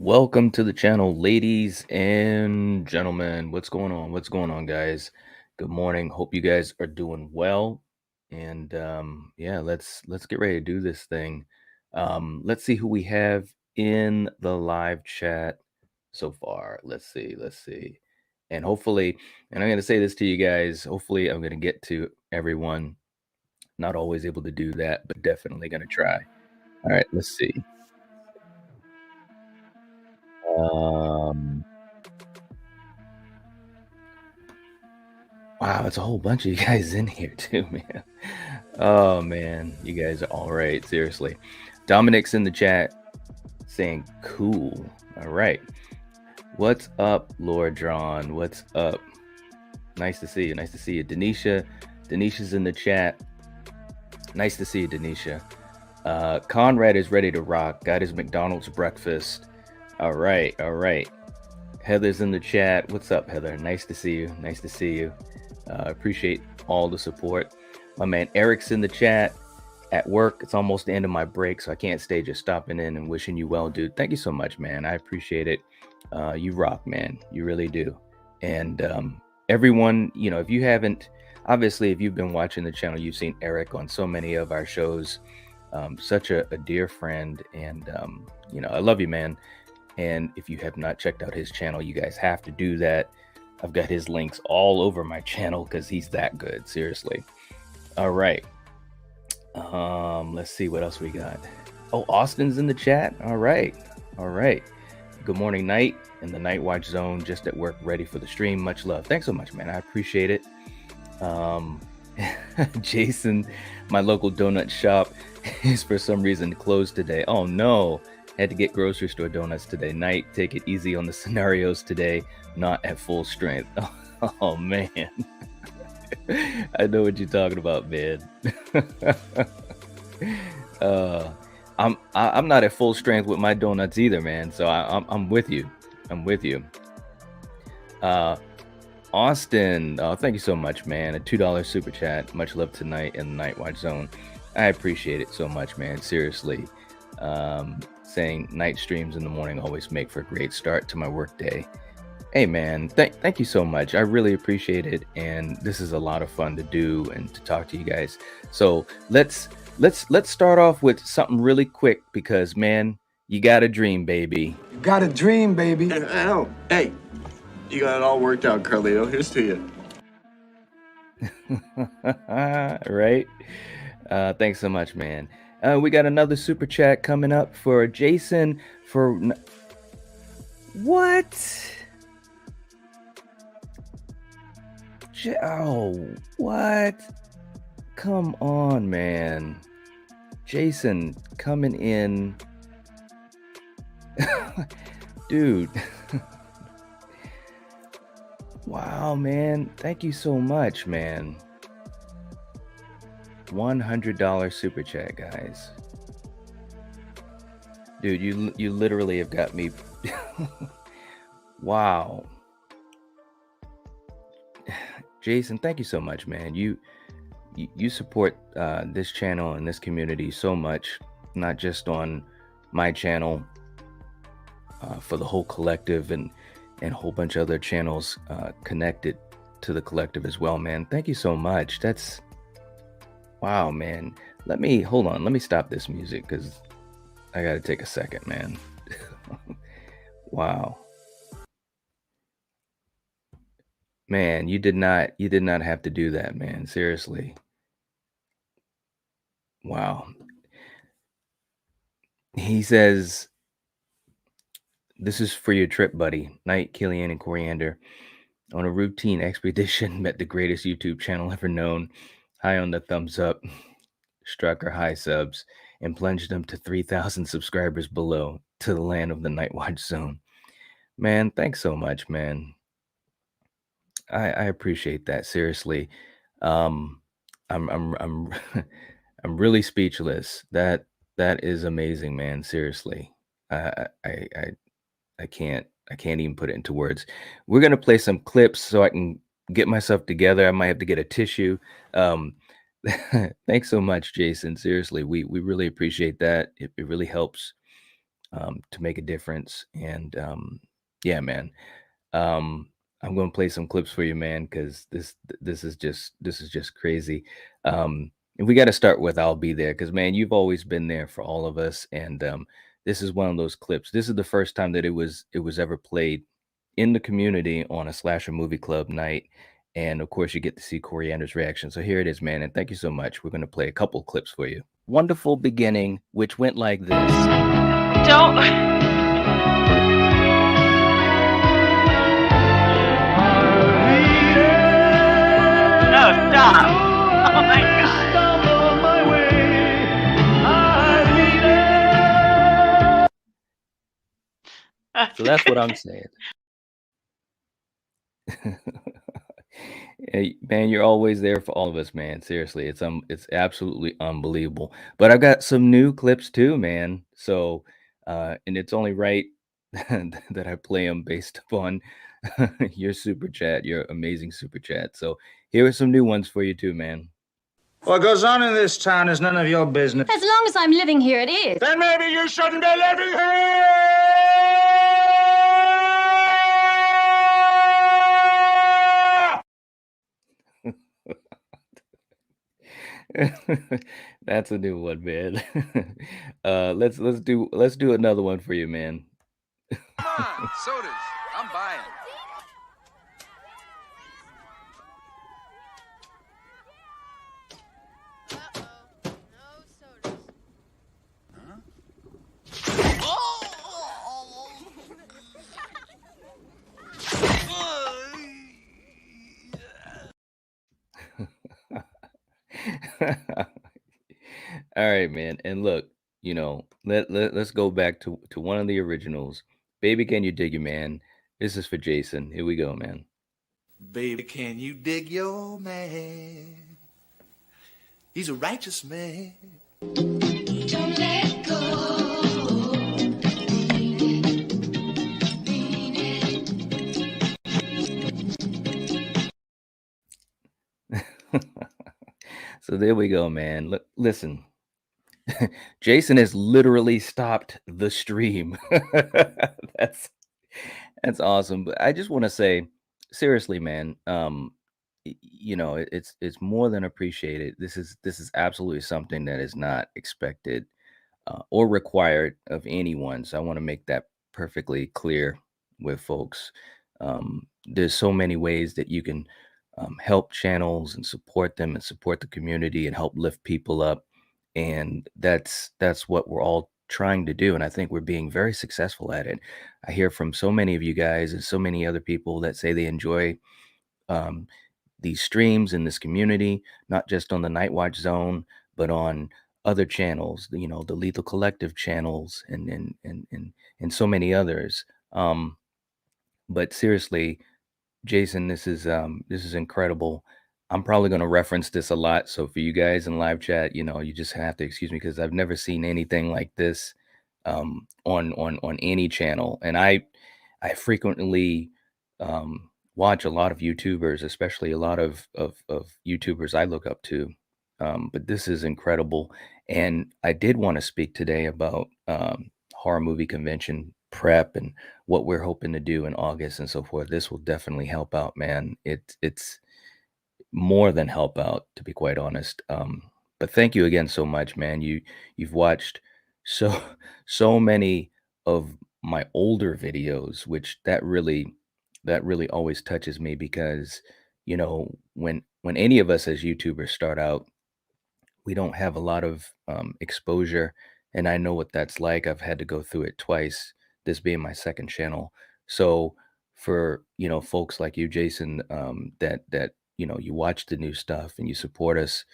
Welcome to the channel, ladies and gentlemen. What's going on? What's going on, guys? Good morning. Hope you guys are doing well. And yeah, let's get ready to do this thing. Let's see who we have in the live chat so far. Let's see. And hopefully, and I'm gonna say this to you guys, hopefully I'm gonna get to everyone. Not always able to do that, but definitely gonna try. All right, let's see. Um Wow, it's a whole bunch of you guys in here too, man. Oh man, you guys are all right. Seriously. Dominic's in the chat saying cool. All right. What's up, Lord Drawn? What's up? Nice to see you. Nice to see you. Denisha's in the chat. Nice to see you, Denisha. Conrad is ready to rock. Got his McDonald's breakfast. All right, all right. Heather's in the chat. What's up, Heather? Nice to see you. Nice to see you. Appreciate all the support. My man Eric's in the chat. At work, it's almost the end of my break, so I can't stay. Just stopping in and wishing you well, dude. Thank you so much, man. I appreciate it. You rock, man. You really do. And everyone, if you haven't, obviously, if you've been watching the channel, you've seen Eric on so many of our shows. Such a dear friend, and I love you, man. And if you have not checked out his channel, you guys have to do that. I've got his links all over my channel because he's that good. Seriously. All right. Let's see what else we got. Oh, Austin's in the chat. All right. All right. Good morning, Night in the Night Watch Zone. Just at work, ready for the stream. Much love. Thanks so much, man. I appreciate it. Jason, my local donut shop is for some reason closed today. Oh no. Had to get grocery store donuts today. Night, take it easy on the scenarios today. Not at full strength. Oh man. I know what you're talking about, man. I'm not at full strength with my donuts either, man. So I'm with you. I'm with you. Austin, thank you so much, man. A $2 super chat. Much love tonight in the Night Watch Zone. I appreciate it so much, man. Seriously. Saying night streams in the morning always make for a great start to my work day. Hey man, thank you so much. I really appreciate it, and this is a lot of fun to do and to talk to you guys. So let's start off with something really quick because man, you got a dream, baby. You got a dream, baby. I know. Hey, you got it all worked out, Carlito. Here's to you. Right? Thanks so much, man. We got another super chat coming up for Jason for what? Oh, what? Come on, man. Jason coming in. Dude. Wow, man. Thank you so much, man. $100 super chat, guys. Dude, you literally have got me. Wow. Jason, thank you so much, man. You support this channel and this community so much, not just on my channel, for the whole collective and a whole bunch of other channels connected to the collective as well, man. Thank you so much. That's wow, man. Hold on. Let me stop this music because I got to take a second, man. Wow. Man, you did not have to do that, man. Seriously. Wow. He says, this is for your trip, buddy. Night, Killian, and Coriander. On a routine expedition, met the greatest YouTube channel ever known. High on the thumbs up, struck our high subs, and plunged them to 3,000 subscribers below to the land of the Night Watch Zone. Man, thanks so much, man. I appreciate that. Seriously. I'm I'm really speechless. That is amazing, man. Seriously. I can't even put it into words. We're gonna play some clips so I can get myself together. I might have to get a tissue. Thanks so much, Jason. Seriously, we really appreciate that. It really helps to make a difference. And yeah, man, um, I'm gonna play some clips for you, man, because this is just crazy. And we got to start with "I'll Be There" because, man, you've always been there for all of us, and this is one of those clips. This is the first time that it was ever played in the community on a slasher movie club night, and of course, you get to see Coriander's reaction. So here it is, man, and thank you so much. We're gonna play a couple clips for you. Wonderful beginning, which went like this. Don't. No, stop. Oh my God. So that's what I'm saying. Hey, man, you're always there for all of us, man. Seriously, it's absolutely unbelievable. But I've got some new clips too, man. So, and it's only right that I play them based upon your super chat, your amazing super chat. So here are some new ones for you too, man. What goes on in this town is none of your business. As long as I'm living here, it is. Then maybe you shouldn't be living here! That's a new one, man. Let's do another one for you, man. Come on, sodas. I'm buying. No sodas. All right, man. And look, let's go back to one of the originals. Baby, can you dig it, man? This is for Jason. Here we go, man. Baby, can you dig your man? He's a righteous man. Don't let go. So there we go, man. Look, listen. Jason has literally stopped the stream. that's that's awesome. But I just want to say, seriously, man, it's more than appreciated. This is absolutely something that is not expected or required of anyone. So I want to make that perfectly clear with folks. There's so many ways that you can help channels and support them and support the community and help lift people up, and that's what we're all trying to do. And I think we're being very successful at it. I hear from so many of you guys and so many other people that say they enjoy um, these streams in this community, not just on the Night Watch Zone, but on other channels, the Lethal Collective channels and so many others. But seriously, Jason, this is incredible. I'm probably going to reference this a lot. So for you guys in live chat, you just have to excuse me because I've never seen anything like this on any channel. And I frequently watch a lot of YouTubers, especially a lot of YouTubers I look up to. But this is incredible. And I did want to speak today about horror movie convention prep and what we're hoping to do in August and so forth. This will definitely help out, man. It's more than help out, to be quite honest. But thank you again so much, man. You've watched so so many of my older videos, which that really always touches me because when any of us as YouTubers start out, we don't have a lot of exposure, and I know what that's like. I've had to go through it twice, this being my second channel. So for folks like you, Jason, that you watch the new stuff and you support us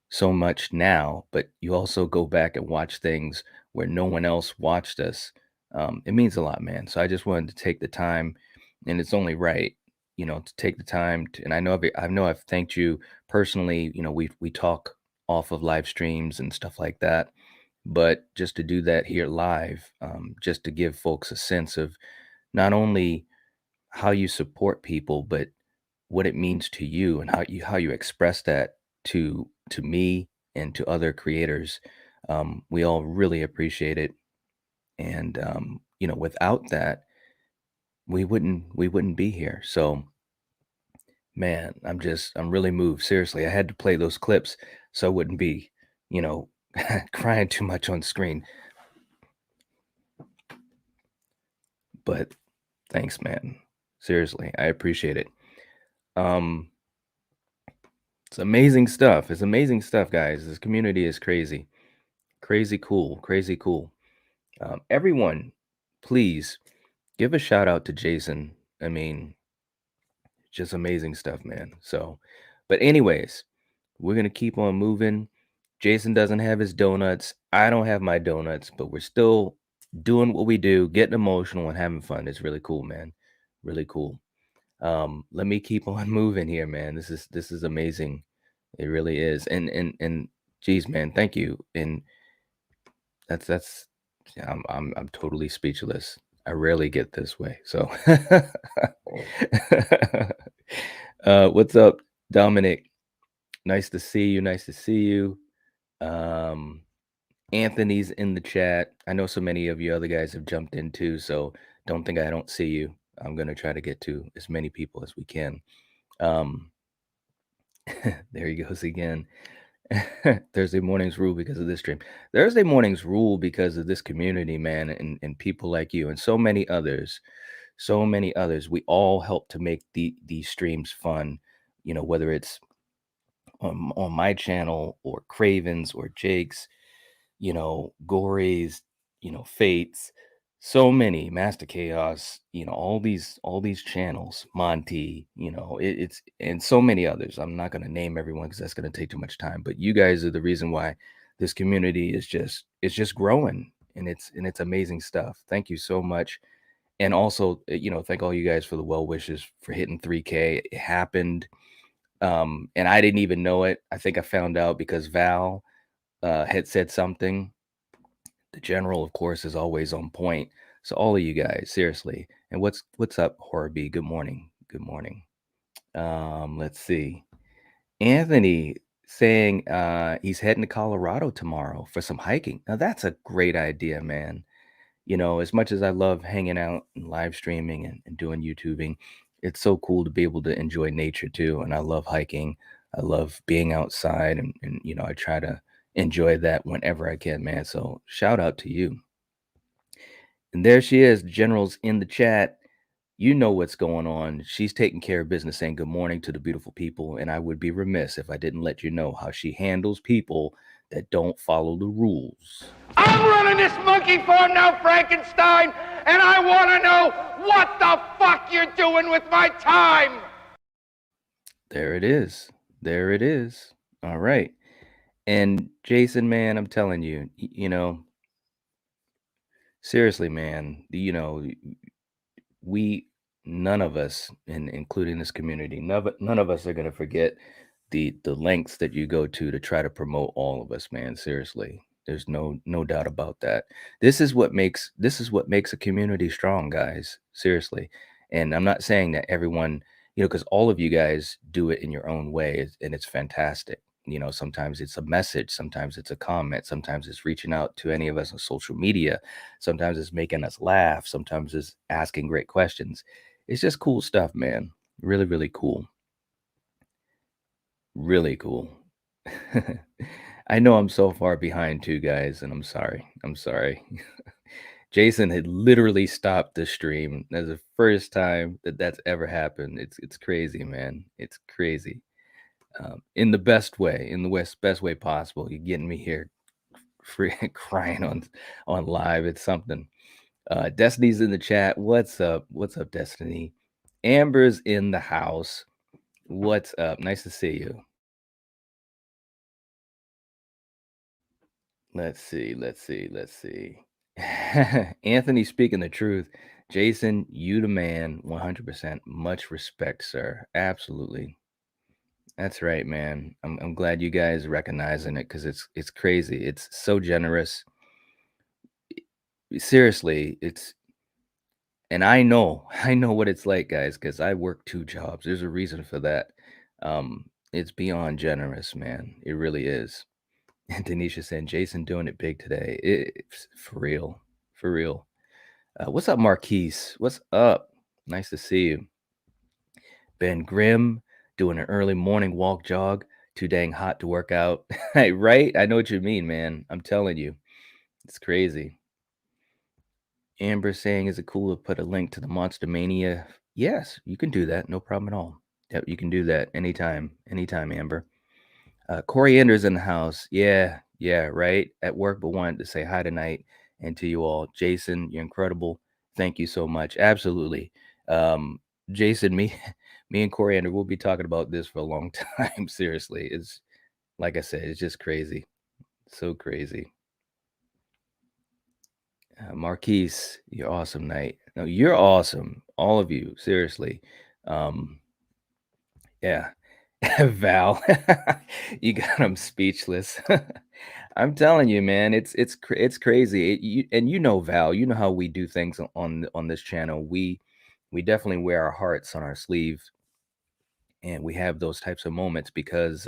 so much now, but you also go back and watch things where no one else watched us. It means a lot, man. So I just wanted to take the time, and it's only right, to take the time to, and I know I've thanked you personally. We talk off of live streams and stuff like that. But just to do that here live, just to give folks a sense of not only how you support people, but what it means to you and how you express that to me and to other creators. We all really appreciate it. And without that, we wouldn't be here. So, man, I'm really moved. Seriously, I had to play those clips so I wouldn't be, you know, crying too much on screen. But thanks, man. Seriously, I appreciate it. Um, it's amazing stuff. It's amazing stuff, guys. This community is crazy, crazy cool, crazy cool. Everyone, please give a shout out to Jason. I mean, just amazing stuff, man. So, but anyways, we're gonna keep on moving. Jason doesn't have his donuts. I don't have my donuts, but we're still doing what we do, getting emotional and having fun. It's really cool, man. Really cool. Let me keep on moving here, man. This is amazing. It really is. And geez, man, thank you. And that's yeah, I'm totally speechless. I rarely get this way. So what's up, Dominic? Nice to see you. Nice to see you. Um, Anthony's in the chat. I know so many of you other guys have jumped in too, so don't think I don't see you. I'm gonna try to get to as many people as we can. Um, there he goes again. Thursday mornings rule because of this stream. Thursday mornings rule because of this community, man, and people like you and so many others. So many others. We all help to make these streams fun. Whether it's on my channel or Craven's or Jake's, Gory's, Fates, so many, Master Chaos, all these channels, Monty, it's and so many others. I'm not going to name everyone because that's going to take too much time, but you guys are the reason why this community is just growing, and it's amazing stuff. Thank you so much. And also, thank all you guys for the well wishes for hitting 3K. It happened. And I didn't even know it. I think I found out because Val had said something. The general, of course, is always on point. So all of you guys, seriously. And what's up, Horby? Good morning. Good morning. Let's see. Anthony saying he's heading to Colorado tomorrow for some hiking. Now that's a great idea, man. As much as I love hanging out and live streaming and doing YouTubing, it's so cool to be able to enjoy nature too. And I love hiking. I love being outside and I try to enjoy that whenever I can, man. So shout out to you. And there she is, General's in the chat. You know what's going on. She's taking care of business, saying good morning to the beautiful people. And I would be remiss if I didn't let you know how she handles people that don't follow the rules. I'm running this monkey farm now, Frankenstein, and I want to know what the fuck you're doing with my time. There it is. There it is. All right. And Jason, man, I'm telling you, seriously, man, we none of us, including this community, none of us are gonna forget the lengths that you go to try to promote all of us, man. Seriously. There's no doubt about that. This is what makes a community strong, guys. Seriously. And I'm not saying that everyone, because all of you guys do it in your own way, and it's fantastic. Sometimes it's a message, sometimes it's a comment, sometimes it's reaching out to any of us on social media, sometimes it's making us laugh, sometimes it's asking great questions. It's just cool stuff, man. Really, really cool. Really cool. I know I'm so far behind too, guys, and I'm sorry. I'm sorry. Jason had literally stopped the stream. That's the first time that's ever happened. It's crazy, man. It's crazy. In the best way, in the best way possible. You're getting me here crying on live. It's something. Destiny's in the chat. What's up? What's up, Destiny? Amber's in the house. What's up? Nice to see you. Let's see. Anthony speaking the truth. Jason, you the man, 100%. Much respect, sir. Absolutely. That's right, man. I'm glad you guys are recognizing it because it's crazy. It's so generous. Seriously, and I know what it's like, guys, because I work 2 jobs. There's a reason for that. It's beyond generous, man. It really is. And Denisha saying, Jason doing it big today. It's for real. For real. What's up, Marquise? What's up? Nice to see you. Ben Grimm doing an early morning walk jog. Too dang hot to work out. Right? I know what you mean, man. I'm telling you. It's crazy. Amber saying, is it cool to put a link to the Monster Mania? Yes, you can do that. No problem at all. Yep, you can do that anytime. Anytime, Amber. Corey Anders in the house. Yeah, right. At work, but wanted to say hi tonight and to you all. Jason, you're incredible. Thank you so much. Absolutely. Jason, me and Corey Anders, we'll be talking about this for a long time. Seriously. It's like I said, it's just crazy. So crazy. Marquise, you're awesome, Knight. No, you're awesome. All of you. Seriously. Yeah. Val, you got him speechless. I'm telling you, man, it's crazy. And you know, Val, you know how we do things on this channel. We definitely wear our hearts on our sleeve, and we have those types of moments because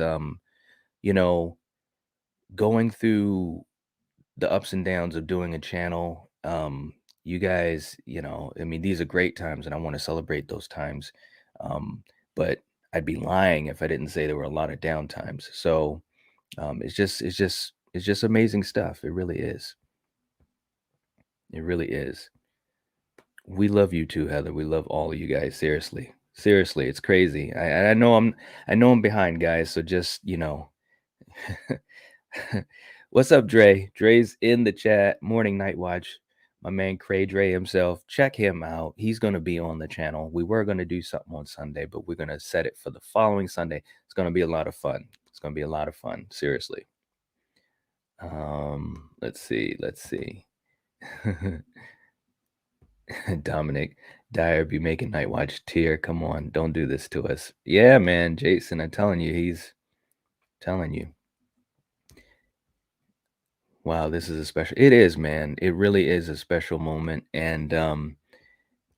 you know, going through the ups and downs of doing a channel, you guys, I mean, these are great times, and I want to celebrate those times. But I'd be lying if I didn't say there were a lot of down times. So it's just amazing stuff. It really is. It really is. We love you too, Heather. We love all of you guys. Seriously, it's crazy. I know I'm behind, guys. So just what's up, Dre? Dre's in the chat. Morning Night Watch. My man Cray Dre himself. Check him out. He's gonna be on the channel. We were gonna do something on Sunday, but we're gonna set it for the following Sunday. It's gonna be a lot of fun. It's gonna be a lot of fun. Seriously. Let's see. Dominic Dyer be making Night Watch tear. Come on, don't do this to us. Yeah, man, Jason, I'm telling you, he's telling you. Wow, this is a special. It is, man. It really is a special moment, and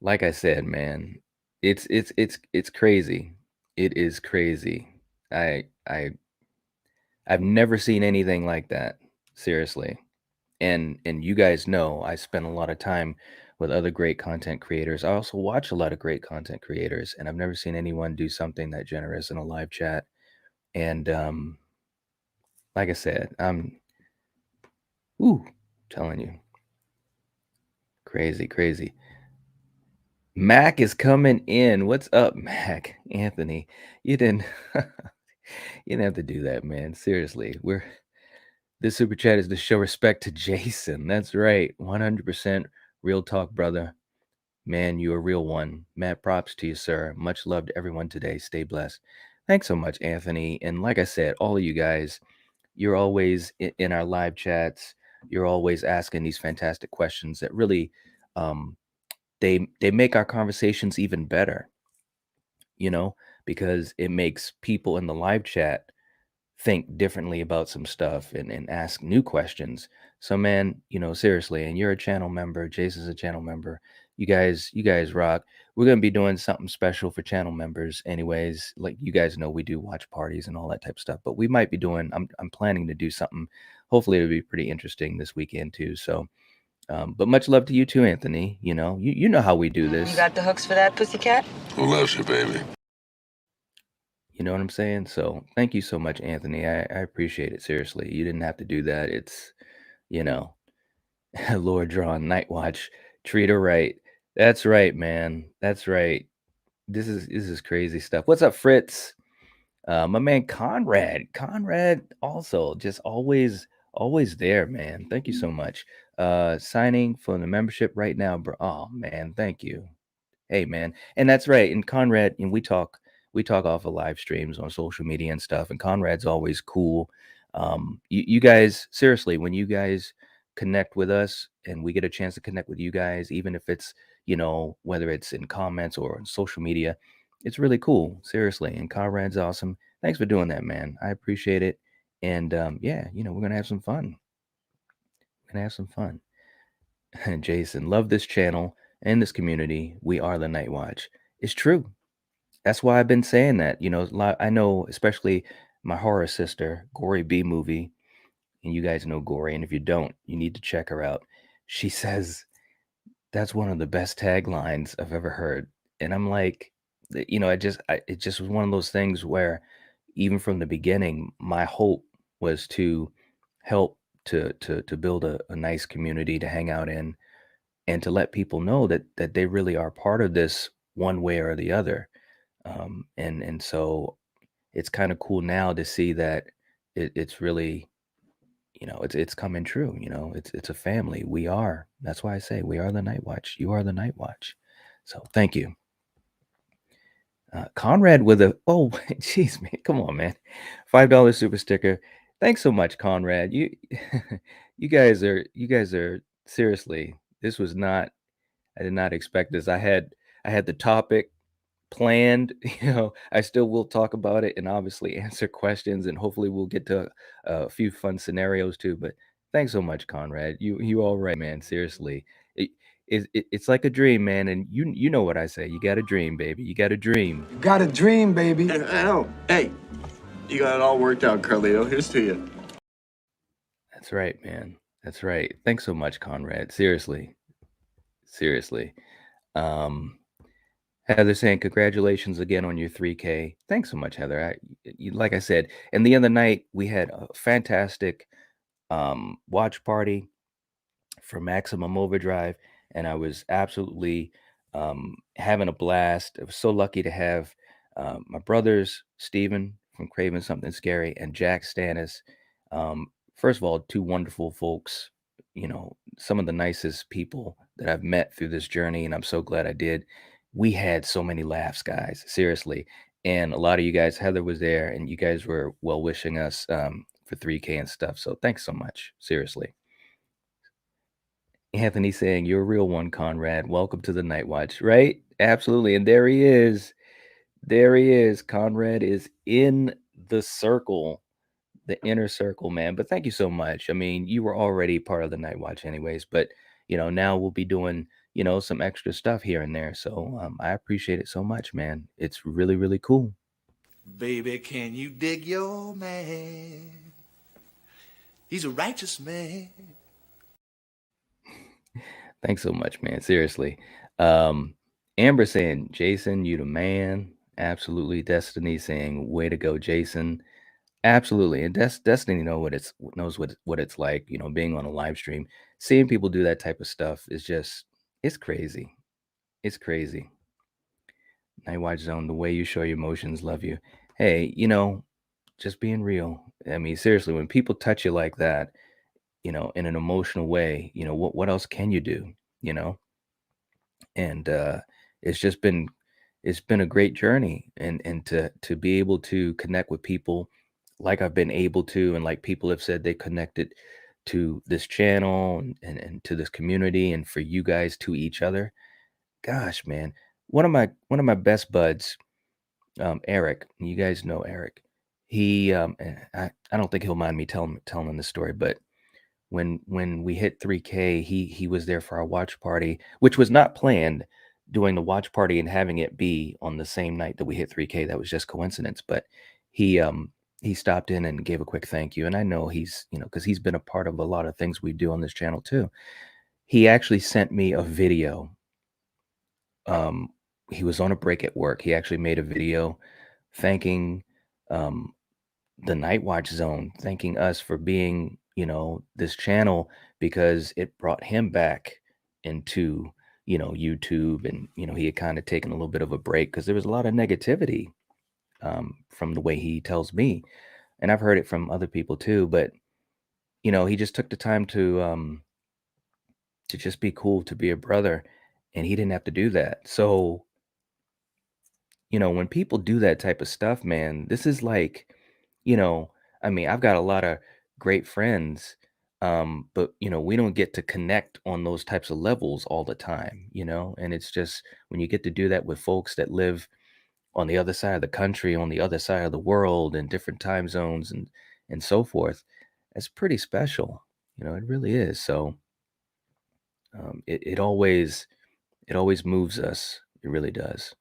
like I said, man, it's crazy. It is crazy. I've never seen anything like that. Seriously. And you guys know I spend a lot of time with other great content creators. I also watch a lot of great content creators, and I've never seen anyone do something that generous in a live chat. And like I said, I'm telling you, crazy. Mac is coming in. What's up, Mac? Anthony, you didn't you didn't have to do that, man. Seriously, this super chat is to show respect to Jason. That's right. 100% real talk, brother. Man, you a real one. Mad props to you, sir. Much love to everyone today. Stay blessed. Thanks so much, Anthony. And like I said, all of you guys, you're always in our live chats. You're always asking these fantastic questions that really they make our conversations even better, because it makes people in the live chat think differently about some stuff and ask new questions. So man, seriously, and you're a channel member, Jason's a channel member. You guys rock. We're gonna be doing something special for channel members anyways. Like you guys know, we do watch parties and all that type of stuff, but we might be doing, I'm planning to do something. Hopefully it'll be pretty interesting this weekend too. So but much love to you too, Anthony. You know how we do this. You got the hooks for that, pussycat? Who loves you, baby? You know what I'm saying? So thank you so much, Anthony. I appreciate it. Seriously. You didn't have to do that. It's, Lord Drawn, Night Watch, treat her right. That's right, man. That's right. This is crazy stuff. What's up, Fritz? My man Conrad. Conrad also just always there, man. Thank you so much. Signing for the membership right now, bro. Oh man, thank you. Hey man. And that's right. And Conrad, and we talk off of live streams on social media and stuff. And Conrad's always cool. You guys, seriously, when you guys connect with us and we get a chance to connect with you guys, even if it's, whether it's in comments or on social media, it's really cool. Seriously. And Conrad's awesome. Thanks for doing that, man. I appreciate it. And yeah, we're going to have some fun. And Jason, love this channel and this community. We are the Night Watch. It's true. That's why I've been saying that. I know, especially my horror sister, Gory B movie, and you guys know Gory, and if you don't, you need to check her out. she says, "That's one of the best taglines I've ever heard." And I'm like, it just was one of those things where even from the beginning, my hope was to help to build a nice community to hang out in and to let people know that they really are part of this one way or the other. And so it's kind of cool now to see that it's really, it's coming true. It's a family. We are. That's why I say we are the Night Watch. You are the Night Watch. So thank you. Conrad with a jeez, man, come on, man, $5 super sticker. Thanks so much, Conrad. You you guys are seriously. This was not. I did not expect this. I had the topic planned. I still will talk about it and obviously answer questions, and hopefully we'll get to a few fun scenarios too. But thanks so much, Conrad. You all right, man. Seriously. It's like a dream, man, and you know what I say. You got a dream, baby. You got a dream. Got a dream, baby. I know. Hey, you got it all worked out, Carlito. Here's to you. That's right, man. That's right. Thanks so much, Conrad. Seriously. Seriously. Um, Heather saying congratulations again on your 3K. Thanks so much, Heather. Like I said, and the other night we had a fantastic watch party for Maximum Overdrive, and I was absolutely having a blast. I was so lucky to have my brothers, Steven from Craven Something Scary and Jack Stannis. First of all, two wonderful folks, some of the nicest people that I've met through this journey, and I'm so glad I did. We had so many laughs, guys, seriously. And a lot of you guys, Heather was there, and you guys were well wishing us for 3K and stuff. So thanks so much, seriously. Anthony saying, "You're a real one, Conrad. Welcome to the Night Watch." Right? Absolutely. And there he is. There he is. Conrad is in the circle, the inner circle, man. But thank you so much. I mean, you were already part of the Night Watch, anyways. But, now we'll be doing, some extra stuff here and there. So I appreciate it so much, man. It's really, really cool. Baby, can you dig your man? He's a righteous man. Thanks so much, man. Seriously. Amber saying, "Jason, you the man." Absolutely. Destiny saying, "Way to go, Jason." Absolutely. And Destiny knows what it's like, being on a live stream. Seeing people do that type of stuff is just it's crazy. It's crazy. Night Watch Zone, the way you show your emotions, love you. Hey, just being real. I mean, seriously, when people touch you like that, in an emotional way, what else can you do? You know? And it's just been a great journey, and to be able to connect with people like I've been able to, and like people have said they connected to this channel, and to this community, and for you guys to each other. Gosh, man, one of my best buds, Eric. You guys know Eric. He I don't think he'll mind me telling this story, but when we hit 3K, he was there for our watch party, which was not planned, doing the watch party and having it be on the same night that we hit 3K. That was just coincidence. But he stopped in and gave a quick thank you. And I know he's, because he's been a part of a lot of things we do on this channel too. He actually sent me a video. Um, he was on a break at work. He actually made a video thanking um the Night Watch Zone, thanking us for being, this channel, because it brought him back into, YouTube. And, he had kind of taken a little bit of a break because there was a lot of negativity, from the way he tells me. And I've heard it from other people too. But, he just took the time to just be cool, to be a brother. And he didn't have to do that. So, when people do that type of stuff, man, this is like, you know, I mean, I've got a lot of great friends, but we don't get to connect on those types of levels all the time, and it's just when you get to do that with folks that live on the other side of the country, on the other side of the world, in different time zones, and so forth, it's pretty special. It really is. So it always moves us. It really does.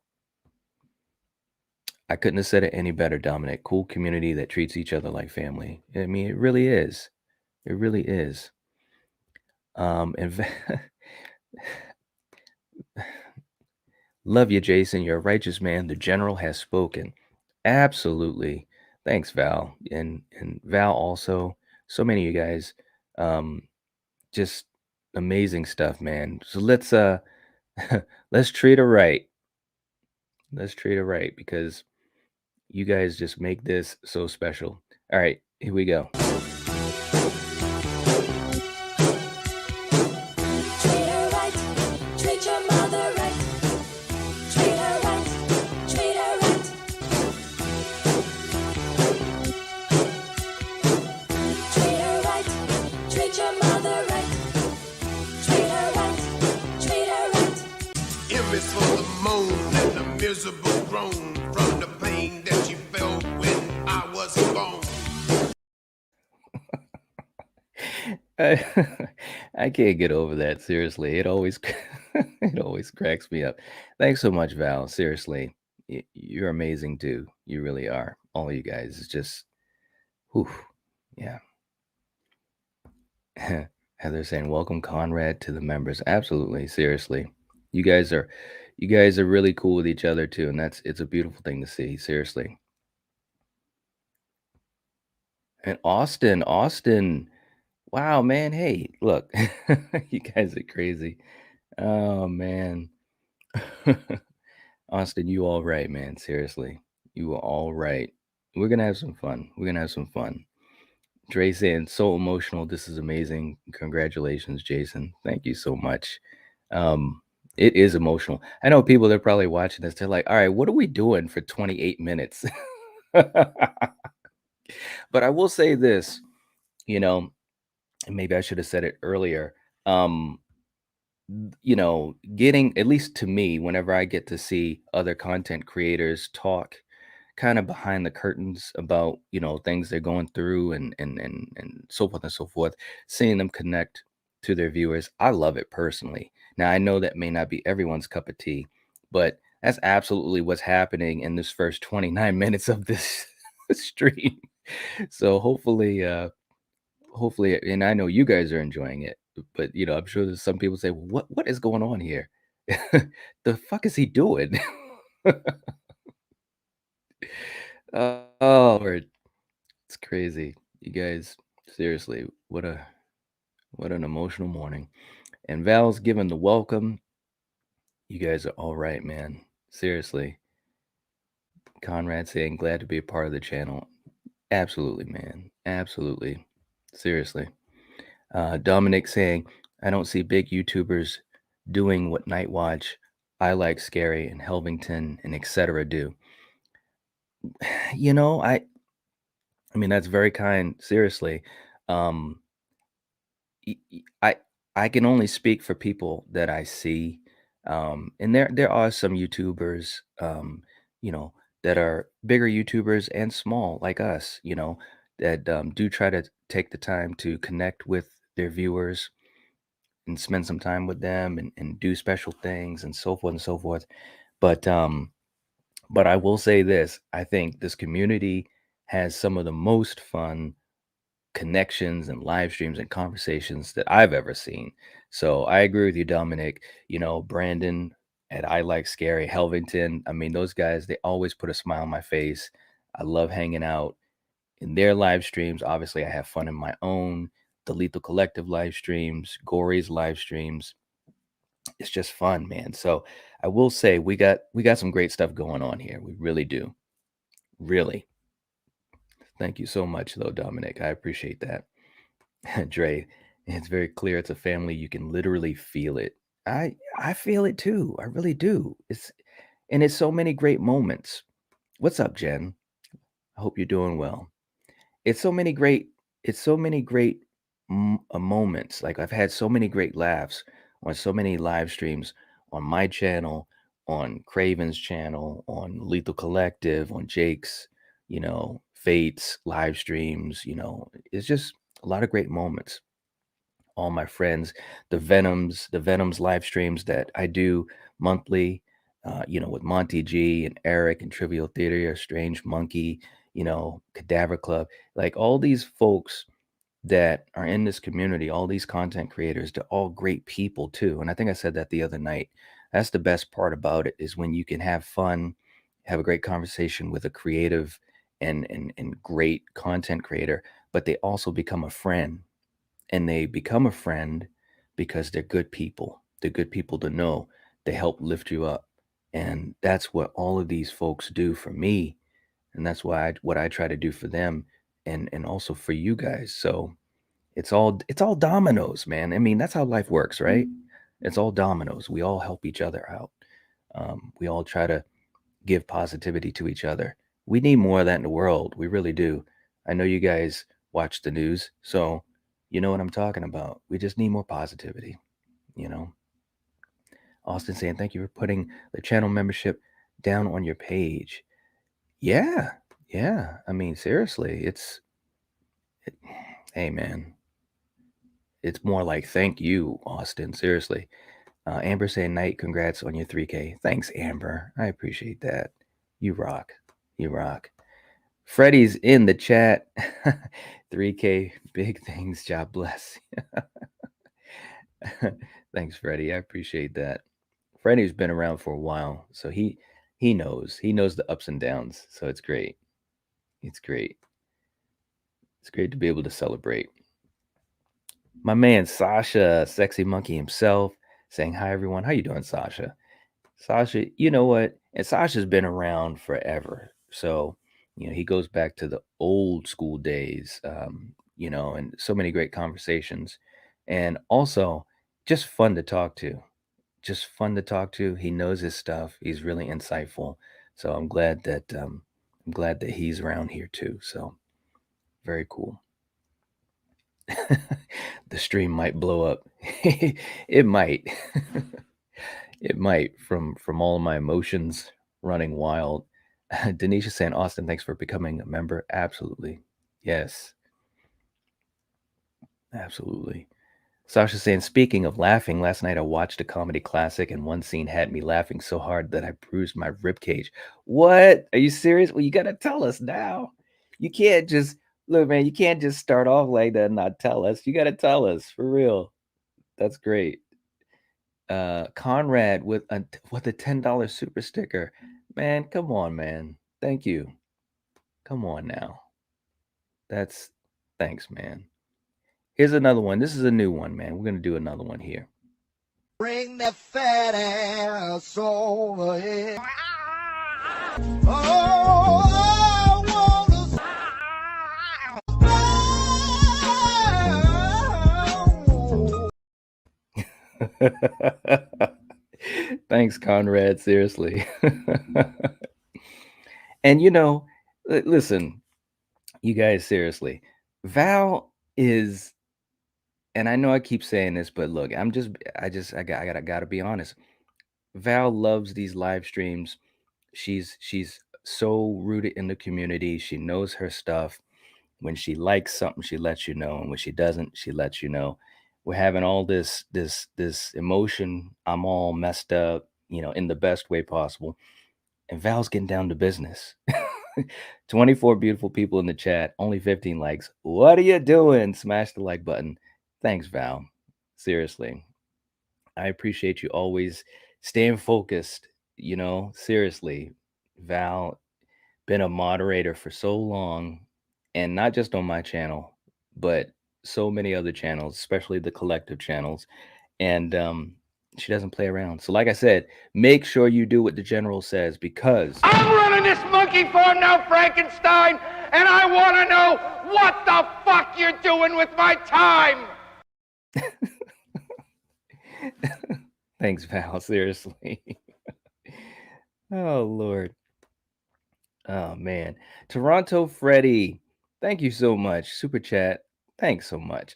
I couldn't have said it any better, Dominic. Cool community that treats each other like family. I mean, it really is. It really is. And love you, Jason. You're a righteous man. The general has spoken. Absolutely. Thanks, Val. And Val also. So many of you guys. Um, just amazing stuff, man. So let's treat her right. Let's treat her right because you guys just make this so special. All right, here we go. Treat her right. Treat your mother right. Treat her right. Treat her right. Treat her right. Treat your mother right. Treat her right. Treat her right. M is for the moan and the miserable groan from the pain that you felt when I was born. I can't get over that. Seriously, it always it always cracks me up. Thanks so much, Val. Seriously, you're amazing too. You really are. All of you guys. It's just, whew, yeah. Heather saying, "Welcome, Conrad, to the members." Absolutely, seriously, you guys are, you guys are really cool with each other too, and it's a beautiful thing to see. Seriously. And Austin, wow, man. Hey, look, you guys are crazy. Oh man. Austin, you all right, man. Seriously. You are all right. We're gonna have some fun. We're gonna have some fun. Dre saying so emotional. This is amazing. Congratulations, Jason. Thank you so much. Um, it is emotional. I know people that are probably watching this, they're like, all right, what are we doing for 28 minutes? But I will say this, you know, and maybe I should have said it earlier. Um, getting, at least to me, whenever I get to see other content creators talk kind of behind the curtains about, things they're going through and so forth and so forth, seeing them connect to their viewers, I love it personally. Now I know that may not be everyone's cup of tea, but that's absolutely what's happening in this first 29 minutes of this stream. So hopefully, and I know you guys are enjoying it, but I'm sure there's some people say, well, what is going on here? The fuck is he doing? Oh Lord, it's crazy. You guys, seriously, what an emotional morning. And Val's giving the welcome. You guys are all right, man. Seriously. Conrad saying glad to be a part of the channel. Absolutely, man. Absolutely. Seriously. Dominic saying, I don't see big YouTubers doing what Nightwatch, I Like Scary, and Helvington, and etc. do. You know, I mean that's very kind. Seriously, um, y- y- I I can only speak for people that I see, and there are some YouTubers, you know, that are bigger YouTubers and small like us, that do try to take the time to connect with their viewers and spend some time with them and do special things and so forth and so forth. But but I will say this, I think this community has some of the most fun connections and live streams and conversations that I've ever seen. So I agree with you, Dominic. Brandon at I Like Scary, Helvington. I mean, those guys, they always put a smile on my face. I love hanging out in their live streams. Obviously, I have fun in my own. The Lethal Collective live streams, Gory's live streams. It's just fun, man. So I will say we got some great stuff going on here. We really do. Really. Thank you so much, though, Dominic. I appreciate that. Dre, it's very clear it's a family. You can literally feel it. I feel it too. I really do. It's so many great moments. What's up, Jen? I hope you're doing well. It's so many great moments. Like I've had so many great laughs on so many live streams on my channel, on Craven's channel, on Lethal Collective, on Jake's, Fate's live streams. It's just a lot of great moments. All my friends, the Venoms live streams that I do monthly, with Monty G and Eric and Trivial Theater, Strange Monkey, Cadaver Club, like all these folks that are in this community, all these content creators, they're all great people too. And I think I said that the other night. That's the best part about it is when you can have fun, have a great conversation with a creative and great content creator, but they also become a friend. And they become a friend because they're good people. They're good people to know. They help lift you up. And that's what all of these folks do for me. And that's what I try to do for them and also for you guys. So it's all dominoes, man. I mean, that's how life works, right? It's all dominoes. We all help each other out. We all try to give positivity to each other. We need more of that in the world. We really do. I know you guys watch the news, so you know what I'm talking about. We just need more positivity, you know. Austin saying thank you for putting the channel membership down on your page. Yeah. Yeah. I mean, seriously, hey man, it's more like thank you, Austin. Seriously. Amber saying, Knight, congrats on your 3K. Thanks, Amber. I appreciate that. You rock. You rock. Freddie's in the chat. 3K, big things. God bless. Thanks, Freddie. I appreciate that. Freddie's been around for a while, so he knows. He knows the ups and downs. So it's great. It's great. It's great to be able to celebrate. My man Sasha, sexy monkey himself, saying hi everyone. How you doing, Sasha? Sasha, you know what? And Sasha's been around forever. So, he goes back to the old school days, and so many great conversations. And also, just fun to talk to. Just fun to talk to. He knows his stuff. He's really insightful. So I'm glad that he's around here too. So very cool. The stream might blow up. It might. It might from all of my emotions running wild. Denisha saying, Austin, thanks for becoming a member. Absolutely. Yes. Absolutely. Sasha saying, speaking of laughing, last night I watched a comedy classic and one scene had me laughing so hard that I bruised my rib cage. What? Are you serious? Well, you gotta tell us now. You can't just look, man, you can't just start off like that and not tell us. You gotta tell us for real. That's great. Conrad with a $10 super sticker. Man, come on, man. Thank you. Come on now. Thanks, man. Here's another one. This is a new one, man. We're gonna do another one here. Bring that fat ass over here. Oh, Thanks, Conrad. Seriously. And listen, you guys, seriously, Val is, and I know I keep saying this, but look, I gotta be honest. Val loves these live streams. She's so rooted in the community. She knows her stuff. When she likes something, she lets you know, and when she doesn't, she lets you know. We're having all this emotion. I'm all messed up, in the best way possible. And Val's getting down to business. 24 beautiful people in the chat, only 15 likes. What are you doing? Smash the like button. Thanks, Val. Seriously. I appreciate you always staying focused, seriously. Val, been a moderator for so long, and not just on my channel, but so many other channels, especially the collective channels. And she doesn't play around. So, like I said, make sure you do what the general says because I'm running this monkey farm now, Frankenstein, and I want to know what the fuck you're doing with my time. thanks, Val. Seriously. Oh, Lord. Oh, man. Toronto Freddy, thank you so much. Super chat. Thanks so much.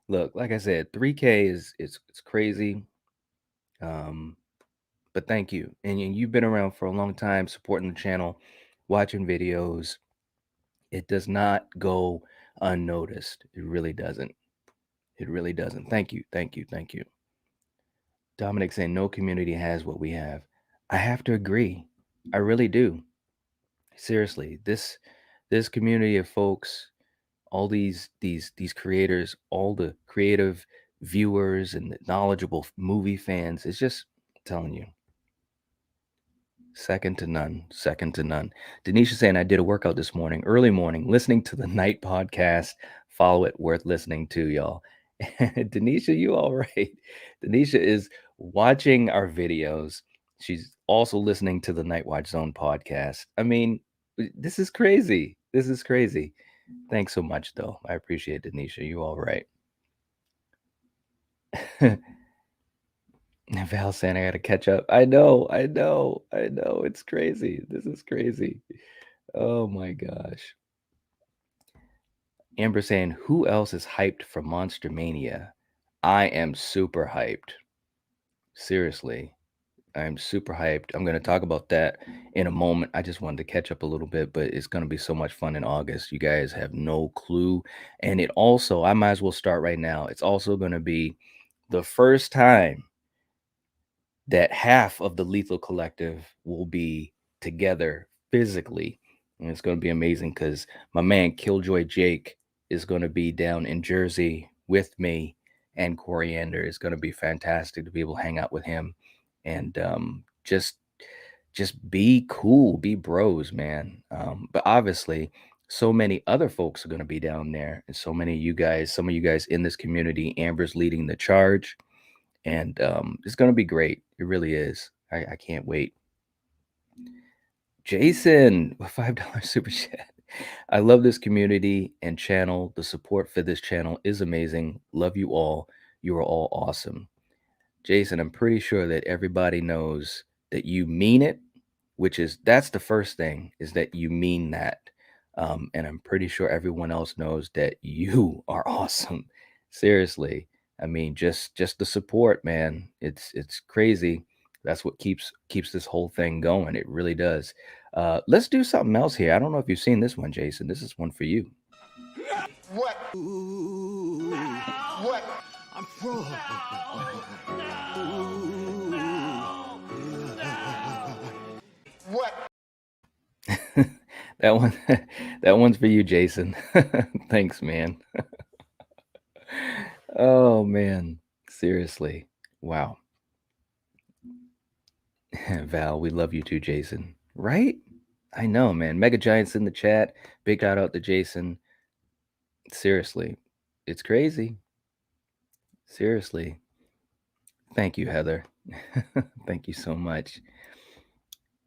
Look, like I said, 3K is it's crazy. But thank you. And you've been around for a long time supporting the channel, watching videos. It does not go unnoticed. It really doesn't. It really doesn't. Thank you. Thank you. Thank you. Dominic saying no community has what we have. I have to agree. I really do. Seriously, this community of folks all these creators, all the creative viewers and the knowledgeable movie fans. It's just I'm telling you, second to none. Second to none. Denisha saying I did a workout this morning, early morning, listening to the night podcast. Follow it, worth listening to, y'all. Denisha, you all right? Denisha is watching our videos. She's also listening to the Night Watch Zone podcast. I mean, this is crazy. This is crazy. Thanks so much, though. I appreciate it, Denisha. You all right? Val saying I gotta catch up. I know. It's crazy. This is crazy. Oh my gosh. Amber saying, who else is hyped for Monster Mania? I am super hyped. Seriously. I'm super hyped. I'm going to talk about that in a moment. I just wanted to catch up a little bit, but it's going to be so much fun in August. You guys have no clue. And it also, I might as well start right now. It's also going to be the first time that half of the Lethal Collective will be together physically. And it's going to be amazing because my man Killjoy Jake is going to be down in Jersey with me, and Coriander is going to be fantastic to be able to hang out with him and just be cool, be bros, man. But obviously, so many other folks are going to be down there, and so many of you guys, some of you guys in this community. Amber's leading the charge, and it's going to be great. It really is. I can't wait. Jason, with $5 super chat. I love this community and channel. The support for this channel is amazing. Love you all. You are all awesome. Jason, I'm pretty sure that everybody knows that you mean it, that's the first thing, is that you mean that. And I'm pretty sure everyone else knows that you are awesome. Seriously. I mean, just the support, man. It's crazy. That's what keeps this whole thing going. It really does. Let's do something else here. I don't know if you've seen this one, Jason. This is one for you. What? What? I'm pro. What? That one that one's for you, Jason. Thanks, man. Oh man. Seriously. Wow. Val, we love you too, Jason. Right? I know, man. Mega Giants in the chat. Big shout out to Jason. Seriously. It's crazy. Seriously. Thank you, Heather. Thank you so much.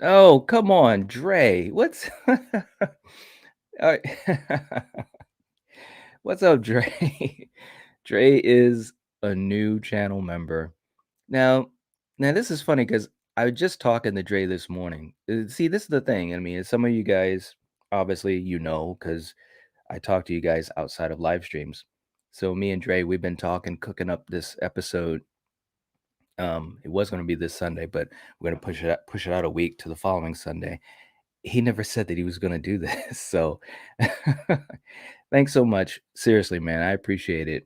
Oh, come on, Dre. What's All right. What's up, Dre? Dre is a new channel member. Now this is funny because I was just talking to Dre this morning. See, this is the thing. I mean, some of you guys, obviously, because I talk to you guys outside of live streams. So me and Dre, we've been talking, cooking up this episode. It was going to be this Sunday, but we're going to push it out a week to the following Sunday. He never said that he was going to do this. So thanks so much. Seriously, man, I appreciate it.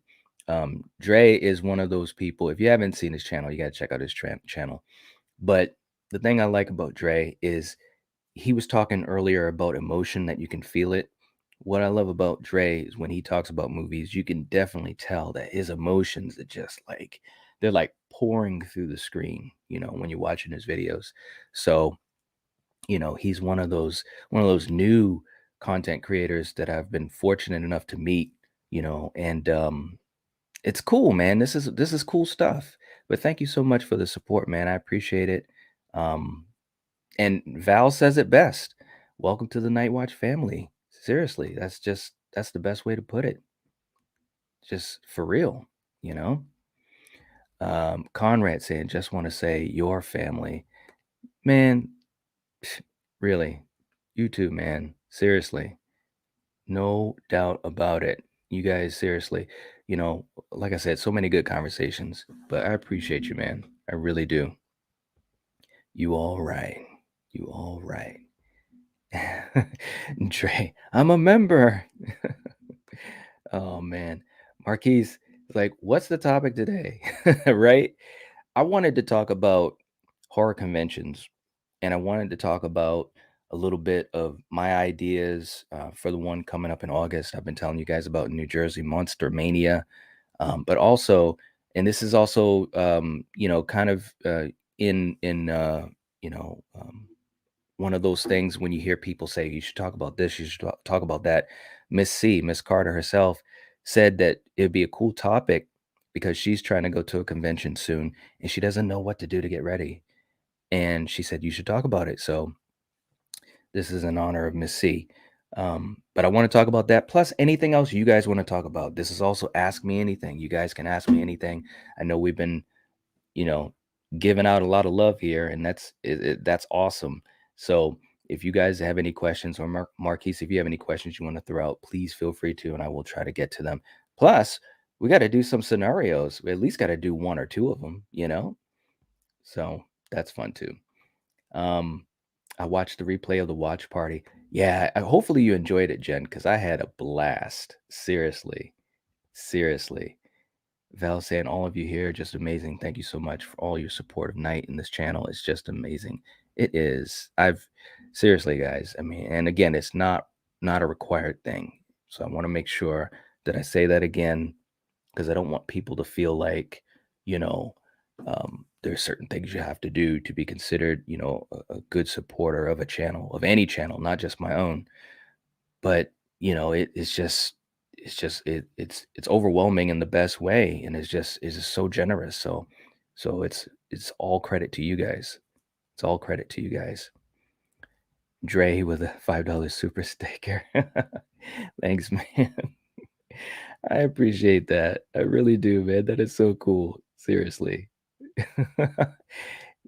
Dre is one of those people. If you haven't seen his channel, you got to check out his channel. But the thing I like about Dre is he was talking earlier about emotion, that you can feel it. What I love about Dre is when he talks about movies, you can definitely tell that his emotions are just like, they're like pouring through the screen, when you're watching his videos. So, he's one of those new content creators that I've been fortunate enough to meet, and it's cool, man. This is cool stuff. But thank you so much for the support, man. I appreciate it. And Val says it best. Welcome to the Night Watch family. Seriously, that's the best way to put it. Just for real, Conrad saying, just want to say your family. Man, really, you too, man. Seriously. No doubt about it. You guys, seriously, like I said, so many good conversations, but I appreciate you, man. I really do. You all right. You all right. Trey, I'm a member. Oh man. Marquise is like, what's the topic today? Right? I wanted to talk about horror conventions, and I wanted to talk about a little bit of my ideas for the one coming up in August. I've been telling you guys about New Jersey Monster Mania, but also, and this is also, kind of in you know. One of those things when you hear people say you should talk about this, you should talk about that. Miss Carter herself said that it'd be a cool topic because she's trying to go to a convention soon and she doesn't know what to do to get ready. And she said you should talk about it. So this is in honor of Miss C. But I want to talk about that plus anything else you guys want to talk about. This is also Ask Me Anything. You guys can ask me anything. I know we've been you know, giving out a lot of love here, and that's awesome. So if you guys have any questions, or Marquise, if you have any questions you want to throw out, please feel free to, and I will try to get to them. Plus, we got to do some scenarios. We at least got to do one or two of them. So that's fun too. Um, I watched the replay of the watch party. Yeah, hopefully you enjoyed it, Jen, because I had a blast. Seriously, seriously. Val saying, all of you here are just amazing. Thank you so much for all your support of Night in this channel. It's just amazing. It is. I've seriously, guys. I mean, and again, it's not a required thing. So I want to make sure that I say that again because I don't want people to feel like, you know, there's certain things you have to do to be considered, a good supporter of a channel, of any channel, not just my own. But it's overwhelming in the best way, and it's just so generous. So it's all credit to you guys. It's all credit to you guys. Dre with a $5 super sticker. Thanks, man. I appreciate that. I really do, man. That is so cool. Seriously.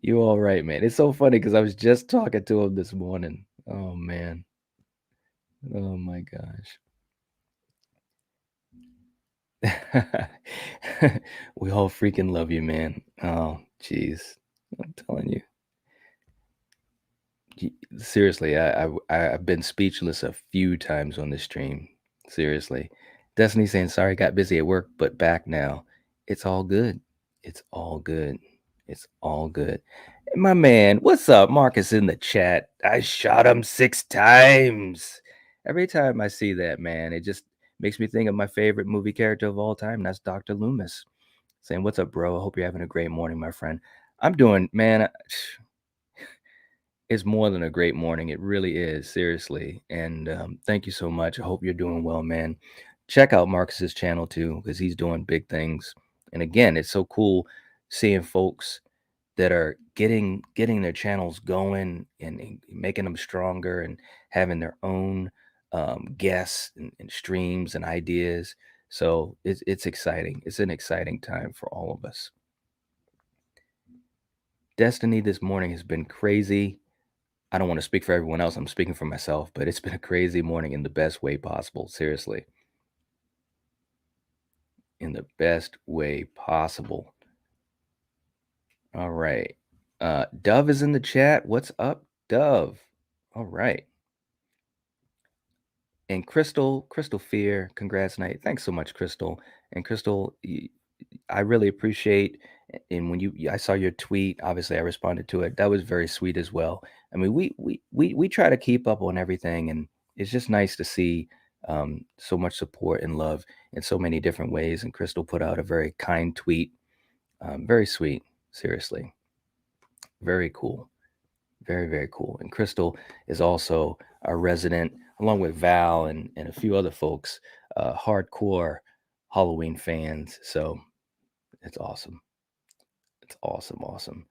You all right, man. It's so funny because I was just talking to him this morning. Oh man. Oh my gosh. We all freaking love you, man. Oh, jeez. I'm telling you. Seriously, I've been speechless a few times on this stream. Seriously. Destiny saying, sorry, got busy at work, but back now. It's all good. It's all good. It's all good. My man, what's up? Marcus in the chat. I shot him 6 times. Every time I see that, man, it just makes me think of my favorite movie character of all time. And that's Dr. Loomis. Saying, what's up, bro? I hope you're having a great morning, my friend. I'm doing, man, it's more than a great morning. It really is, seriously. And thank you so much. I hope you're doing well, man. Check out Marcus's channel too, because he's doing big things. And again, it's so cool seeing folks that are getting their channels going and making them stronger and having their own guests and streams and ideas. So it's exciting. It's an exciting time for all of us. Destiny this morning has been crazy. I don't want to speak for everyone else. I'm speaking for myself, but it's been a crazy morning in the best way possible. Seriously. In the best way possible. All right. Dove is in the chat. What's up, Dove? All right. And Crystal Fear, congrats, Night. Thanks so much, Crystal. And Crystal, I really appreciate. And when I saw your tweet, obviously I responded to it. That was very sweet as well. I mean, we try to keep up on everything, and it's just nice to see so much support and love in so many different ways. And Crystal put out a very kind tweet, very sweet. Seriously, very cool, very very cool. And Crystal is also a resident, along with Val and a few other folks, hardcore Halloween fans. So it's awesome. It's awesome, awesome.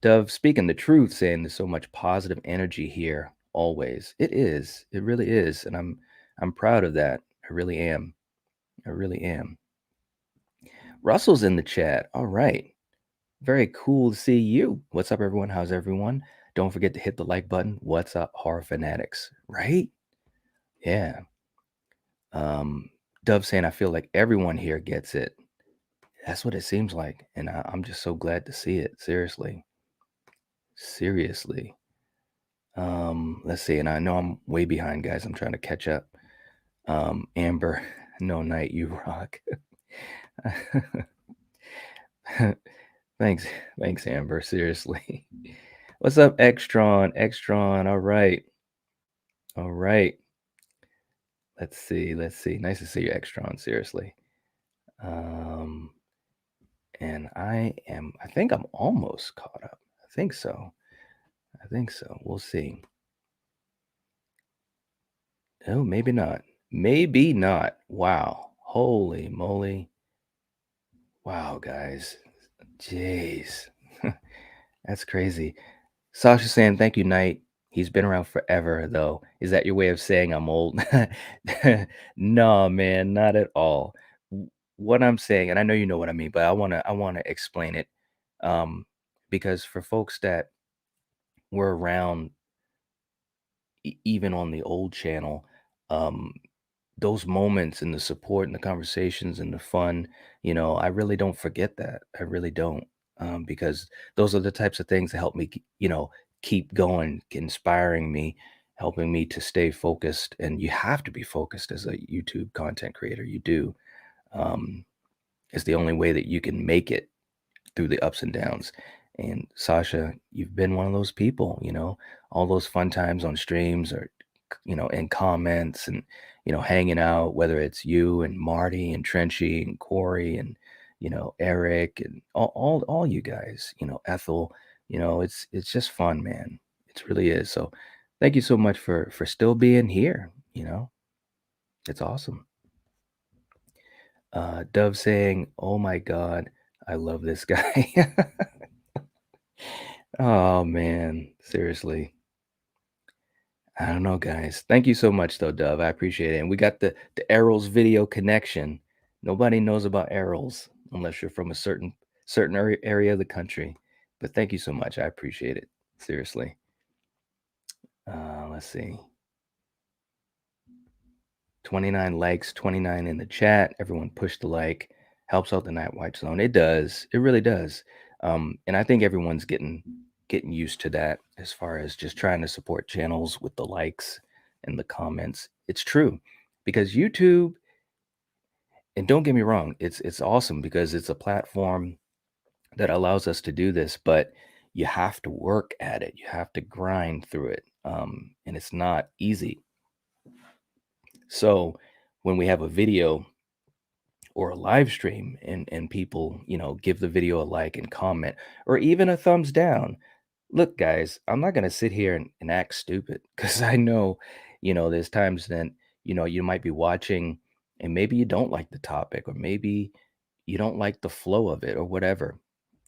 Dove, speaking the truth, saying there's so much positive energy here always. It is. It really is. And I'm proud of that. I really am. I really am. Russell's in the chat. All right. Very cool to see you. What's up, everyone? How's everyone? Don't forget to hit the like button. What's up, horror fanatics? Right? Yeah. Dove saying, I feel like everyone here gets it. That's what it seems like. And I'm just so glad to see it. Seriously. Seriously. Let's see. And I know I'm way behind, guys. I'm trying to catch up. Amber, no Night, you rock. Thanks, Amber. Seriously. What's up, Extron? Extron. All right. All right. Let's see. Let's see. Nice to see you, Extron. Seriously. Um, and I think I'm almost caught up. I think so. I think so. We'll see. Oh, maybe not. Maybe not. Wow. Holy moly. Wow, guys. Jeez. That's crazy. Sasha saying, thank you, Knight. He's been around forever, though. Is that your way of saying I'm old? No, man, not at all. What I'm saying, and I know you know what I mean, but I wanna explain it. Um, because for folks that were around even on the old channel, um, those moments and the support and the conversations and the fun, I really don't forget that. I really don't. Because those are the types of things that help me, keep going, inspiring me, helping me to stay focused. And you have to be focused as a YouTube content creator. You do. Um, it's the only way that you can make it through the ups and downs. And Sasha, you've been one of those people, all those fun times on streams or, in comments and, hanging out, whether it's you and Marty and Trenchy and Corey and, Eric and all you guys, Ethel, it's just fun, man. It really is. So thank you so much for still being here, it's awesome. Dove saying, oh my God, I love this guy. Oh man, seriously. I don't know, guys. Thank you so much though, Dove. I appreciate it. And we got the Errol's video connection. Nobody knows about Errol's unless you're from a certain area of the country. But thank you so much. I appreciate it. Seriously. Let's see. 29 likes, 29 in the chat. Everyone push the like. Helps out the Night Watch Zone. It does. It really does. And I think everyone's getting used to that as far as just trying to support channels with the likes and the comments. It's true because YouTube, and don't get me wrong, it's awesome because it's a platform that allows us to do this, but you have to work at it. You have to grind through it. And it's not easy. So when we have a video or a live stream and people, give the video a like and comment or even a thumbs down. Look, guys, I'm not going to sit here and act stupid because I know, there's times that, you might be watching and maybe you don't like the topic or maybe you don't like the flow of it or whatever.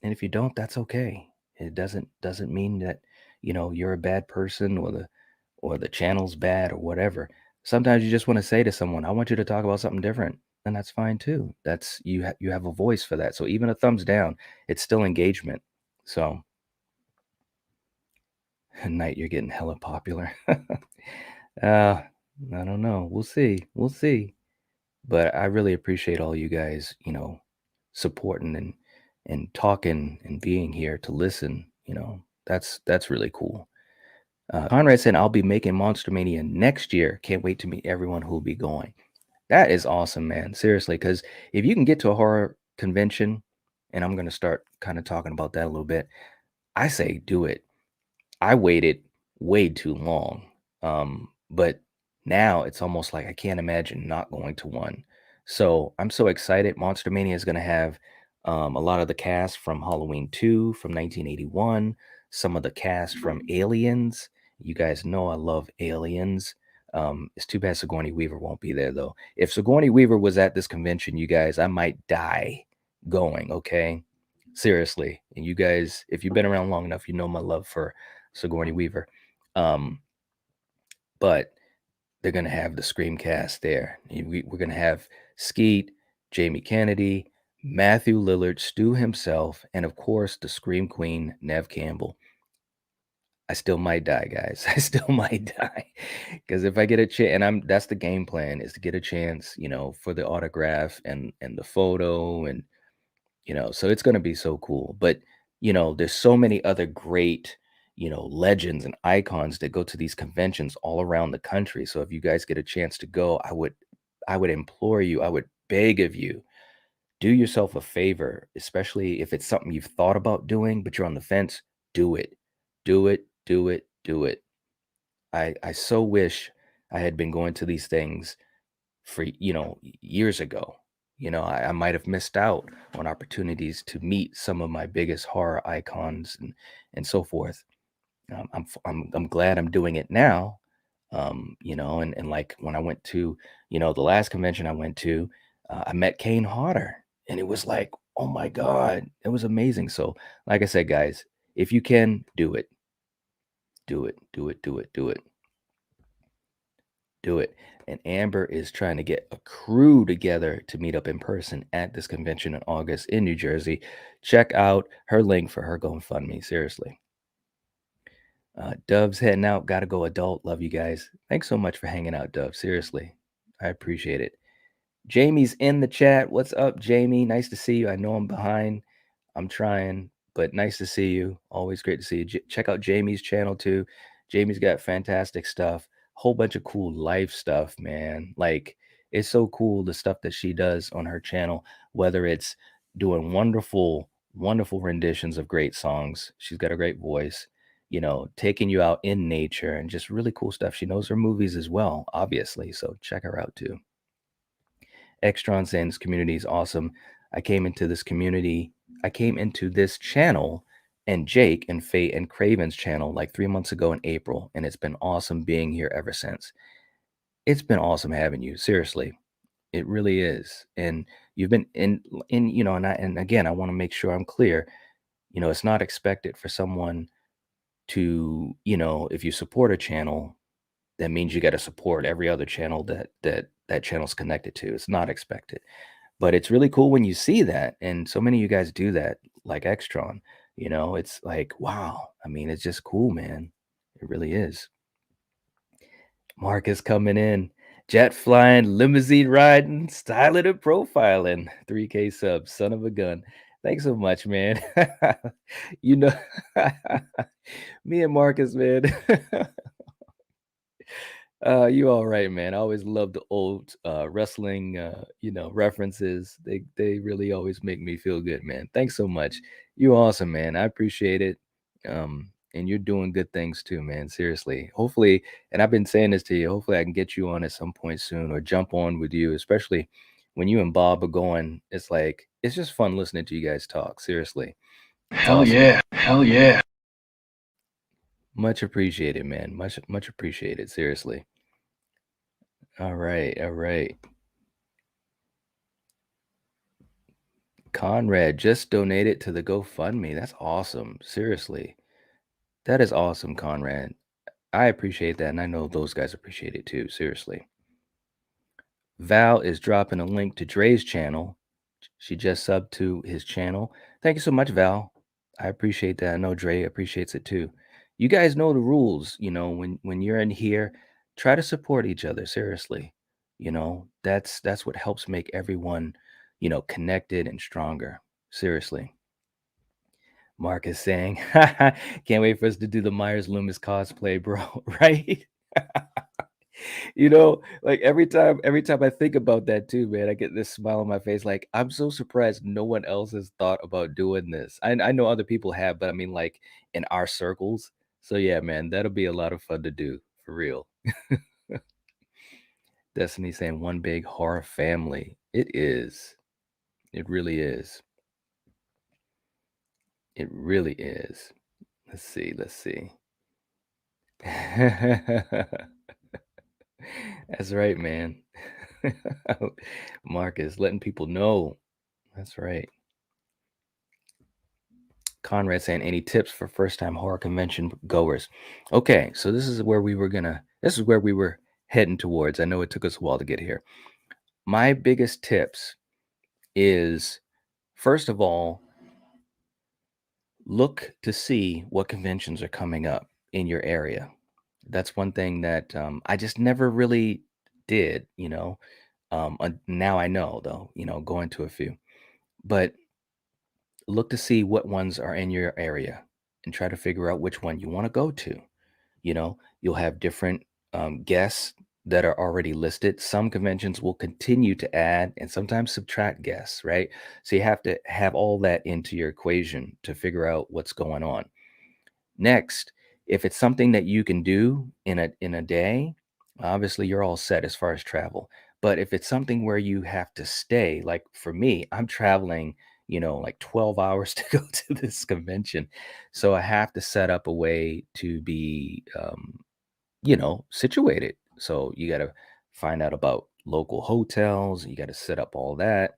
And if you don't, that's okay. It doesn't mean that, you're a bad person or the channel's bad or whatever. Sometimes you just want to say to someone, I want you to talk about something different. And that's fine too. That's you have a voice for that. So even a thumbs down, it's still engagement. So Night, you're getting hella popular. I don't know. We'll see. We'll see. But I really appreciate all you guys, supporting and talking and being here to listen. That's really cool. Conrad said, I'll be making Monster Mania next year. Can't wait to meet everyone who'll be going. That is awesome, man. Seriously, because if you can get to a horror convention, and I'm going to start kind of talking about that a little bit, I say do it. I waited way too long. But now it's almost like I can't imagine not going to one. So I'm so excited. Monster Mania is going to have a lot of the cast from Halloween 2 from 1981, some of the cast from Aliens. You guys know I love Aliens. It's too bad Sigourney Weaver won't be there, though. If Sigourney Weaver was at this convention, you guys, I might die going, okay? Seriously. And you guys, if you've been around long enough, you know my love for Sigourney Weaver. But they're going to have the Scream cast there. We're going to have Skeet, Jamie Kennedy, Matthew Lillard, Stu himself, and of course, the Scream Queen, Nev Campbell. I still might die, guys. I still might die because if I get a chance, and that's the game plan is to get a chance, for the autograph and the photo and so it's going to be so cool. But there's so many other great legends and icons that go to these conventions all around the country. So if you guys get a chance to go, I would implore you, I would beg of you, do yourself a favor, especially if it's something you've thought about doing but you're on the fence. Do it. Do it, do it, do it. I so wish I had been going to these things for, years ago. I might have missed out on opportunities to meet some of my biggest horror icons and so forth. I'm glad I'm doing it now. And like when I went to, the last convention I went to, I met Kane Hodder, and it was like, oh my God, it was amazing. So, like I said, guys, if you can do it, do it, do it, do it, do it, do it. And Amber is trying to get a crew together to meet up in person at this convention in August in New Jersey. Check out her link for her GoFundMe. Seriously. Dove's heading out. Gotta go adult. Love you guys. Thanks so much for hanging out, Dove. Seriously. I appreciate it. Jamie's in the chat. What's up, Jamie? Nice to see you. I know I'm behind. I'm trying, but nice to see you. Always great to see you. Check out Jamie's channel too. Jamie's got fantastic stuff. Whole bunch of cool life stuff, man. Like, it's so cool the stuff that she does on her channel, whether it's doing wonderful, wonderful renditions of great songs. She's got a great voice, taking you out in nature and just really cool stuff. She knows her movies as well, obviously. So check her out too. Extron saying this community is awesome. I came into this channel and Jake and Fate and Craven's channel like 3 months ago in April, and it's been awesome being here ever since. It's been awesome having you. Seriously, it really is. And you've been and again, I want to make sure I'm clear. It's not expected for someone to, if you support a channel, that means you got to support every other channel that channel's connected to. It's not expected. But it's really cool when you see that. And so many of you guys do that, like Extron. It's like, wow. I mean, it's just cool, man. It really is. Mark is coming in. Jet flying, limousine riding, styling and profiling. 3K subs, son of a gun. Thanks so much, man. you know, me and Marcus, man. You all right, man. I always love the old wrestling references. They really always make me feel good, man. Thanks so much. You awesome, man. I appreciate it. And you're doing good things too, man. Seriously. Hopefully, and I've been saying this to you, hopefully I can get you on at some point soon or jump on with you, especially when you and Bob are going. It's like it's just fun listening to you guys talk. Seriously. Hell awesome. Yeah. Hell yeah. Much appreciated, man. Much appreciated. Seriously. All right. Conrad just donated to the GoFundMe. That's awesome. Seriously. That is awesome, Conrad. I appreciate that, and I know those guys appreciate it too. Seriously. Val is dropping a link to Dre's channel. She just subbed to his channel. Thank you so much, Val. I appreciate that. I know Dre appreciates it too. You guys know the rules. When you're in here, try to support each other. Seriously. That's what helps make everyone, connected and stronger. Seriously. Mark is saying, can't wait for us to do the Myers Loomis cosplay, bro. Right? Like every time I think about that too, man, I get this smile on my face. Like, I'm so surprised no one else has thought about doing this. I know other people have, but I mean, like in our circles. So yeah, man, that'll be a lot of fun to do for real. Destiny saying one big horror family. It is. It really is. It really is. Let's see. That's right, man. Marcus, letting people know. That's right. Conrad saying, any tips for first-time horror convention goers? Okay, so this is where we were heading towards. I know it took us a while to get here. My biggest tips is, first of all, look to see what conventions are coming up in your area. That's one thing that I just never really did, now I know, though, going to a few. But look to see what ones are in your area and try to figure out which one you want to go to. You'll have different guests that are already listed. Some conventions will continue to add and sometimes subtract guests, right? So you have to have all that into your equation to figure out what's going on. Next, if it's something that you can do in a day, obviously you're all set as far as travel. But if it's something where you have to stay, like for me, I'm traveling, like 12 hours to go to this convention. So I have to set up a way to be situated. So you got to find out about local hotels, you got to set up all that,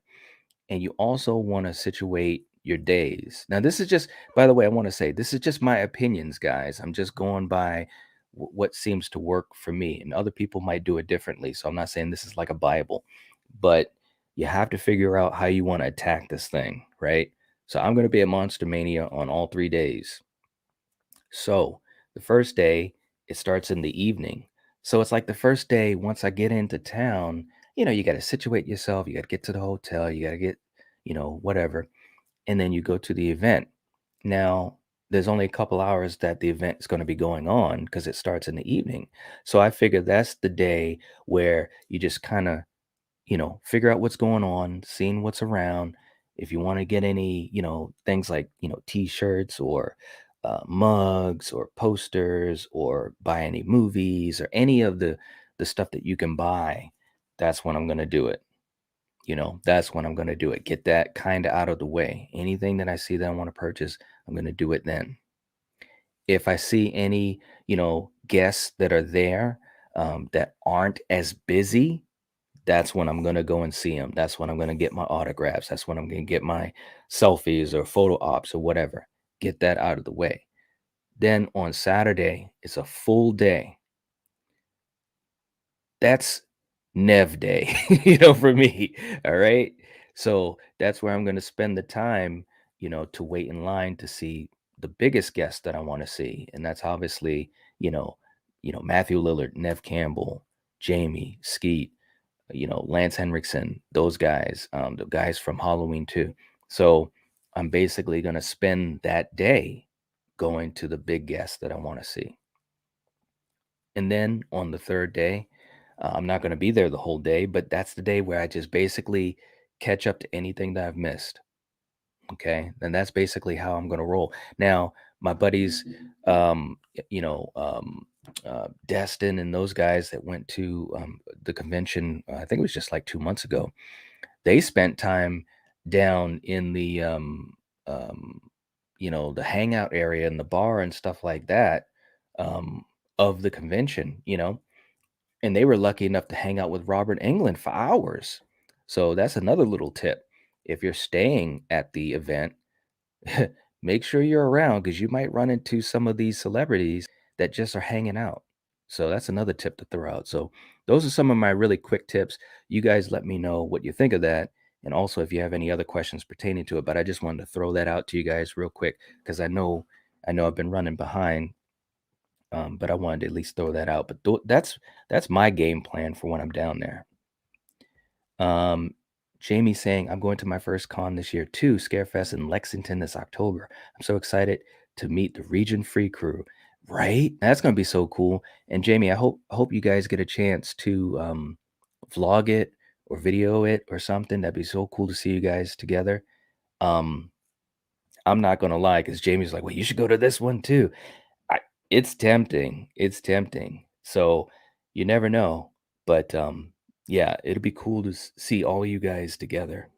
and you also want to situate your days. Now, this is just, by the way, I want to say this is just my opinions, guys. I'm just going by what seems to work for me, and other people might do it differently. So I'm not saying this is like a Bible, but you have to figure out how you want to attack this thing, right? So I'm going to be at Monster Mania on all 3 days. So the first day, it starts in the evening. So it's like the first day, once I get into town, you got to situate yourself, you got to get to the hotel, you got to get, whatever. And then you go to the event. Now, there's only a couple hours that the event is going to be going on because it starts in the evening. So I figure that's the day where you just kind of figure out what's going on, seeing what's around. If you want to get any, things like, t-shirts or mugs or posters or buy any movies or any of the stuff that you can buy, that's when I'm going to do it. That's when I'm going to do it. Get that kind of out of the way. Anything that I see that I want to purchase, I'm going to do it then. If I see any, guests that are there that aren't as busy, that's when I'm going to go and see them. That's when I'm going to get my autographs. That's when I'm going to get my selfies or photo ops or whatever. Get that out of the way. Then on Saturday, it's a full day. That's Nev Day, for me. All right. So that's where I'm going to spend the time, to wait in line to see the biggest guest that I want to see. And that's obviously, Matthew Lillard, Nev Campbell, Jamie, Skeet, Lance Henriksen, those guys, the guys from Halloween too. So I'm basically going to spend that day going to the big guests that I want to see. And then on the third day, I'm not going to be there the whole day, but that's the day where I just basically catch up to anything that I've missed. Okay. And that's basically how I'm going to roll. Now, my buddies, Destin and those guys that went to the convention, I think it was just like 2 months ago, they spent time down in um, the hangout area and the bar and stuff like that um, of the convention, and they were lucky enough to hang out with Robert Englund for hours. So that's another little tip. If you're staying at the event, make sure you're around because you might run into some of these celebrities that just are hanging out. So that's another tip to throw out. So those are some of my really quick tips. You guys let me know what you think of that. And also if you have any other questions pertaining to it. But I just wanted to throw that out to you guys real quick because I know I've been running behind. But I wanted to at least throw that out. But that's my game plan for when I'm down there. Um, Jamie saying, I'm going to my first con this year too, Scarefest in Lexington this October. I'm so excited to meet the Region Free crew. Right? That's gonna be so cool. And Jamie, I hope you guys get a chance to vlog it or video it or something. That'd be so cool to see you guys together. Um, I'm not gonna lie, because Jamie's like, well, you should go to this one too. It's tempting. It's tempting. So you never know. But yeah, it'll be cool to see all you guys together.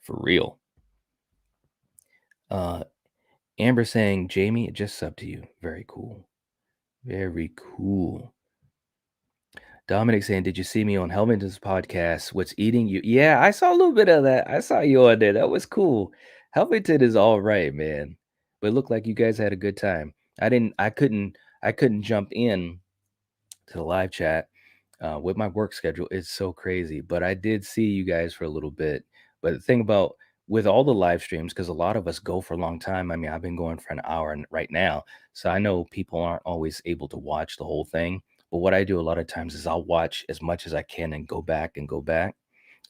For real. Uh Amber saying, Jamie, it just subbed to you. Very cool. Very cool. Dominic saying, did you see me on Helmington's podcast? What's eating you? Yeah, I saw a little bit of that. I saw you on there. That was cool. Helmington is all right, man. But it looked like you guys had a good time. I couldn't jump in to the live chat with my work schedule. It's so crazy, but I did see you guys for a little bit. But the thing about with all the live streams, because a lot of us go for a long time. I mean, I've been going for an hour right now, so I know people aren't always able to watch the whole thing. But what I do a lot of times is I'll watch as much as I can and go back and go back.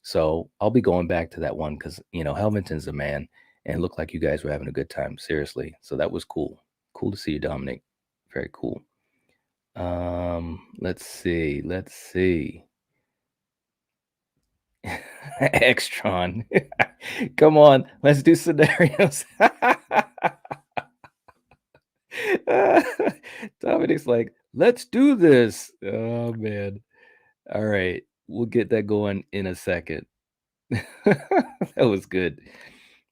So I'll be going back to that one because Helmington's the man, and it looked like you guys were having a good time. Seriously, so that was cool. Cool to see you, Dominic. Very cool. Let's see. Extron. Come on, let's do scenarios. Dominic's like, let's do this. Oh man. All right. We'll get that going in a second. That was good.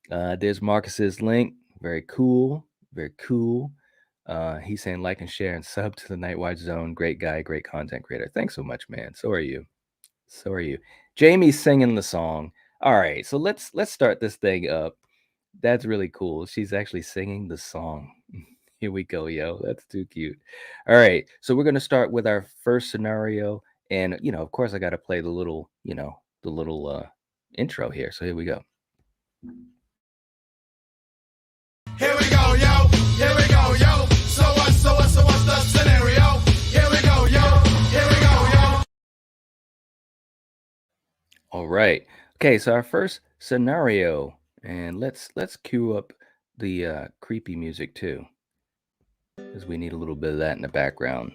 There's Marcus's link. Very cool. Very cool. He's saying like and share and sub to the Night Watch Zone. Great guy, great content creator. Thanks so much, man. So are you. So are you. Jamie's singing the song. All right, so let's start this thing up. That's really cool. She's actually singing the song. Here we go, yo. That's too cute. All right, so we're gonna start with our first scenario, and of course, I got to play the little, the little intro here. So here we go. Here we go, yo. Here we go, yo. So what's the scenario? Here we go, yo. Here we go, yo. All right. Okay, so our first scenario, and let's cue up the creepy music too, because we need a little bit of that in the background.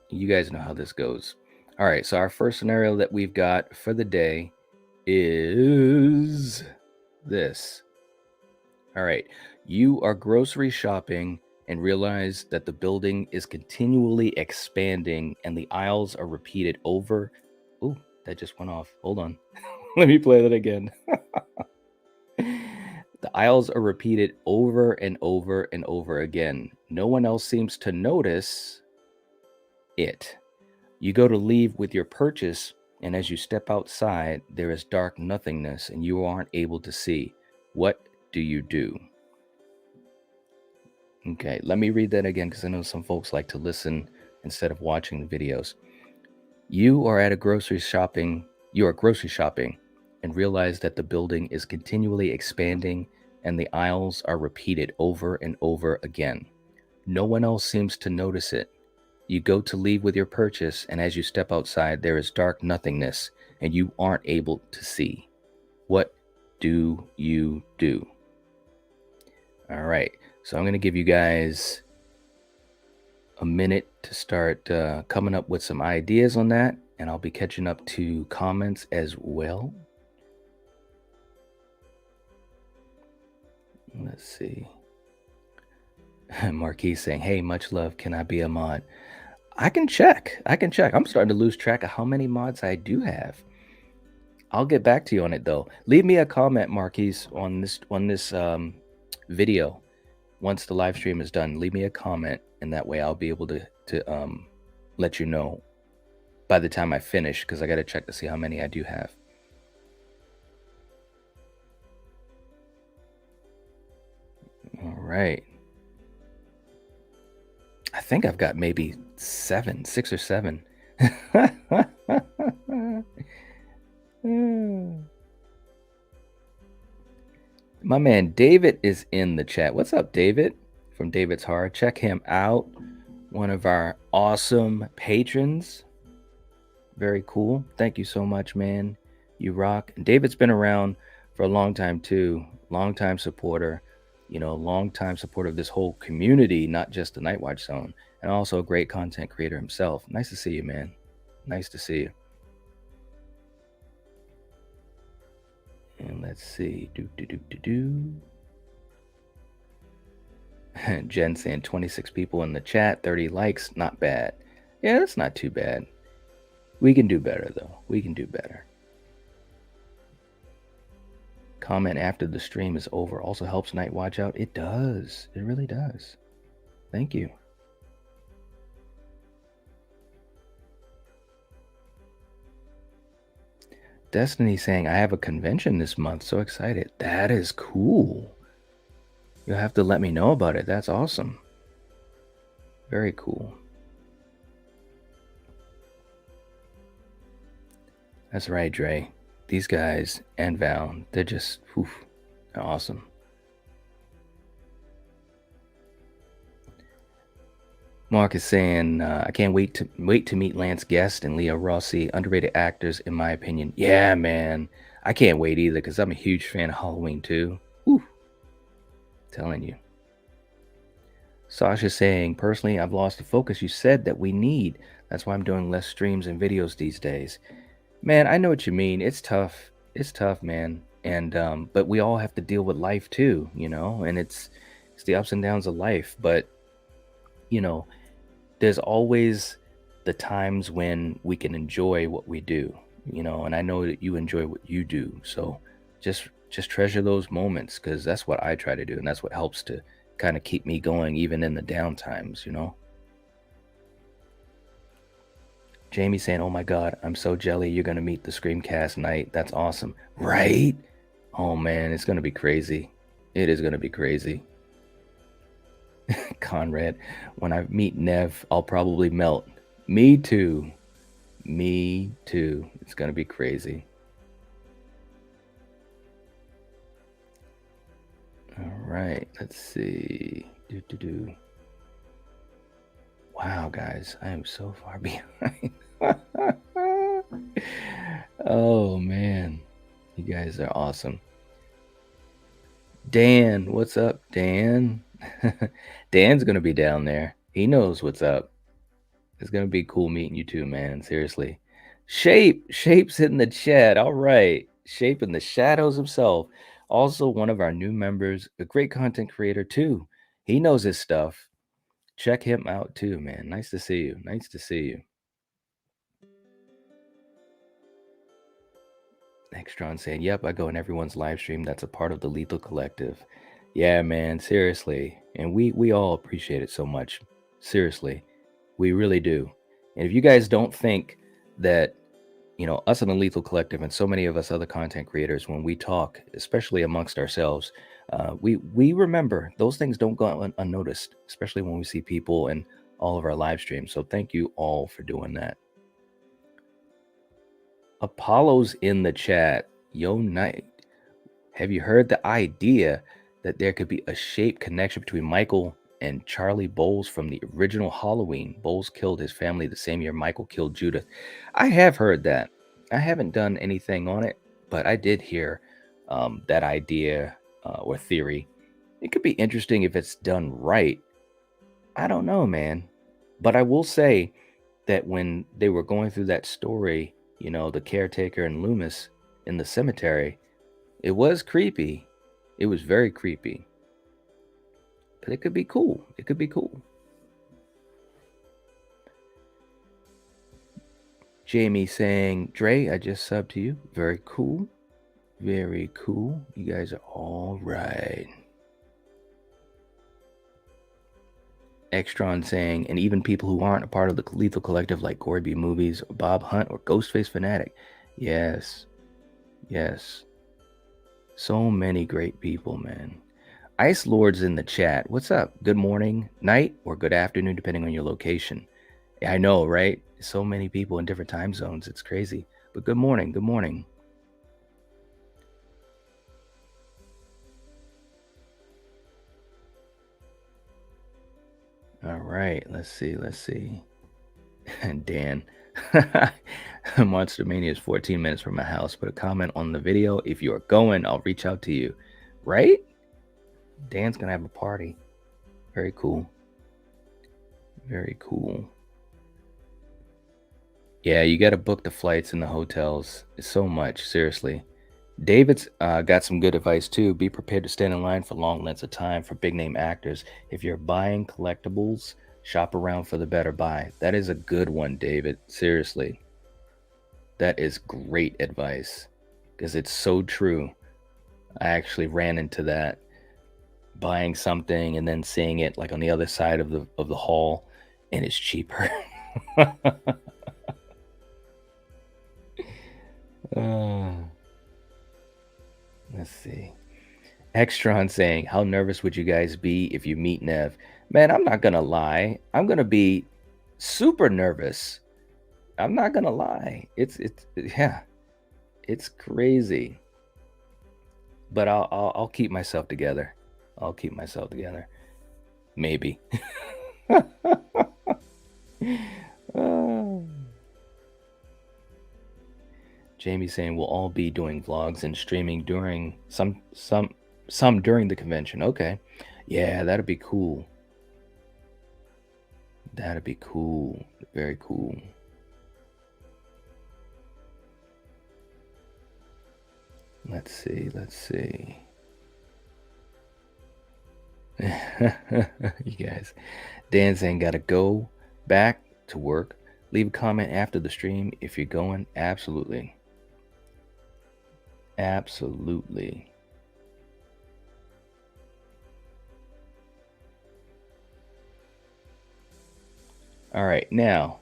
You guys know how this goes. All right, so our first scenario that we've got for the day is this. All right, you are grocery shopping and realize that the building is continually expanding and the aisles are repeated over. Ooh, that just went off. Hold on. Let me play that again. The aisles are repeated over and over and over again. No one else seems to notice it. You go to leave with your purchase, and as you step outside, there is dark nothingness and you aren't able to see. What do you do? Okay, let me read that again because I know some folks like to listen instead of watching the videos. You are grocery shopping and realize that the building is continually expanding and the aisles are repeated over and over again. No one else seems to notice it. You go to leave with your purchase, and as you step outside, there is dark nothingness and you aren't able to see. What do you do? All right, so I'm going to give you guys a minute to start coming up with some ideas on that, and I'll be catching up to comments as well. Let's see. Marquis saying, hey, much love. Can I be a mod? I can check. I'm starting to lose track of how many mods I do have. I'll get back to you on it though. Leave me a comment, Marquis, on this video. Once the live stream is done, leave me a comment, and that way I'll be able to let you know by the time I finish, because I got to check to see how many I do have. All right. I think I've got maybe 6 or 7. My man David is in the chat. What's up, David? From David's Heart. Check him out. One of our awesome patrons. Very cool. Thank you so much, man. You rock. And David's been around for a long time too. Long time supporter. Long time supporter of this whole community, not just the Night Watch Zone, and also a great content creator himself. Nice to see you, man. Nice to see you. And let's see. Jen saying 26 people in the chat, 30 likes. Not bad. Yeah, that's not too bad. We can do better, though. We can do better. Comment after the stream is over also helps Night Watch out. It does. It really does. Thank you. Destiny saying, I have a convention this month. So excited. That is cool. You'll have to let me know about it. That's awesome. Very cool. That's right, Dre. These guys and Val, they're just they're awesome. Mark is saying, I can't wait to meet Lance Guest and Leo Rossi, underrated actors in my opinion. Yeah, man. I can't wait either because I'm a huge fan of Halloween too. Telling you. Sasha saying, personally, I've lost the focus you said that we need. That's why I'm doing less streams and videos these days. Man, I know what you mean. It's tough. It's tough, man. And but we all have to deal with life too, and it's the ups and downs of life. But you know, there's always the times when we can enjoy what we do, and I know that you enjoy what you do. So just treasure those moments, because that's what I try to do, and that's what helps to kind of keep me going even in the down times. Jamie saying, "Oh my God, I'm so jelly. You're gonna meet the Screamcast night. That's awesome, right? Oh man, it's gonna be crazy. It is gonna be crazy." Conrad, when I meet Nev, I'll probably melt. Me too. Me too. It's gonna be crazy. All right, let's see. Wow, guys, I am so far behind. Oh man, you guys are awesome. Dan, what's up, Dan? Dan's gonna be down there. He knows what's up. It's gonna be cool meeting you too, man. Seriously. Shape's in the chat. All right. Shape in the shadows himself. Also one of our new members, a great content creator too. He knows his stuff. Check him out too, man. Nice to see you. Nice to see you. Extron saying, "Yep, I go in everyone's live stream. That's a part of the Lethal Collective." Yeah, man, seriously. And we all appreciate it so much. Seriously. We really do. And if you guys don't think that, us in the Lethal Collective and so many of us other content creators, when we talk, especially amongst ourselves, we remember those things don't go unnoticed, especially when we see people in all of our live streams. So thank you all for doing that. Apollo's in the chat. Yo, Night. Have you heard the idea that there could be a shape connection between Michael and Charlie Bowles from the original Halloween? Bowles killed his family the same year Michael killed Judith. I have heard that. I haven't done anything on it, but I did hear that idea or theory. It could be interesting if it's done right. I don't know, man. But I will say that when they were going through that story, the caretaker and Loomis in the cemetery, it was creepy. It was very creepy. But it could be cool. It could be cool. Jamie saying, "Dre, I just subbed to you." Very cool. Very cool. You guys are all right. Extron saying, "And even people who aren't a part of the Lethal Collective, like Corey B. Movies, or Bob Hunt, or Ghostface Fanatic." Yes. Yes. So many great people, man. Ice Lord's in the chat. What's up? Good morning, night, or good afternoon, depending on your location. I know, right? So many people in different time zones. It's crazy. But good morning. Good morning. All right. Let's see. Let's see. Dan. Monster Mania is 14 minutes from my house. Put a comment on the video. If you're going, I'll reach out to you. Right? Dan's going to have a party. Very cool. Very cool. Yeah, you got to book the flights and the hotels. It's so much, seriously. David's got some good advice too. Be prepared to stand in line for long lengths of time for big name actors. If you're buying collectibles, shop around for the better buy. That is a good one, David. Seriously. That is great advice, because it's so true. I actually ran into that, buying something and then seeing it like on the other side of the hall, and it's cheaper. Let's see. Extron saying, "How nervous would you guys be if you meet Nev?" Man, I'm not gonna lie. I'm gonna be super nervous. I'm not gonna lie. It's yeah, it's crazy. But I'll keep myself together. I'll keep myself together. Maybe. Jamie saying, "We'll all be doing vlogs and streaming during some during the convention." Okay. Yeah, that'd be cool. That'd be cool. Very cool. Let's see. Let's see. You guys. Dan saying, gotta go back to work. Leave a comment after the stream if you're going. Absolutely. Absolutely. All right, now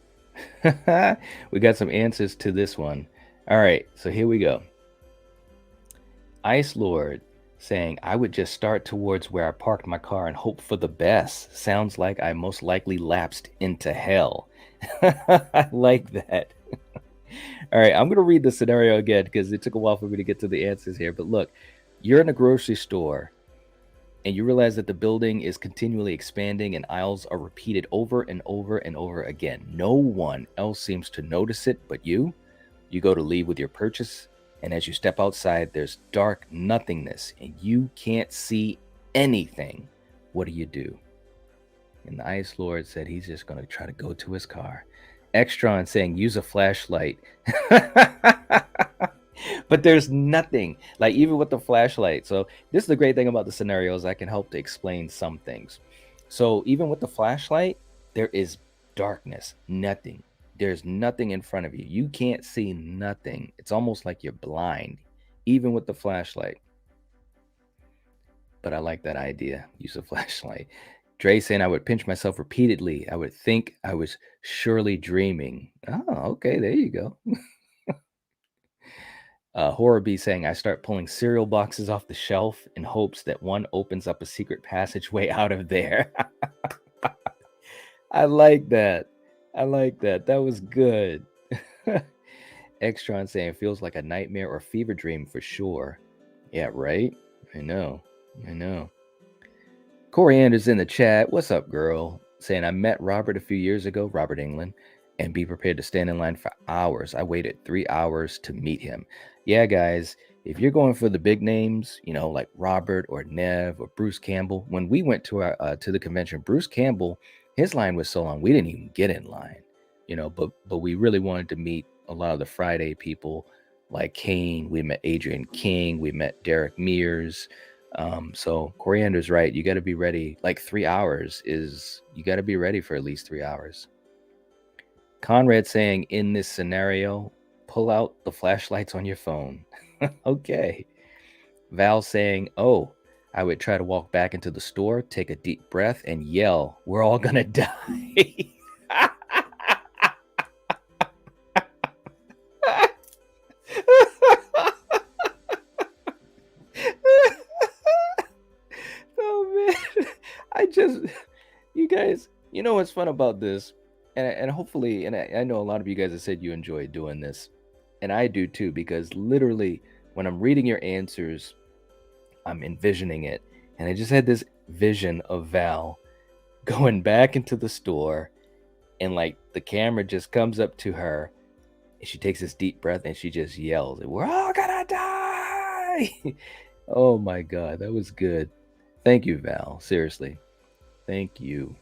we got some answers to this one. All right, so here we go. Ice Lord saying, I would just start towards where I parked my car and hope for the best. Sounds like I most likely lapsed into hell. I like that. All right, I'm going to read the scenario again because it took a while for me to get to the answers here. But look, you're in a grocery store and you realize that the building is continually expanding and aisles are repeated over and over and over again. No one else seems to notice it but you. You go to leave with your purchase, and as you step outside, there's dark nothingness and you can't see anything. What do you do? And the Ice Lord said he's just going to try to go to his car. Extron saying use a flashlight. But there's nothing, like even with the flashlight. So this is the great thing about the scenarios. I can help to explain some things. So even with the flashlight, there is darkness, nothing. There's nothing in front of you. You can't see nothing. It's almost like you're blind, even with the flashlight. But I like that idea. Use a flashlight. Dre saying I would pinch myself repeatedly. I would think I was surely dreaming. Oh, okay. There you go. Horror Bee saying I start pulling cereal boxes off the shelf in hopes that one opens up a secret passageway out of there. I like that. I like that. That was good. Extron saying feels like a nightmare or fever dream for sure. Yeah, right? I know. Coriander's in the chat. What's up, girl? Saying I met Robert a few years ago, Robert England, and be prepared to stand in line for hours. I waited 3 hours to meet him. Yeah, guys, if you're going for the big names, you know, like Robert or Nev or Bruce Campbell, when we went to our to the convention, Bruce Campbell, his line was so long we didn't even get in line, you know. But we really wanted to meet a lot of the Friday people, like Kane. We met Adrian King. We met Derek Mears. So Coriander's right. You got to be ready. Like 3 hours is you got to be ready for at least 3 hours. Conrad saying in this scenario, pull out the flashlights on your phone. Okay. Val saying, oh, I would try to walk back into the store, take a deep breath, and yell, we're all gonna die. Oh man. You guys, you know what's fun about this? And hopefully, and I know a lot of you guys have said you enjoy doing this, and I do too, because literally when I'm reading your answers, I'm envisioning it. And I just had this vision of Val going back into the store, and like the camera just comes up to her, and she takes this deep breath and she just yells, we're all gonna die. Oh my God, that was good. Thank you, Val. Seriously. Thank you.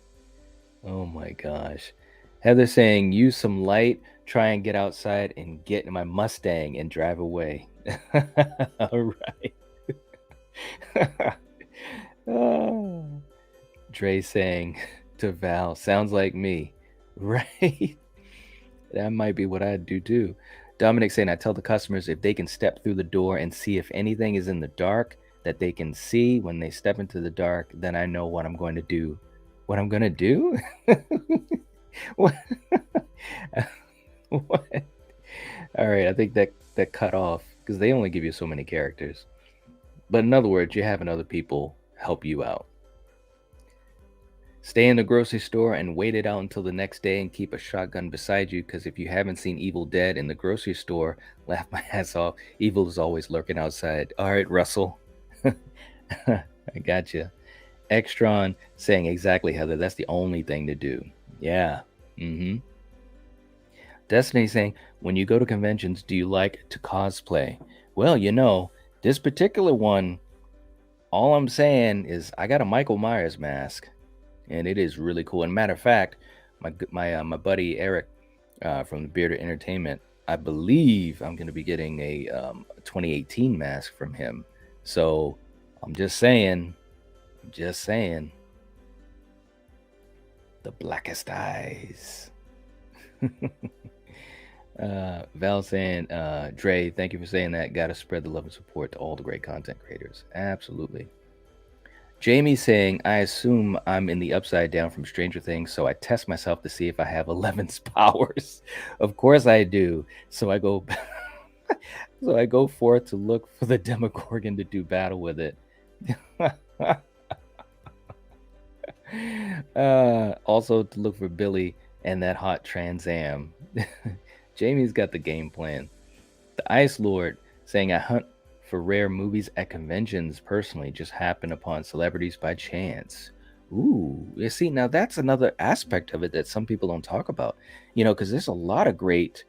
Oh my gosh. Heather saying, use some light, try and get outside and get in my Mustang and drive away. All right. Dre saying to Val, sounds like me. Right? That might be what I'd do too. Dominic saying, I tell the customers if they can step through the door and see if anything is in the dark that they can see when they step into the dark, then I know what I'm going to do. What I'm going to do? What? What? All right, I think that cut off because they only give you so many characters. But in other words, you're having other people help you out. Stay in the grocery store and wait it out until the next day and keep a shotgun beside you, because if you haven't seen Evil Dead in the grocery store, laugh my ass off. Evil is always lurking outside. All right, Russell. I got you. Extron saying exactly, Heather. That's the only thing to do. Yeah. Destiny saying, when you go to conventions, do you like to cosplay? Well, you know, this particular one, all I'm saying is I got a Michael Myers mask, and it is really cool. And matter of fact, my buddy Eric from the Bearded Entertainment, I believe I'm going to be getting a 2018 mask from him. So I'm just saying. The blackest eyes. Val saying, Dre, thank you for saying that. Gotta spread the love and support to all the great content creators. Absolutely. Jamie saying, I assume I'm in the upside down from Stranger Things, so I test myself to see if I have 11's powers. Of course I do. So I go forth to look for the Demogorgon to do battle with it. Also to look for Billy and that hot Trans Am. Jamie's got the game plan. The Ice Lord saying, I hunt for rare movies at conventions personally, just happen upon celebrities by chance. Ooh, you see, now that's another aspect of it that some people don't talk about, because there's a lot of great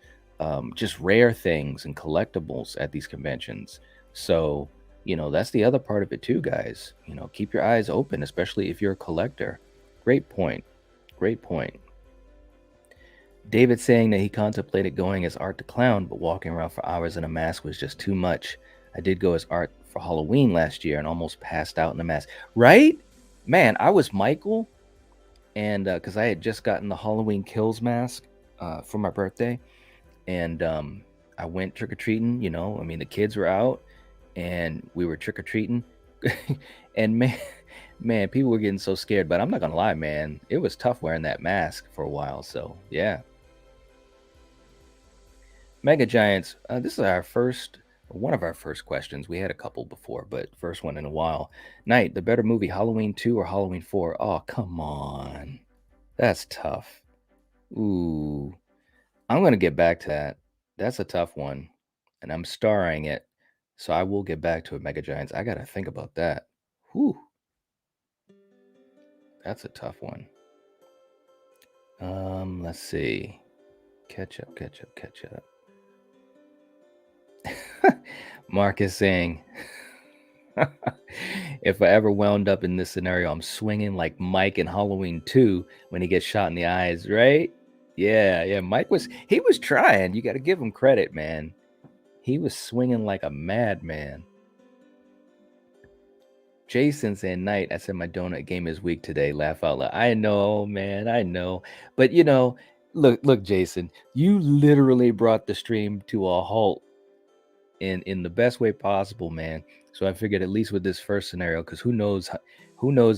just rare things and collectibles at these conventions. So, that's the other part of it too, guys. Keep your eyes open, especially if you're a collector. Great point. Great point. David saying that he contemplated going as Art the Clown, but walking around for hours in a mask was just too much. I did go as Art for Halloween last year and almost passed out in the mask. Right? Man, I was Michael, and because I had just gotten the Halloween Kills mask for my birthday, and I went trick-or-treating, the kids were out, and we were trick-or-treating, and man, people were getting so scared, but I'm not gonna lie, man, it was tough wearing that mask for a while, so yeah. Mega Giants, this is one of our first questions. We had a couple before, but first one in a while. Night, the better movie, Halloween 2 or Halloween 4? Oh, come on. That's tough. Ooh. I'm going to get back to that. That's a tough one. And I'm starring it. So I will get back to it, Mega Giants. I got to think about that. Whew. That's a tough one. Let's see. Catch up. Mark is saying, if I ever wound up in this scenario, I'm swinging like Mike in Halloween 2 when he gets shot in the eyes, right? Yeah. Mike was trying. You got to give him credit, man. He was swinging like a madman. Jason saying, Night, I said my donut game is weak today. Laugh out loud. I know, man. I know. But, look, Jason, you literally brought the stream to a halt in the best way possible, man. So I figured at least with this first scenario, because who knows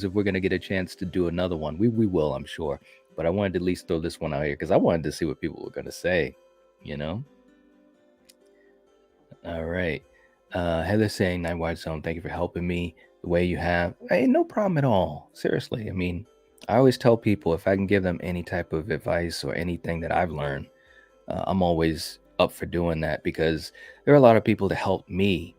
if we're going to get a chance to do another one. We will, I'm sure. But I wanted to at least throw this one out here because I wanted to see what people were going to say, All right. Heather saying, Night Wide Zone, thank you for helping me the way you have. Hey, no problem at all. Seriously. I always tell people if I can give them any type of advice or anything that I've learned, I'm always up for doing that because there are a lot of people that helped me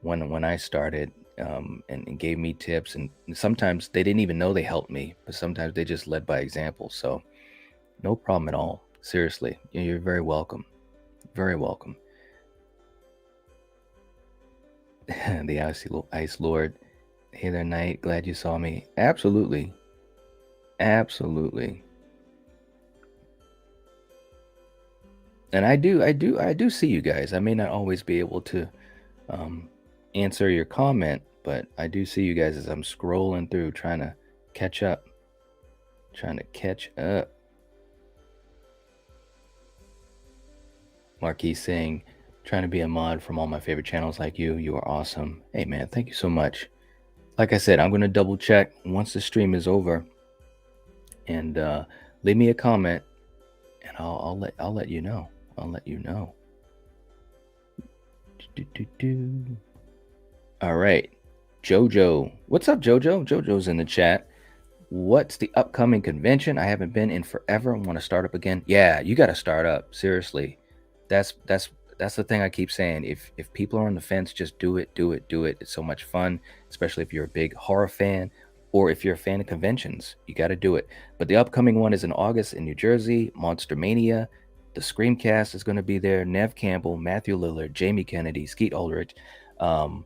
when I started and gave me tips, and sometimes they didn't even know they helped me, but sometimes they just led by example. So no problem at all. Seriously, you're very welcome. Very welcome. The Ice Lord. Hey there, Night. Glad you saw me. Absolutely. And I do see you guys. I may not always be able to answer your comment, but I do see you guys as I'm scrolling through trying to catch up. Marquis saying, trying to be a mod from all my favorite channels like you. You are awesome. Hey man, thank you so much. Like I said, I'm going to double check once the stream is over, and leave me a comment, and I'll let you know. All right, Jojo. What's up, Jojo? Jojo's in the chat. What's the upcoming convention? I haven't been in forever. I want to start up again. Yeah, you got to start up. Seriously, that's the thing I keep saying. If people are on the fence, just do it. It's so much fun, especially if you're a big horror fan or if you're a fan of conventions. You got to do it. But the upcoming one is in August in New Jersey, Monster Mania. The Screamcast is going to be there. Nev Campbell, Matthew Lillard, Jamie Kennedy, Skeet Ulrich. The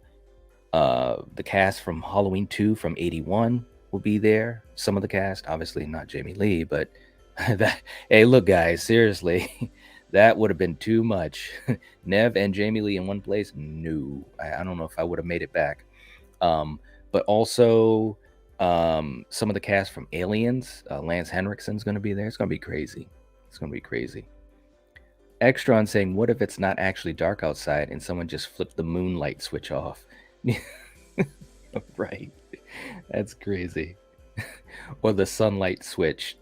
cast from Halloween 2 from 81 will be there. Some of the cast, obviously not Jamie Lee, but hey, look, guys, seriously. That would have been too much. Nev and Jamie Lee in one place? No. I don't know if I would have made it back. But also, Some of the cast from Aliens, Lance Henriksen's going to be there. It's going to be crazy. It's going to be crazy. Extron saying, what if it's not actually dark outside and someone just flipped the moonlight switch off? Right. That's crazy. Or the sunlight switch.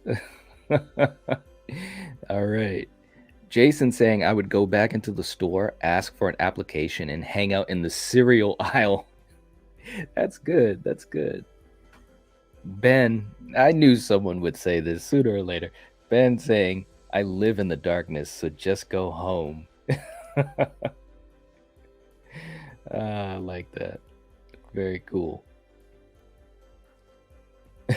All right. Jason saying, I would go back into the store, ask for an application, and hang out in the cereal aisle. That's good. That's good. Ben, I knew someone would say this sooner or later. Ben saying, I live in the darkness, so just go home. I like that. Very cool.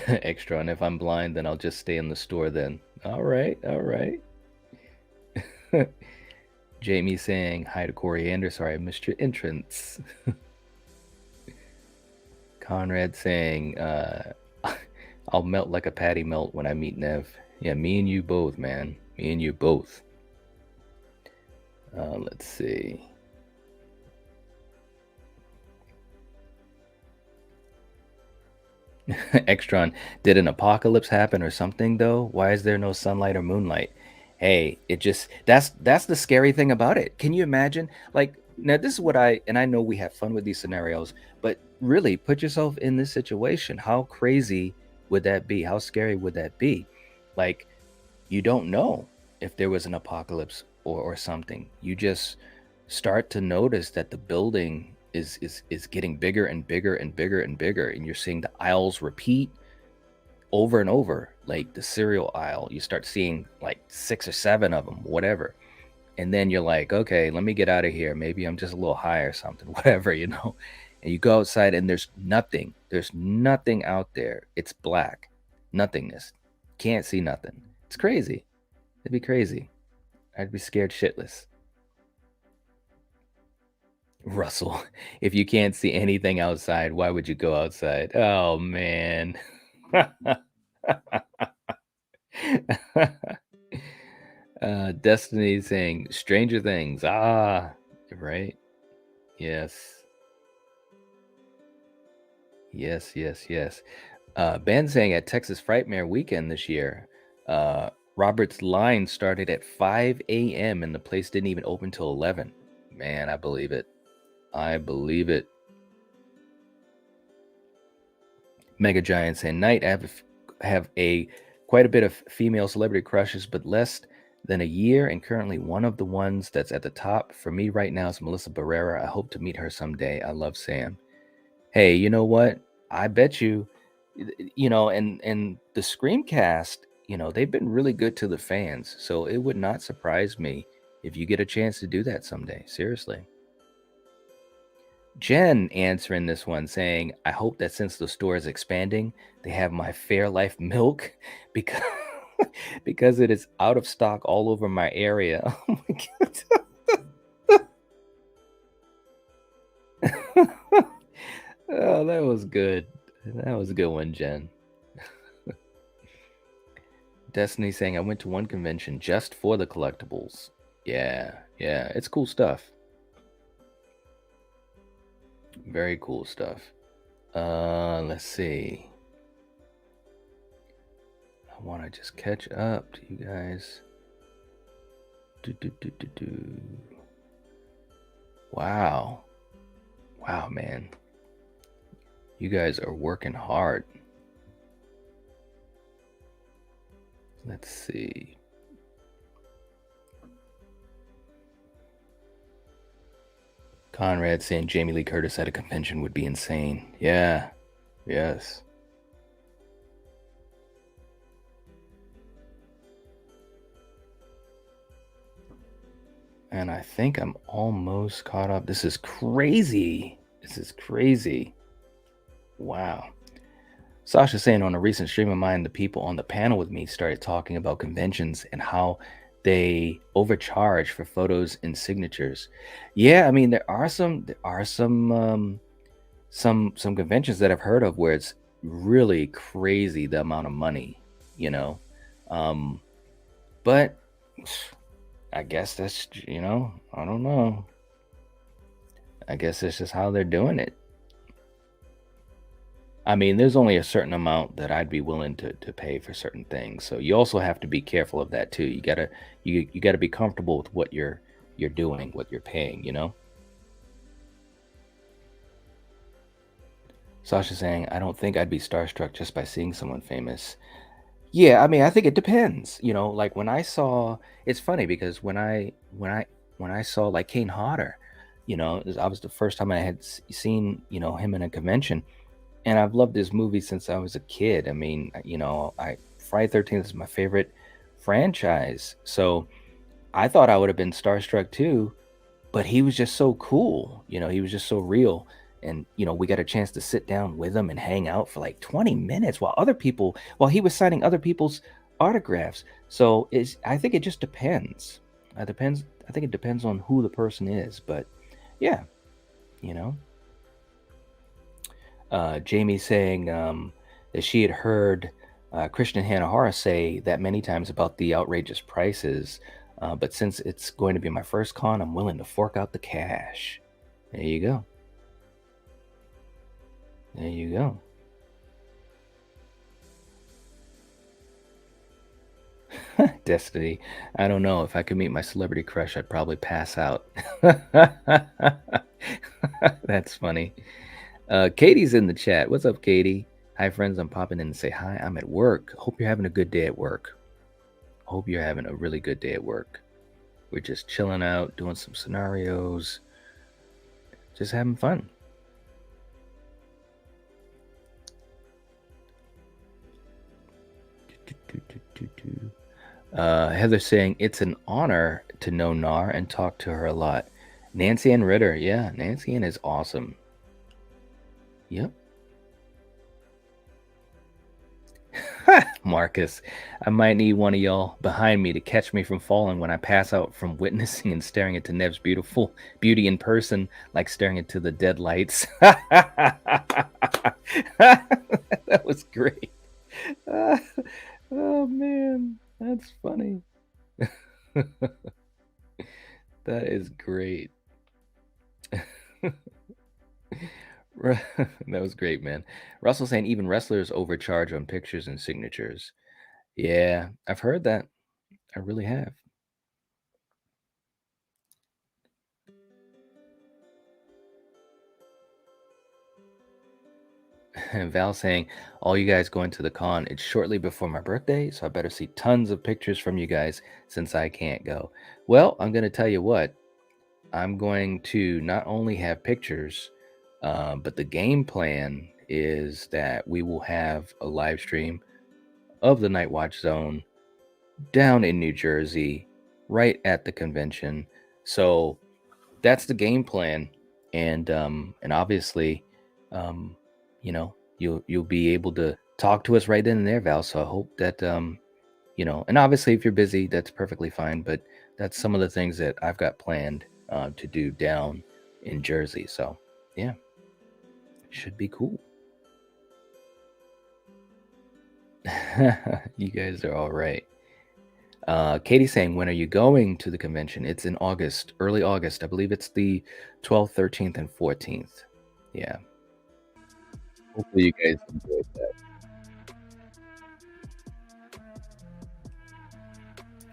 Extra, and if I'm blind, then I'll just stay in the store then. All right, all right. Jamie saying, hi to Coriander. Sorry, I missed your entrance. Conrad saying, I'll melt like a patty melt when I meet Nev. Yeah, me and you both, man. Me and you both. Let's see. Extron, did an apocalypse happen or something though? Why is there no sunlight or moonlight? Hey, it just that's the scary thing about it. Can you imagine? Like, now this is what I know we have fun with these scenarios, but really put yourself in this situation. How crazy would that be? How scary would that be? Like, you don't know if there was an apocalypse or something. You just start to notice that the building is getting bigger and bigger and bigger and bigger, and you're seeing the aisles repeat over and over. Like the cereal aisle, you start seeing like 6 or 7 of them, whatever, and then you're like, okay, let me get out of here. Maybe I'm just a little high or something, whatever, you know. And you go outside and there's nothing out there. It's black, nothingness, can't see nothing. It's crazy. It'd be crazy. I'd be scared shitless. Russell, if you can't see anything outside, why would you go outside? Oh, man. Destiny saying, Stranger Things. Ah, right? Yes. Yes, yes, yes. Ben saying at Texas Frightmare weekend this year, Robert's line started at 5 a.m. and the place didn't even open till 11. Man, I believe it. I believe it. Mega Giant saying, Night, I have quite a bit of female celebrity crushes, but less than a year, and currently one of the ones that's at the top for me right now is Melissa Barrera. I hope to meet her someday. I love Sam. Hey, you know what? I bet you, you know, and the Screamcast, you know, they've been really good to the fans, so it would not surprise me if you get a chance to do that someday. Seriously. Jen answering this one saying, I hope that since the store is expanding, they have my Fairlife milk because because it is out of stock all over my area. Oh my god. Oh, that was good. That was a good one, Jen. Destiny saying, I went to one convention just for the collectibles. Yeah, it's cool stuff. Very cool stuff. Let's see. I want to just catch up to you guys. Wow, man. You guys are working hard. Let's see. Conrad saying Jamie Lee Curtis at a convention would be insane. Yeah. Yes. And I think I'm almost caught up. This is crazy. Wow. Sasha saying on a recent stream of mine, the people on the panel with me started talking about conventions and how they overcharge for photos and signatures. Yeah, I mean there are some conventions that I've heard of where it's really crazy the amount of money, you know. But I guess that's, you know, I don't know. I guess it's just how they're doing it. I mean, there's only a certain amount that I'd be willing to pay for certain things. So you also have to be careful of that too. You gotta be comfortable with what you're doing, what you're paying, you know? Sasha saying, I don't think I'd be starstruck just by seeing someone famous. Yeah, I mean, I think it depends. You know, like when I saw, it's funny because when I saw like Kane Hodder, I was the first time I had seen, him in a convention, and I've loved his movie since I was a kid. I mean, I Friday 13th is my favorite franchise, so I thought I would have been starstruck too, but he was just so cool. He was just so real. And, we got a chance to sit down with him and hang out for like 20 minutes while he was signing other people's autographs. So I think it just depends. I think it depends on who the person is. But yeah, you know. Jamie saying that she had heard Christian Hanahara say that many times about the outrageous prices. But since it's going to be my first con, I'm willing to fork out the cash. There you go. There you go. Destiny. I don't know. If I could meet my celebrity crush, I'd probably pass out. That's funny. Katie's in the chat. What's up, Katie? Hi, friends. I'm popping in to say hi. I'm at work. Hope you're having a good day at work. Hope you're having a really good day at work. We're just chilling out, doing some scenarios, just having fun. Heather saying it's an honor to know Nar and talk to her a lot. Nancy Ann Ritter, yeah, Nancy Ann is awesome. Yep. Marcus, I might need one of y'all behind me to catch me from falling when I pass out from witnessing and staring into Nev's beautiful beauty in person, like staring into the dead lights. That was great. Oh man, that's funny. That is great. That was great, man. Russell saying even wrestlers overcharge on pictures and signatures. Yeah, I've heard that. I really have. Val saying, all you guys going to the con, it's shortly before my birthday, so I better see tons of pictures from you guys since I can't go. Well, I'm going to tell you what. I'm going to not only have pictures, but the game plan is that we will have a live stream of the Night Watch Zone down in New Jersey, right at the convention. So that's the game plan, and obviously, you'll be able to talk to us right then and there, Val. So I hope that and obviously if you're busy, that's perfectly fine. But that's some of the things that I've got planned to do down in Jersey. So yeah, should be cool. You guys are all right. Katie saying, when are you going to the convention? It's in August, early August. I believe it's the 12th, 13th, and 14th. Yeah. Hopefully you guys enjoyed that.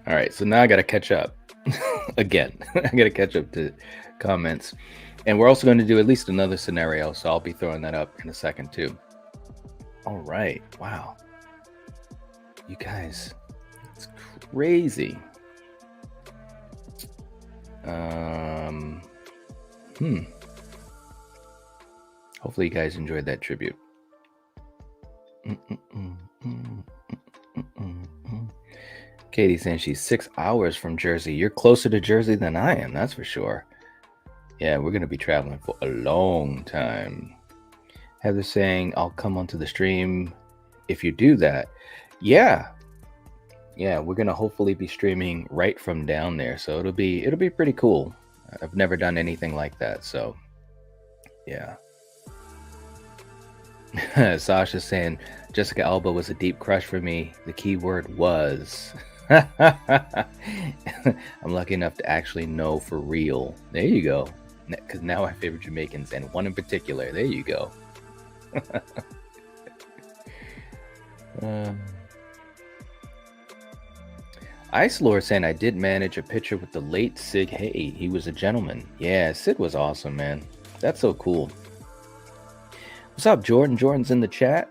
All right, so now I got to catch up again. I got to catch up to comments. And we're also going to do at least another scenario, so I'll be throwing that up in a second too. All right. Wow. You guys, it's crazy. Hopefully you guys enjoyed that tribute. Katie saying she's 6 hours from Jersey. You're closer to Jersey than I am, that's for sure. Yeah, we're going to be traveling for a long time. Heather saying, I'll come onto the stream if you do that. Yeah, we're going to hopefully be streaming right from down there. So it'll be pretty cool. I've never done anything like that. So yeah. Sasha saying, Jessica Alba was a deep crush for me. The key word was. I'm lucky enough to actually know for real. There you go. Because now I favor Jamaicans, and one in particular. There you go. Ice Lord saying I did manage a picture with the late Sig Hay. He was a gentleman. Yeah, Sid was awesome, man. That's so cool. What's up, Jordan? Jordan's in the chat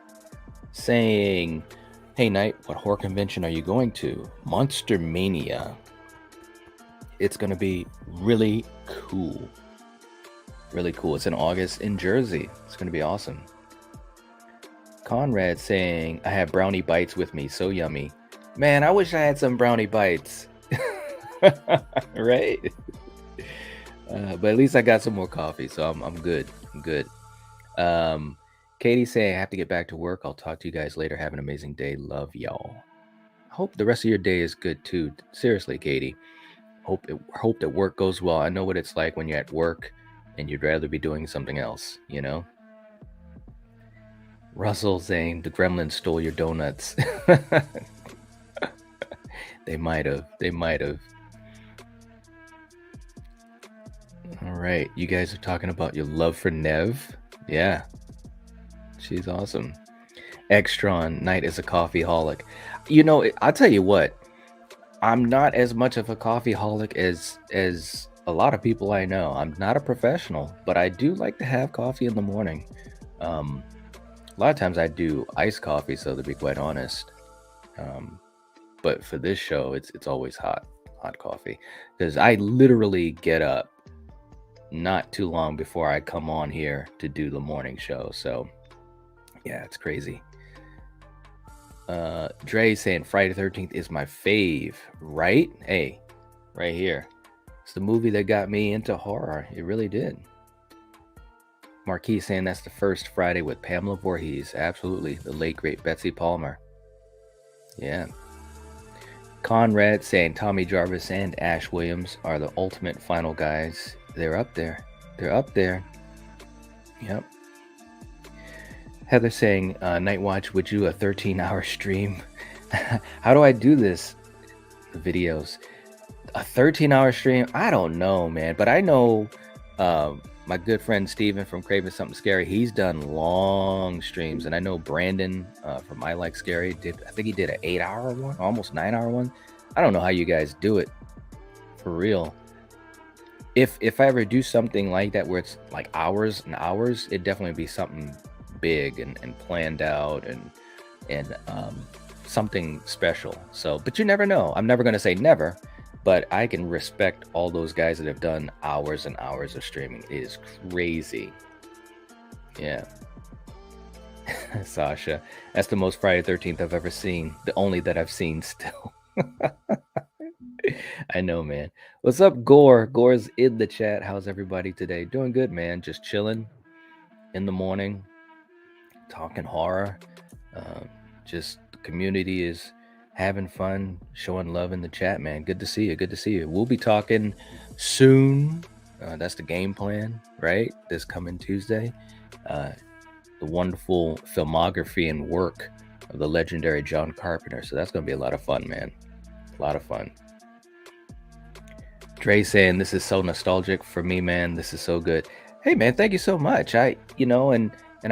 saying, hey, Knight, what horror convention are you going to? Monster Mania. It's going to be really cool. Really cool. It's in August in Jersey. It's going to be awesome. Conrad saying, I have brownie bites with me. So yummy. Man, I wish I had some brownie bites. Right? But at least I got some more coffee, so I'm good. I'm good. Katie saying, I have to get back to work. I'll talk to you guys later. Have an amazing day. Love y'all. Hope the rest of your day is good too. Seriously, Katie. Hope that work goes well. I know what it's like when you're at work and you'd rather be doing something else, you know? Russell saying, the gremlins stole your donuts. They might have. All right. You guys are talking about your love for Nev. Yeah. She's awesome. Extron, Knight is a coffee holic. You know, I'll tell you what. I'm not as much of a coffee holic as a lot of people I know. I'm not a professional, but I do like to have coffee in the morning. A lot of times I do iced coffee, so to be quite honest. But for this show, it's always hot coffee, because I literally get up not too long before I come on here to do the morning show. So yeah, it's crazy. Dre saying Friday the 13th is my fave, right? Hey, right here. It's the movie that got me into horror. It really did. Marquis saying that's the first Friday with Pamela Voorhees. Absolutely. The late, great Betsy Palmer. Yeah. Conrad saying Tommy Jarvis and Ash Williams are the ultimate final guys. They're up there. They're up there. Yep. Heather saying, Nightwatch, would you a 13-hour stream? How do I do this? The videos. A 13-hour stream? I don't know, man. But I know my good friend Steven from Craving Something Scary, he's done long streams. And I know Brandon from I Like Scary I think he did an 8-hour one, almost 9-hour one. I don't know how you guys do it. For real. If I ever do something like that where it's like hours and hours, it'd definitely be something big and planned out and something special. So, but you never know. I'm never going to say never, but I can respect all those guys that have done hours and hours of streaming. It is crazy. Yeah. Sasha, that's the most Friday 13th I've ever seen. The only that I've seen still. I know, man. What's up, Gore? Gore's in the chat. How's everybody today? Doing good, man. Just chilling in the morning, talking horror. Just the community is having fun, showing love in the chat, man. Good to see you. Good to see you. We'll be talking soon. That's the game plan, right? This coming Tuesday. The wonderful filmography and work of the legendary John Carpenter. So that's going to be a lot of fun, man. A lot of fun. Dre saying, this is so nostalgic for me, man. This is so good. Hey, man, thank you so much. And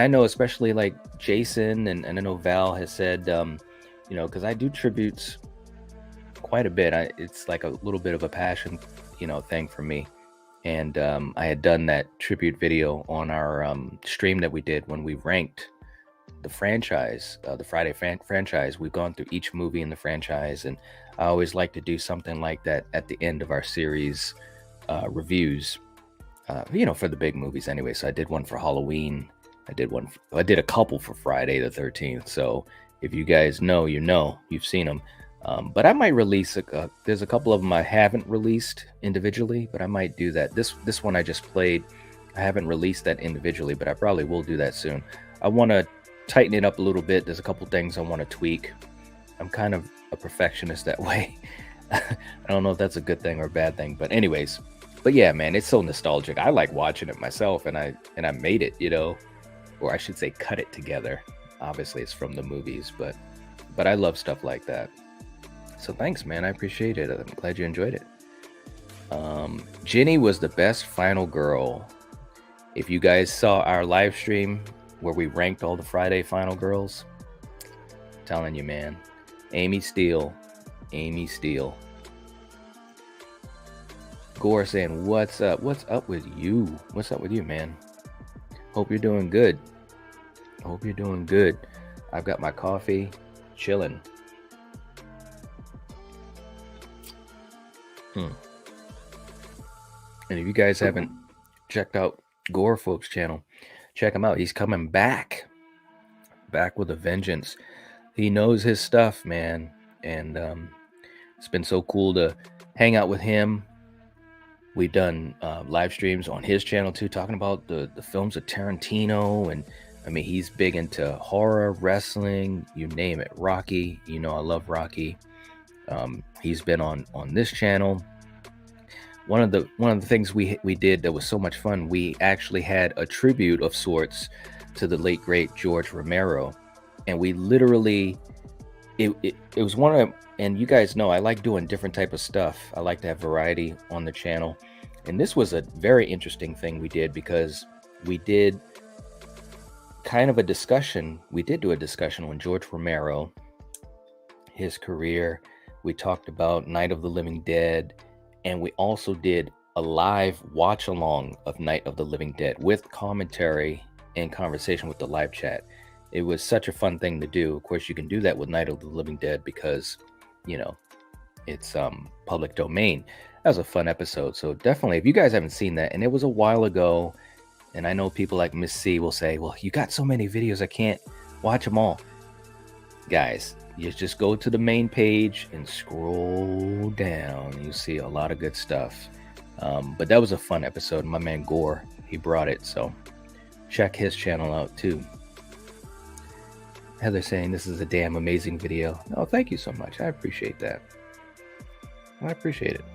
I know especially like Jason and I know Val has said, because I do tributes quite a bit. It's like a little bit of a passion, thing for me. And I had done that tribute video on our stream that we did when we ranked the franchise, the Friday franchise. We've gone through each movie in the franchise, and I always like to do something like that at the end of our series reviews, for the big movies anyway. So I did one for Halloween. I did a couple for Friday the 13th. So if you guys know, you've seen them. But I might release there's a couple of them I haven't released individually, but I might do that. This one I just played, I haven't released that individually, but I probably will do that soon. I want to tighten it up a little bit. There's a couple things I want to tweak. I'm kind of a perfectionist that way. I don't know if that's a good thing or a bad thing, but anyways. But yeah, man, it's so nostalgic. I like watching it myself, and I made it, or I should say cut it together. Obviously it's from the movies, but I love stuff like that. So thanks, man. I appreciate it. I'm glad you enjoyed it. Ginny was the best final girl. If you guys saw our live stream where we ranked all the Friday final girls, Telling you, man. Amy Steele. Amy Steele. Gore saying, what's up? What's up with you? What's up with you, man? Hope you're doing good. Hope you're doing good. I've got my coffee, chilling. And if you guys haven't checked out Gore Folks channel, check him out. He's coming back with a vengeance. He knows his stuff, man. And it's been so cool to hang out with him. We've done live streams on his channel too, talking about the films of Tarantino. And I mean, he's big into horror, wrestling, you name it. Rocky, you know, I love Rocky. He's been on this channel. One of the things we did that was so much fun, we actually had a tribute of sorts to the late great George Romero, and we literally it was one of, and you guys know I like doing different type of stuff. I like to have variety on the channel, and this was a very interesting thing we did because we did kind of a discussion. We did do a discussion on George Romero, his career. We talked about Night of the Living Dead, and we also did a live watch along of Night of the Living Dead with commentary and conversation with the live chat. It was such a fun thing to do. Of course, you can do that with Night of the Living Dead because, you know, it's public domain. That was a fun episode. So definitely, if you guys haven't seen that, and it was a while ago, and I know people like Miss C will say, well, you got so many videos, I can't watch them all. Guys, you just go to the main page and scroll down. You see a lot of good stuff. But that was a fun episode. My man Gore, he brought it. So check his channel out too. Heather saying this is a damn amazing video. Oh, thank you so much. I appreciate that. I appreciate it.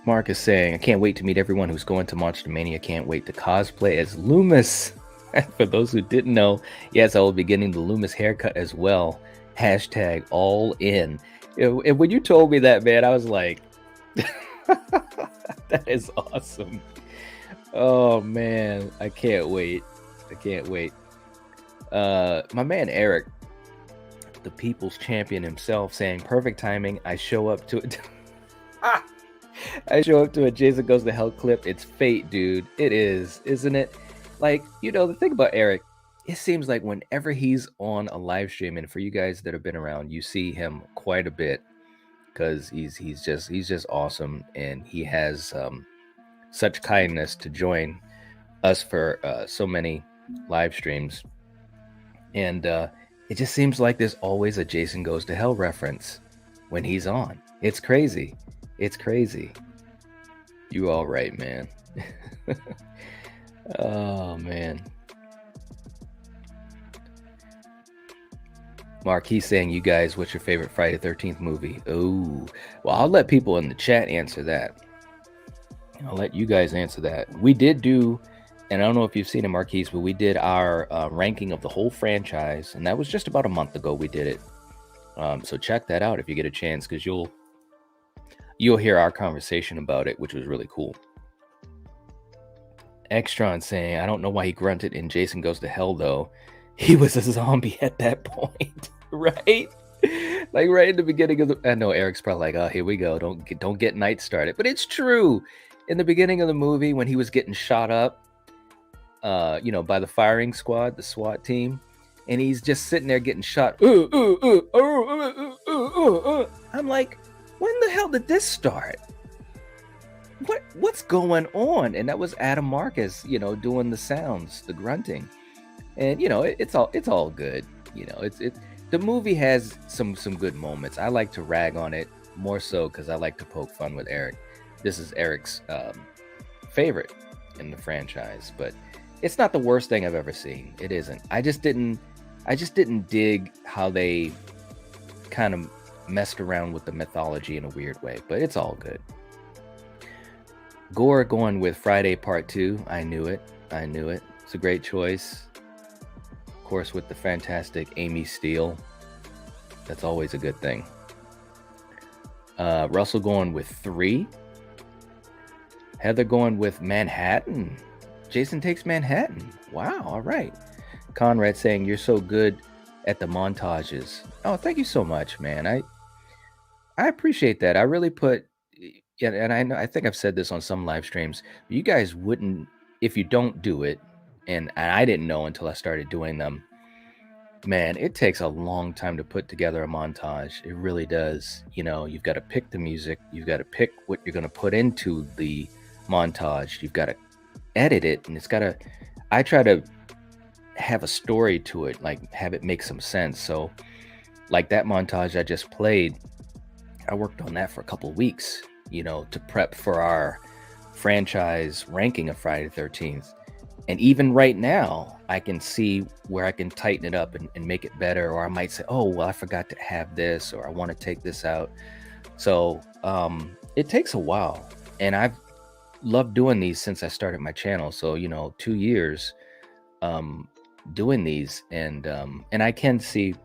Mark is saying, I can't wait to meet everyone who's going to Monster Mania. Can't wait to cosplay as Loomis. For those who didn't know, yes, I will be getting the Loomis haircut as well. Hashtag all in. And when you told me that, man, I was like, that is awesome. Oh, man. I can't wait. I can't wait. My man Eric, the people's champion himself, saying, perfect timing. I show up to it. I show up to a Jason Goes to Hell clip. It's fate, dude. It is, isn't it? Like, you know, the thing about Eric, it seems like whenever he's on a live stream, and for you guys that have been around, you see him quite a bit because he's just awesome, and he has such kindness to join us for so many live streams. And it just seems like there's always a Jason Goes to Hell reference when he's on. It's crazy. It's crazy. You all right, man. Oh, man. Mark, he's saying, you guys, what's your favorite Friday the 13th movie? Oh, well, I'll let people in the chat answer that. I'll let you guys answer that. We did do, and I don't know if you've seen it, Marquise, but we did our ranking of the whole franchise, and that was just about a month ago we did it. So check that out if you get a chance, because you'll hear our conversation about it, which was really cool. Extron saying, I don't know why he grunted in Jason Goes to Hell, though. He was a zombie at that point, right? Like right in the beginning of the... I know Eric's probably like, oh, here we go. Don't get night started. But it's true. In the beginning of the movie, when he was getting shot up, you know, by the firing squad, the SWAT team, and he's just sitting there getting shot. I'm like, when the hell did this start? What's going on? And that was Adam Marcus, you know, doing the sounds, the grunting, and you know, it's all good. You know, the movie has some good moments. I like to rag on it more so because I like to poke fun with Eric. This is Eric's favorite in the franchise, but it's not the worst thing I've ever seen. It isn't. I just didn't dig how they kind of messed around with the mythology in a weird way, but it's all good. Gore going with Friday Part 2. I knew it. It's a great choice. Of course, with the fantastic Amy Steele. That's always a good thing. Russell going with 3. Heather going with Manhattan. Jason Takes Manhattan. Wow, all right. Conrad saying you're so good at the montages. Oh, thank you so much, man. I appreciate that. I really put, yeah, and I know I think I've said this on some live streams. You guys wouldn't if you don't do it, and I didn't know until I started doing them. Man, it takes a long time to put together a montage. It really does. You know, you've got to pick the music, you've got to pick what you're going to put into the montage, you've got to edit it, and it's got to. I try to have a story to it, like have it make some sense. So, like that montage I just played, I worked on that for a couple of weeks, you know, to prep for our franchise ranking of Friday the 13th. And even right now, I can see where I can tighten it up and make it better. Or I might say, oh, well, I forgot to have this, or I want to take this out. So it takes a while. And I've loved doing these since I started my channel. So, you know, 2 years doing these. And I can see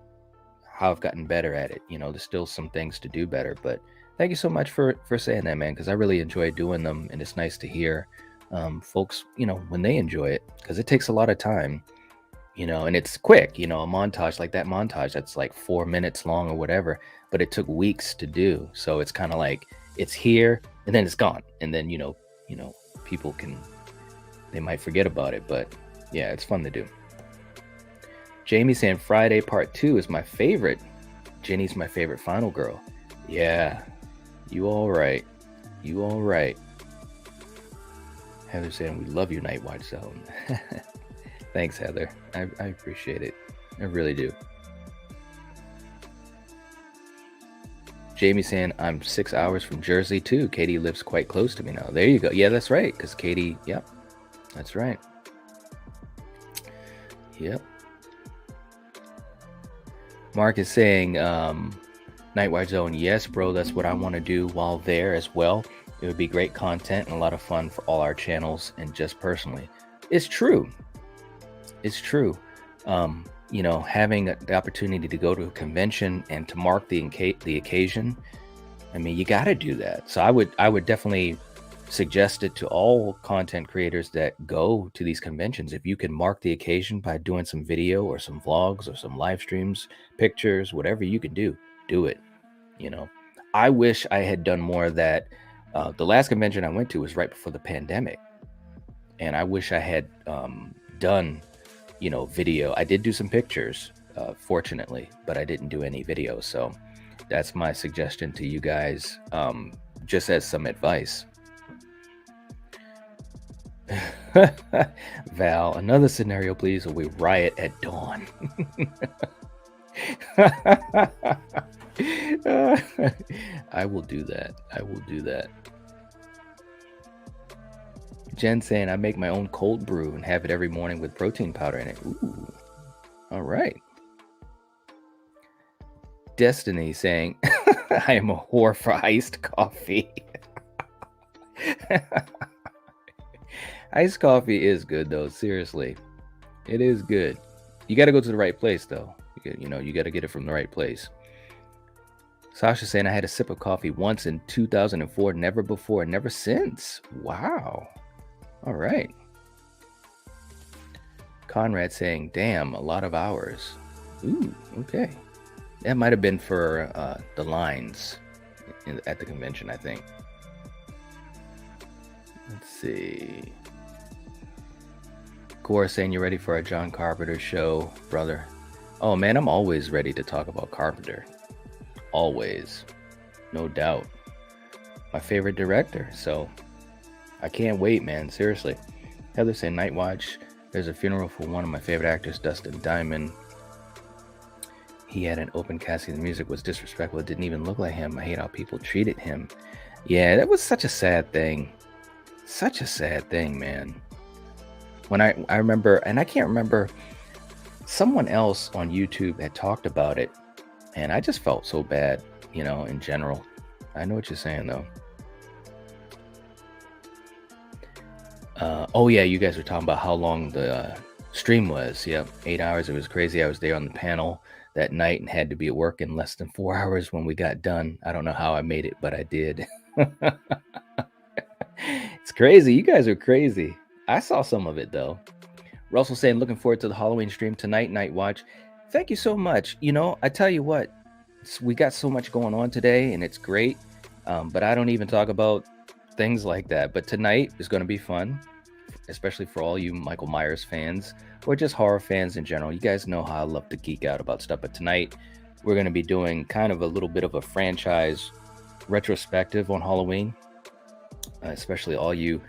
how I've gotten better at it. You know, there's still some things to do better. But thank you so much for saying that, man, because I really enjoy doing them. And it's nice to hear folks, you know, when they enjoy it, because it takes a lot of time, you know, and it's quick, you know, a montage like that montage that's like 4 minutes long or whatever, but it took weeks to do. So it's kind of like it's here and then it's gone, and then you know people they might forget about it, but yeah, it's fun to do. Jamie saying Friday Part 2 is my favorite. Jenny's my favorite final girl. Yeah, you all right. Heather saying we love you, Night Watch Zone. Thanks, Heather. I appreciate it. I really do. Jamie saying I'm 6 hours from Jersey too. Katie lives quite close to me now. There you go. Yeah, that's right. Because Katie, yep, that's right. Yep. Mark is saying, Night Watch Zone, yes, bro, that's what I want to do while there as well. It would be great content and a lot of fun for all our channels and just personally. It's true. It's true. You know, having the opportunity to go to a convention and to mark the occasion, I mean, you got to do that. So I would definitely suggest it to all content creators that go to these conventions. If you can mark the occasion by doing some video or some vlogs or some live streams, pictures, whatever you can do it. You know, I wish I had done more of that. The last convention I went to was right before the pandemic, and I wish I had done, you know, video. I did do some pictures, fortunately, but I didn't do any video. So that's my suggestion to you guys, just as some advice. Val, another scenario, please, or we riot at dawn. I will do that. I will do that. Jen saying I make my own cold brew and have it every morning with protein powder in it. Ooh, all right. Destiny saying I am a whore for iced coffee. Iced coffee is good though. Seriously, it is good. You got to go to the right place though. You know, you got to get it from the right place. Sasha saying I had a sip of coffee once in 2004, never before, never since. Wow. All right. Conrad saying, damn, a lot of hours. Ooh, okay. That might have been for the lines at the convention, I think. Let's see. Gore saying you're ready for a John Carpenter show, brother. Oh man, I'm always ready to talk about Carpenter. Always. No doubt. My favorite director, so I can't wait, man. Seriously. Heather saying Night Watch. There's a funeral for one of my favorite actors, Dustin Diamond. He had an open casting. The music was disrespectful. It didn't even look like him. I hate how people treated him. Yeah, that was such a sad thing. Such a sad thing, man. When I remember, and I can't remember, someone else on YouTube had talked about it, and I just felt so bad, you know, in general. I know what you're saying, though. Oh, yeah, you guys were talking about how long the stream was. Yep, 8 hours. It was crazy. I was there on the panel that night and had to be at work in less than 4 hours when we got done. I don't know how I made it, but I did. It's crazy. You guys are crazy. I saw some of it, though. Russell saying, looking forward to the Halloween stream tonight, Night Watch. Thank you so much. You know, I tell you what, we got so much going on today, and it's great. But I don't even talk about things like that. But tonight is going to be fun, especially for all you Michael Myers fans or just horror fans in general. You guys know how I love to geek out about stuff. But tonight, we're going to be doing kind of a little bit of a franchise retrospective on Halloween, especially all you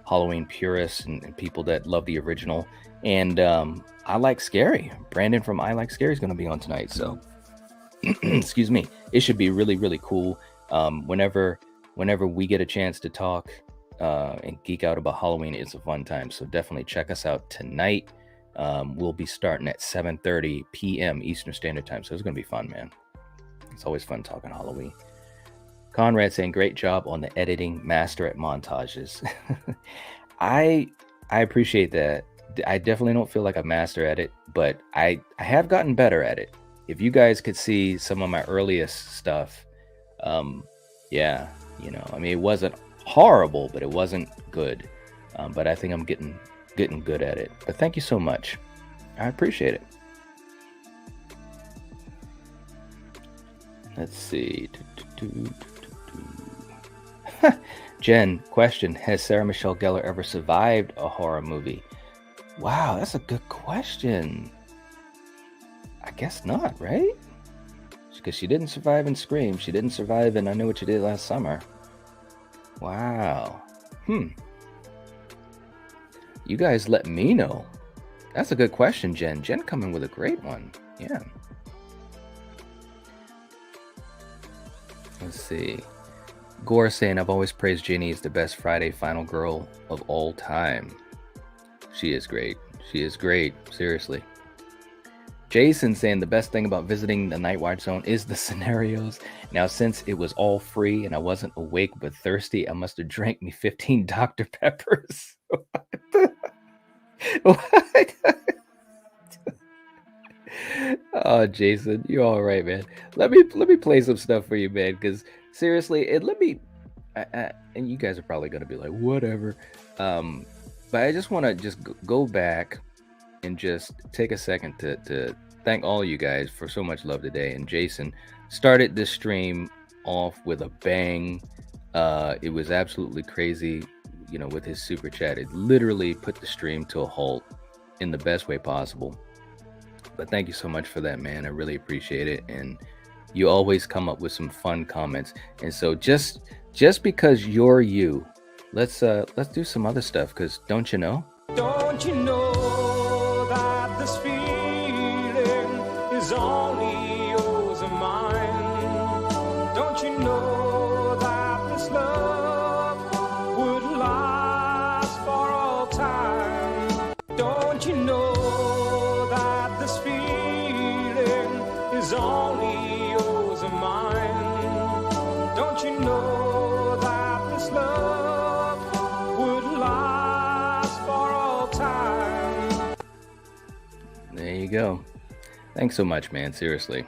Halloween purists and people that love the original. And I Like Scary. Brandon from I Like Scary is going to be on tonight. So, excuse me. It should be really, really cool. Whenever we get a chance to talk and geek out about Halloween, it's a fun time. So definitely check us out tonight. We'll be starting at 7:30 p.m. Eastern Standard Time. So it's going to be fun, man. It's always fun talking Halloween. Conrad saying, great job on the editing, master at montages. I appreciate that. I definitely don't feel like a master at it, but I have gotten better at it. If you guys could see some of my earliest stuff, yeah, you know, I mean, it wasn't horrible, but it wasn't good. But I think I'm getting good at it. But thank you so much. I appreciate it. Let's see. Jen, question: has Sarah Michelle Gellar ever survived a horror movie? Wow, that's a good question. I guess not, right? Because she didn't survive in Scream. She didn't survive in I Know What You Did Last Summer. Wow. You guys let me know. That's a good question, Jen. Jen coming with a great one. Yeah. Let's see. Gore saying, I've always praised Ginny as the best Friday final girl of all time. She is great. She is great. Seriously. Jason saying, the best thing about visiting the Night Watch Zone is the scenarios. Now, since it was all free and I wasn't awake but thirsty, I must have drank me 15 Dr. Peppers. What? Oh, Jason, you're all right, man. Let me play some stuff for you, man, because seriously, and you guys are probably going to be like, whatever. But I just want to just go back and just take a second to thank all you guys for so much love today. And Jason started this stream off with a bang. It was absolutely crazy, you know, with his super chat. It literally put the stream to a halt in the best way possible. But thank you so much for that, man. I really appreciate it. And you always come up with some fun comments. And so just because you're you, let's do some other stuff, because don't you know? Don't you know that this feeling is only yours and mine? Don't you know that this love would last for all time? Don't you know that this feeling is only yours and mine? Don't you know that this love would last for all time? There you go. Thanks so much, man. Seriously.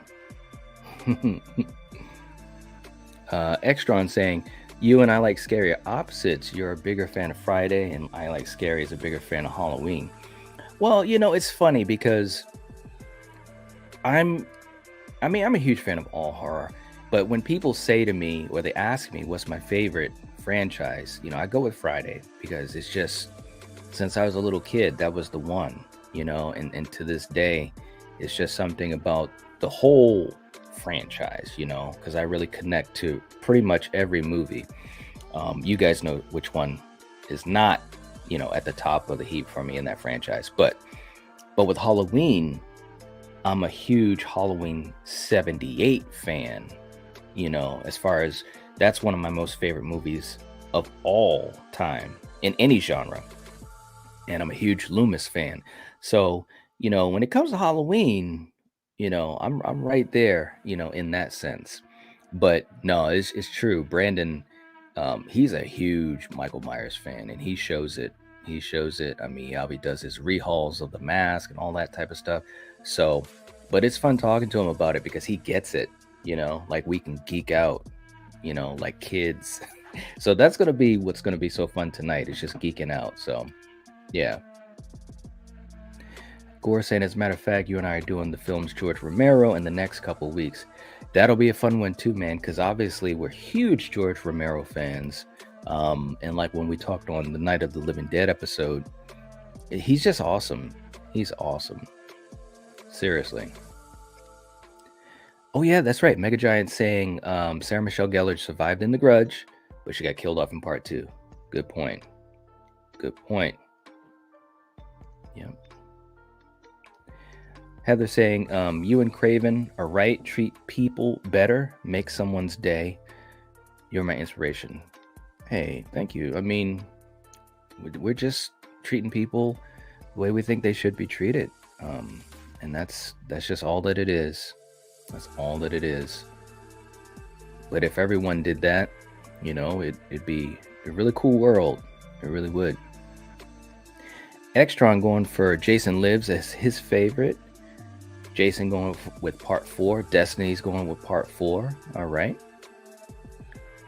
Extron saying, you and I Like Scary are opposites. You're a bigger fan of Friday, and I Like Scary is a bigger fan of Halloween. Well, you know, it's funny because I'm a huge fan of all horror, but when people say to me, or they ask me what's my favorite franchise, you know, I go with Friday, because it's just, since I was a little kid, that was the one, you know, and to this day, it's just something about the whole franchise, you know, because I really connect to pretty much every movie. You guys know which one is not, you know, at the top of the heap for me in that franchise. But with Halloween, I'm a huge Halloween 78 fan, you know, as far as that's one of my most favorite movies of all time in any genre. And I'm a huge Loomis fan. So, you know, when it comes to Halloween, you know, I'm right there, you know, in that sense. But no, it's true. Brandon, he's a huge Michael Myers fan, and he shows it. He shows it. I mean, he does his rehauls of The Mask and all that type of stuff. So, but it's fun talking to him about it because he gets it, you know, like we can geek out, you know, like kids. So that's going to be what's going to be so fun tonight. It's just geeking out. So, yeah. Gore saying, as a matter of fact, you and I are doing the film's George Romero in the next couple weeks. That'll be a fun one too, man, because obviously we're huge George Romero fans. And like when we talked on the Night of the Living Dead episode, he's just awesome. He's awesome. Seriously. Oh yeah, that's right. Mega Giant saying Sarah Michelle Gellar survived in The Grudge, but she got killed off in part 2. Good point. Good point. Yep. Heather saying, you and Craven are right. Treat people better. Make someone's day. You're my inspiration. Hey, thank you. I mean, we're just treating people the way we think they should be treated. And that's just all that it is. That's all that it is. But if everyone did that, you know, it'd be a really cool world. It really would. Extron going for Jason Lives as his favorite. Jason going with part 4. Destiny's going with part 4. All right.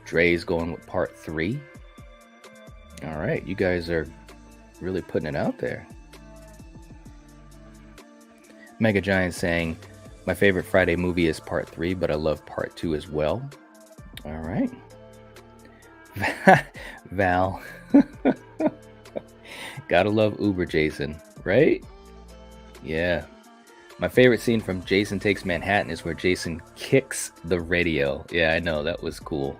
Dre's going with part 3. All right. You guys are really putting it out there. Mega Giant saying, my favorite Friday movie is part 3, but I love part 2 as well. All right. Val. Gotta love Uber Jason, right? Yeah. My favorite scene from Jason Takes Manhattan is where Jason kicks the radio. Yeah, I know. That was cool.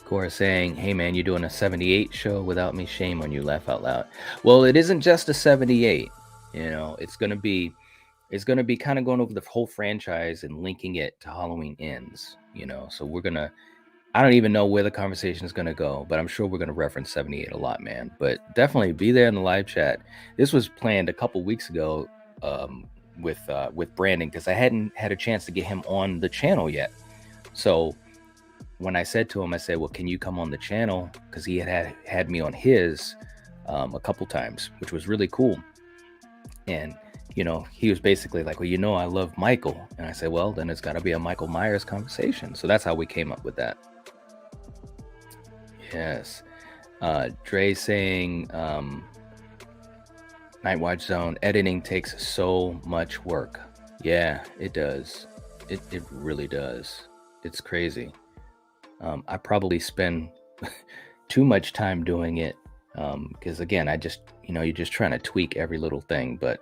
Cora saying, hey man, you're doing a 78 show without me. Shame on you. Laugh out loud. Well, it isn't just a 78. You know, it's gonna be kind of going over the whole franchise and linking it to Halloween Ends. You know, so I don't even know where the conversation is gonna go, but I'm sure we're gonna reference 78 a lot, man. But definitely be there in the live chat. This was planned a couple weeks ago with Brandon, because I hadn't had a chance to get him on the channel yet. So when I said to him, I said, well, can you come on the channel? Because he had me on his a couple times, which was really cool. And, you know, he was basically like, well, you know, I love Michael. And I said, well, then it's got to be a Michael Myers conversation. So that's how we came up with that. Yes. Dre saying, Nightwatch Zone, editing takes so much work. Yeah, it does. It really does. It's crazy. I probably spend too much time doing it because, again, I just, you know, you're just trying to tweak every little thing, but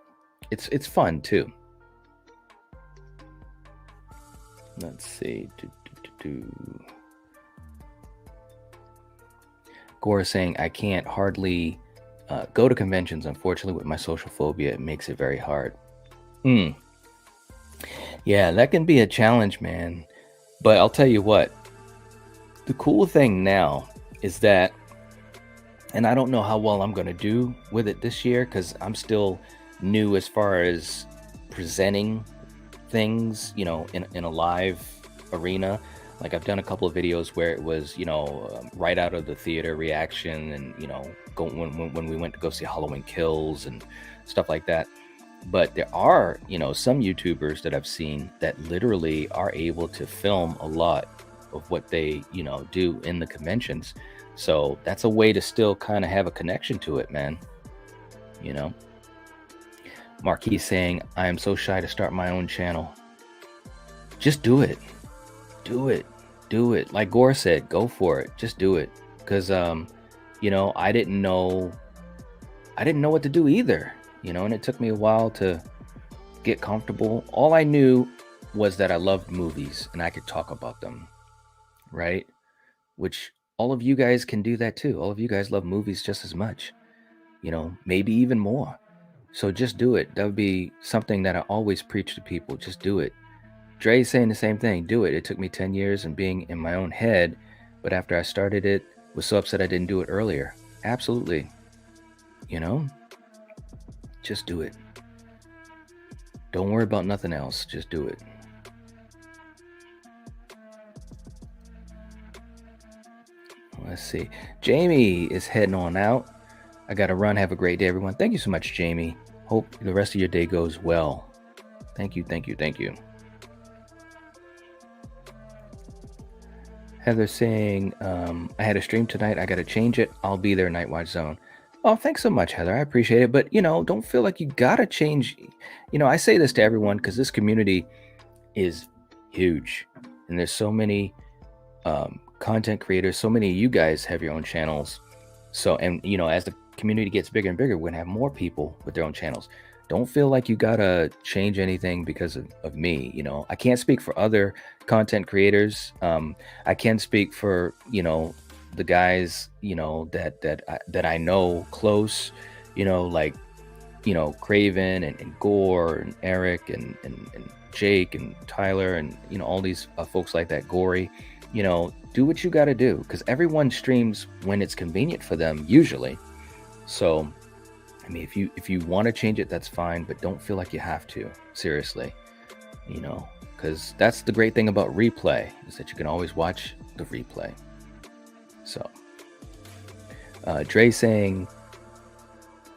it's fun too. Let's see. Gore saying, I can't hardly go to conventions, unfortunately, with my social phobia. It makes it very hard. Yeah, that can be a challenge, man. But I'll tell you what. The cool thing now is that, and I don't know how well I'm going to do with it this year because I'm still new as far as presenting things, you know, in a live arena. Like I've done a couple of videos where it was, you know, right out of the theater reaction and, you know, when we went to go see Halloween Kills and stuff like that. But there are, you know, some YouTubers that I've seen that literally are able to film a lot of what they, you know, do in the conventions. So that's a way to still kind of have a connection to it, man. You know, Marquis saying, I am so shy to start my own channel. Just do it. Do it. Like Gore said, go for it. Just do it. Because, you know, I didn't know what to do either, you know, and it took me a while to get comfortable. All I knew was that I loved movies and I could talk about them. Right? Which all of you guys can do that too. All of you guys love movies just as much, you know, maybe even more. So just do it. That would be something that I always preach to people. Just do it. Dre's saying the same thing. Do it. It took me 10 years and being in my own head, but after I started it, was so upset I didn't do it earlier. Absolutely. You know, just do it. Don't worry about nothing else. Just do it. Let's see. Jamie is heading on out. I got to run. Have a great day, everyone. Thank you so much, Jamie. Hope the rest of your day goes well. Thank you. Heather saying, I had a stream tonight. I got to change it. I'll be there, Nightwatch Zone. Oh, thanks so much, Heather. I appreciate it. But, don't feel like you got to change. I say this to everyone because this community is huge. And there's so many content creators. So many of you guys have your own channels. So, and, as the community gets bigger and bigger, we're going to have more people with their own channels. Don't feel like you got to change anything because of me. I can't speak for other content creators. I can speak for, the guys, that I know close, like, Craven and Gore and Eric and Jake and Tyler and, all these folks like that, Gory, do what you got to do because everyone streams when it's convenient for them usually. So, I mean, if you want to change it, that's fine, but don't feel like you have to, seriously, because that's the great thing about replay is that you can always watch the replay. So, Dre saying,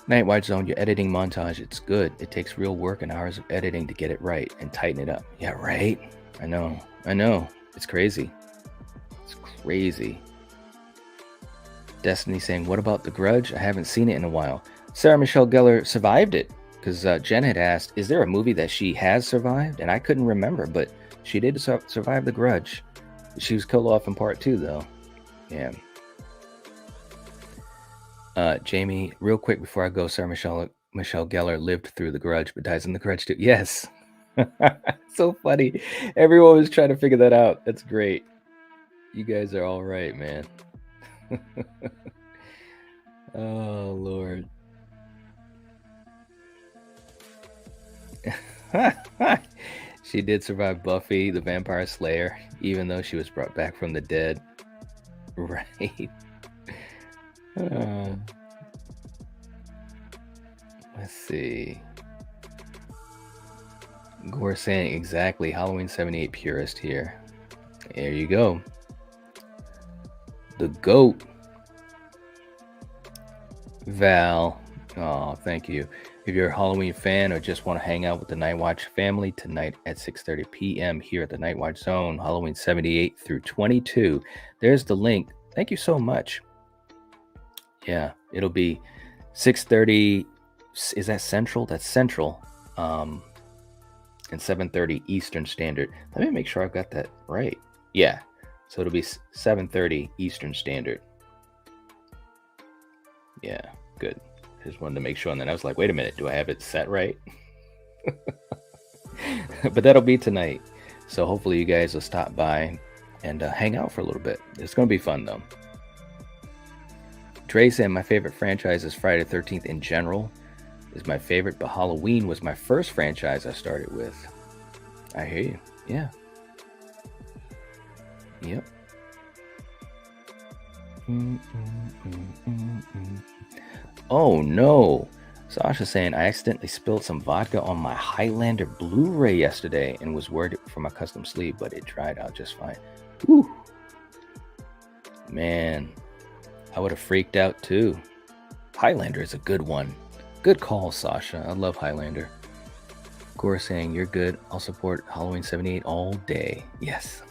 Nightwatch Zone, your editing montage, it's good. It takes real work and hours of editing to get it right and tighten it up. Yeah, right? I know. It's crazy. It's crazy. Destiny saying, what about The Grudge? I haven't seen it in a while. Sarah Michelle Gellar survived it because Jen had asked, is there a movie that she has survived? And I couldn't remember, but she did survive The Grudge. She was killed off in part 2, though. Yeah. Jamie, real quick before I go, Sarah Michelle Gellar lived through The Grudge, but dies in The Grudge too. Yes. So funny. Everyone was trying to figure that out. That's great. You guys are all right, man. Oh, Lord. She did survive Buffy the Vampire Slayer, even though she was brought back from the dead. Right. Let's see. Gore saying exactly. Halloween 78 purist here. There you go. The GOAT. Val. Oh, thank you. If you're a Halloween fan or just want to hang out with the Nightwatch family tonight at 6:30 p.m. here at the Nightwatch Zone, Halloween 78 through 22. There's the link. Thank you so much. Yeah, it'll be 6:30. Is that Central? That's Central. And 7:30 Eastern Standard. Let me make sure I've got that right. Yeah. So it'll be 7:30 Eastern Standard. Yeah, good. Just wanted to make sure. And then I was like, wait a minute, do I have it set right? But that'll be tonight. So hopefully you guys will stop by and hang out for a little bit. It's going to be fun, though. Dre said, my favorite franchise is Friday the 13th in general. Is my favorite, but Halloween was my first franchise I started with. I hear you. Yeah. Yep. Oh no. Sasha saying, I accidentally spilled some vodka on my Highlander Blu-ray yesterday and was worried for my custom sleeve, but it dried out just fine. Whew. Man, I would have freaked out too. Highlander is a good one. Good call, Sasha. I love Highlander. Gore saying, you're good. I'll support Halloween 78 all day. Yes.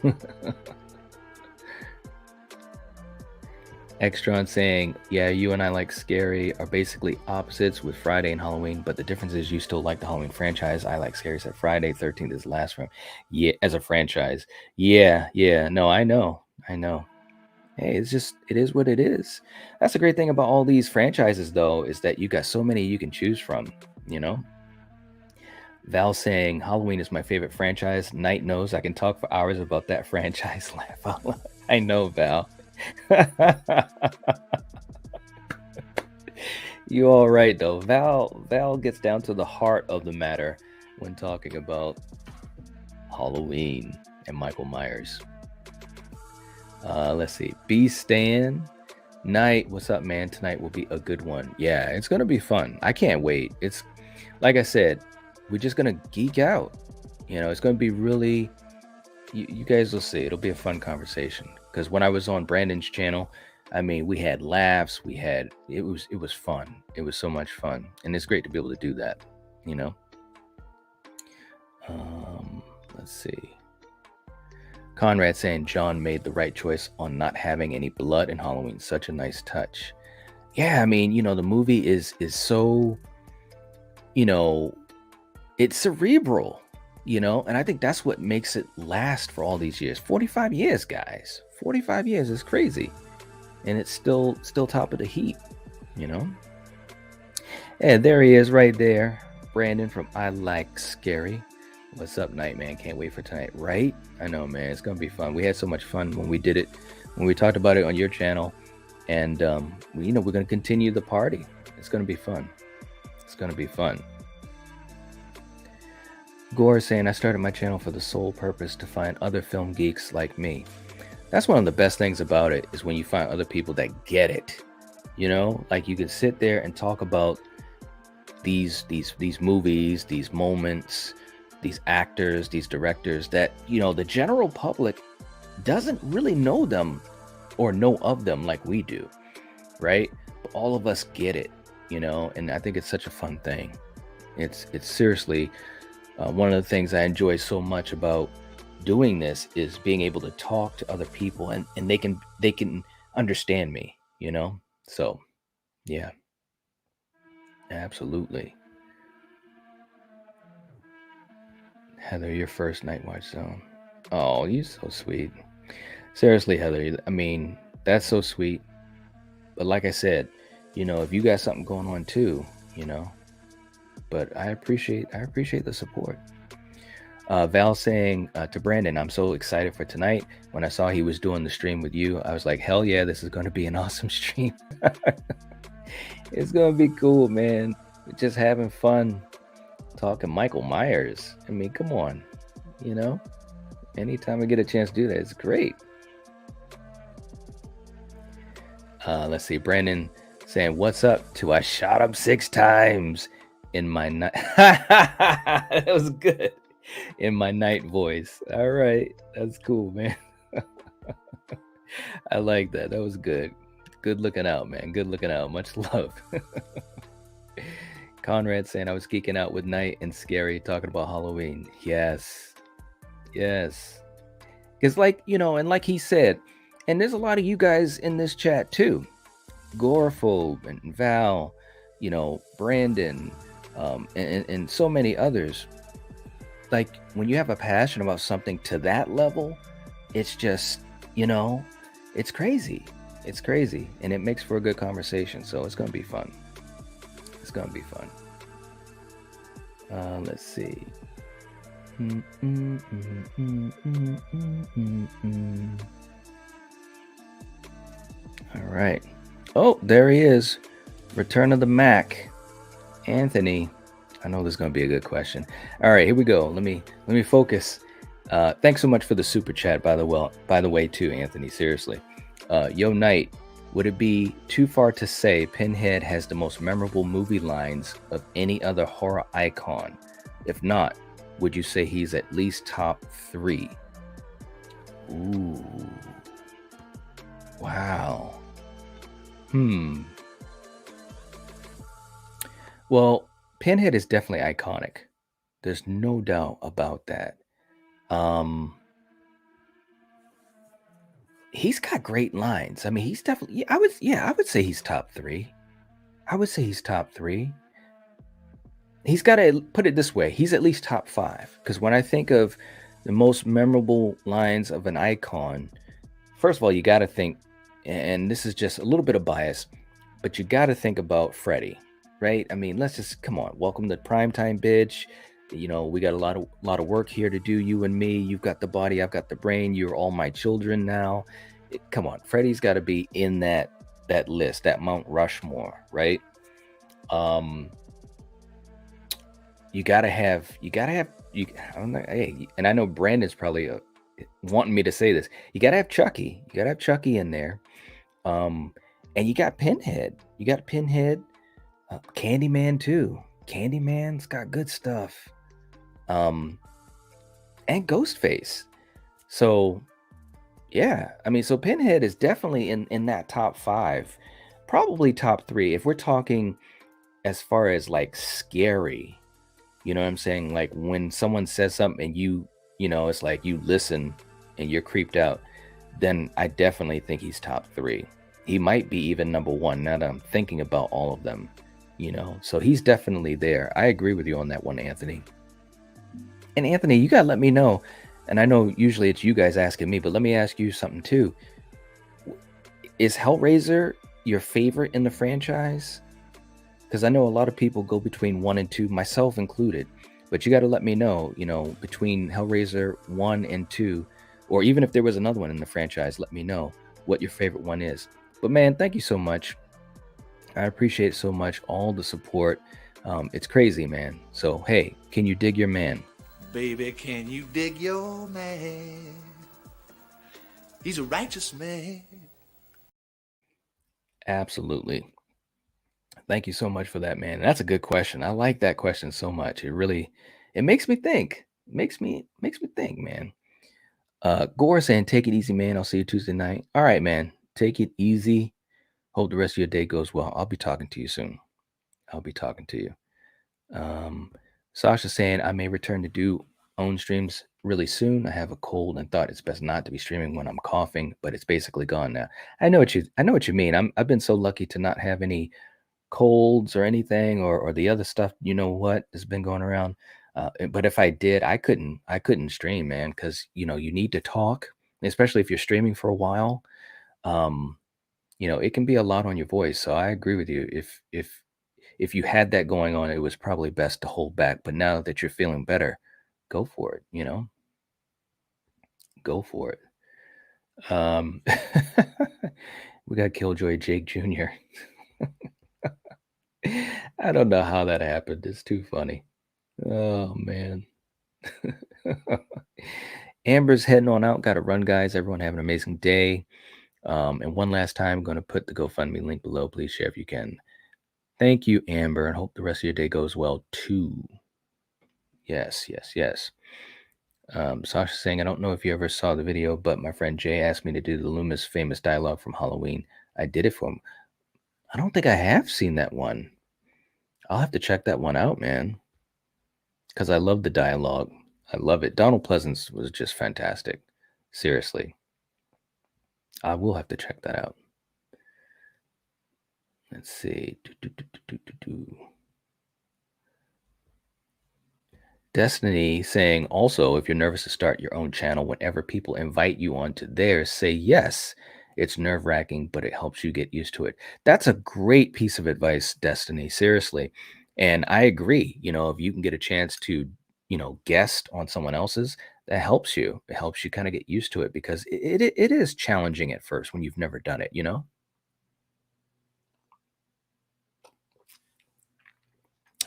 Extron saying, yeah, you and I like Scary are basically opposites with Friday and Halloween, but the difference is you still like the Halloween franchise. I like Scary, said Friday 13th is the last one. Yeah, as a franchise. Yeah. No, I know. Hey, it is what it is. That's the great thing about all these franchises, though, is that you got so many you can choose from, Val saying, Halloween is my favorite franchise. Night knows I can talk for hours about that franchise. Laugh out loud. I know, Val. You all right, though. Val gets down to the heart of the matter when talking about Halloween and Michael Myers. Let's see. B Stan Night, what's up, man? Tonight will be a good one. Yeah, it's gonna be fun. I can't wait. It's like I said, we're just gonna geek out. It's gonna be really. You guys will see. It'll be a fun conversation. Because when I was on Brandon's channel, I mean, we had laughs. It was fun. It was so much fun, and it's great to be able to do that. Let's see. Conrad saying John made the right choice on not having any blood in Halloween. Such a nice touch. yeah, I mean, the movie is so, you know, it's cerebral, and I think that's what makes it last for all these years. 45 years, guys. 45 years is crazy. And it's still top of the heap, And there he is right there. Brandon from I Like Scary. What's up, Nightman? Can't wait for tonight, right? I know, man. It's gonna be fun. We had so much fun when we did it, when we talked about it on your channel, and we're gonna continue the party. It's gonna be fun. It's gonna be fun. Gore is saying, I started my channel for the sole purpose to find other film geeks like me. That's one of the best things about it, is when you find other people that get it. Like you can sit there and talk about these movies, these moments, these actors, these directors that, the general public doesn't really know them or know of them like we do, right? But all of us get it, and I think it's such a fun thing. It's seriously one of the things I enjoy so much about doing this is being able to talk to other people and they can understand me, So yeah, absolutely. Heather, your first Night Watch zone. Oh, you're so sweet. Seriously, Heather, I mean, that's so sweet. But like I said, if you got something going on too, but I appreciate the support. Val saying to Brandon, I'm so excited for tonight. When I saw he was doing the stream with you, I was like, hell yeah, this is going to be an awesome stream. It's going to be cool, man. We're just having fun talking Michael Myers. I mean, come on, anytime I get a chance to do that, it's great. Let's see, Brandon saying, what's up to I shot him 6 times in my night. That was good. In my night voice. All right, that's cool, man. I like that. That was good. Good looking out, man. Good looking out. Much love. Conrad saying, I was geeking out with Night and Scary talking about Halloween. Yes. Because and like he said, and there's a lot of you guys in this chat too. Gorephobe and Val, Brandon, and so many others. Like when you have a passion about something to that level, it's just, it's crazy. It's crazy. And it makes for a good conversation. So it's going to be fun. It's going to be fun. Let's see. All right. Oh, there he is. Return of the Mac. Anthony. I know this is going to be a good question. All right, here we go. Let me focus. Thanks so much for the super chat, by the way, too, Anthony. Seriously. Yo, Knight, would it be too far to say Pinhead has the most memorable movie lines of any other horror icon? If not, would you say he's at least top 3? Ooh. Wow. Well, Pinhead is definitely iconic. There's no doubt about that. He's got great lines. I mean, he's definitely, I would say he's top 3. He's got to put it this way. He's at least top 5. Because when I think of the most memorable lines of an icon, first of all, you got to think, and this is just a little bit of bias, but you got to think about Freddy, right? I mean, let's just, come on. Welcome to primetime, bitch. We got a lot of work here to do, you and me. You've got the body, I've got the brain. You're all my children now. Come on, Freddy's got to be in that list, that Mount Rushmore, right? You gotta have. I don't know. Hey, and I know Brandon's probably wanting me to say this. You gotta have Chucky. You gotta have Chucky in there. And you got Pinhead. Candyman too. Candyman's got good stuff. And Ghostface. So yeah, I mean, so Pinhead is definitely in that top 5, probably top 3 if we're talking as far as like scary. You know what I'm saying? Like when someone says something and it's like you listen and you're creeped out, then I definitely think he's top 3. He might be even number one now that I'm thinking about all of them, you know. So he's definitely there. I agree with you on that one, Anthony. And Anthony, you gotta let me know. And I know usually it's you guys asking me, but let me ask you something too. Is Hellraiser your favorite in the franchise? Because I know a lot of people go between 1 and 2, myself included. But you got to let me know, you know, between Hellraiser 1 and 2, or even if there was another one in the franchise, let me know what your favorite one is. But man, thank you so much. I appreciate so much all the support. It's crazy, man. So, hey, can you dig your man? Baby, can you dig your man? He's a righteous man. Absolutely. Thank you so much for that, man. That's a good question. I like that question so much. It makes me think. Makes me think, man. Gore saying, take it easy, man. I'll see you Tuesday night. All right, man. Take it easy. Hope the rest of your day goes well. I'll be talking to you soon. I'll be talking to you. Sasha saying, I may return to do own streams really soon. I have a cold and thought it's best not to be streaming when I'm coughing, but it's basically gone now. I know what you mean. I've been so lucky to not have any colds or anything or the other stuff, you know what, has been going around. But if I did, I couldn't stream, man, because you know you need to talk, especially if you're streaming for a while. You know, it can be a lot on your voice. So I agree with you. If you had that going on, it was probably best to hold back. But now that you're feeling better, go for it. You know, go for it. We got Killjoy Jake Jr. I don't know how that happened. It's too funny. Oh man. Amber's heading on out. Got to run, guys. Everyone have an amazing day. And one last time, I'm going to put the GoFundMe link below. Please share if you can. Thank you, Amber, and hope the rest of your day goes well too. Yes. Sasha saying, I don't know if you ever saw the video, but my friend Jay asked me to do the Loomis famous dialogue from Halloween. I did it for him. I don't think I have seen that one. I'll have to check that one out, man. Because I love the dialogue. I love it. Donald Pleasance was just fantastic. Seriously. I will have to check that out. Let's see. Destiny saying, also, if you're nervous to start your own channel, whenever people invite you onto theirs, say yes. It's nerve-wracking, but it helps you get used to it. That's a great piece of advice, Destiny. Seriously. And I agree. You know, if you can get a chance to, you know, guest on someone else's, that helps you. It helps you kind of get used to it because it is challenging at first when you've never done it, you know?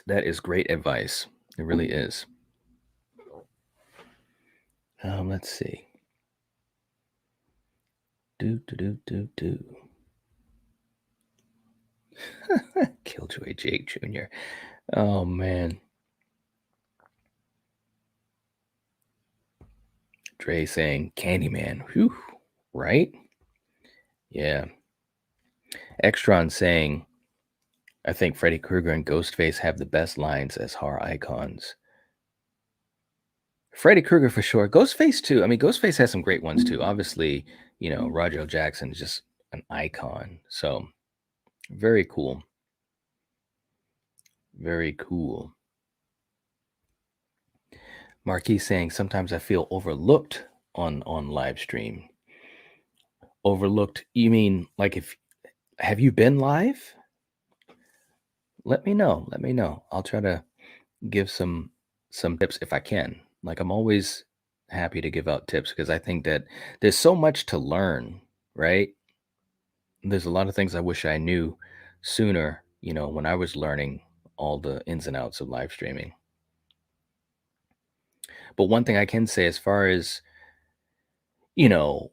That is great advice. It really is. Let's see. Killjoy Jake Jr. Oh man. Dre saying Candyman. Whew. Right? Yeah. Extron saying, I think Freddy Krueger and Ghostface have the best lines as horror icons. Freddy Krueger for sure. Ghostface too. I mean, Ghostface has some great ones too. Obviously, you know, Roger L. Jackson is just an icon. So very cool. Very cool. Marquis saying sometimes I feel overlooked on live stream. Overlooked? You mean like if have you been live? Let me know. Let me know. I'll try to give some tips if I can. Like I'm always happy to give out tips because I think that there's so much to learn, right? There's a lot of things I wish I knew sooner, you know, when I was learning all the ins and outs of live streaming. But one thing I can say as far as, you know,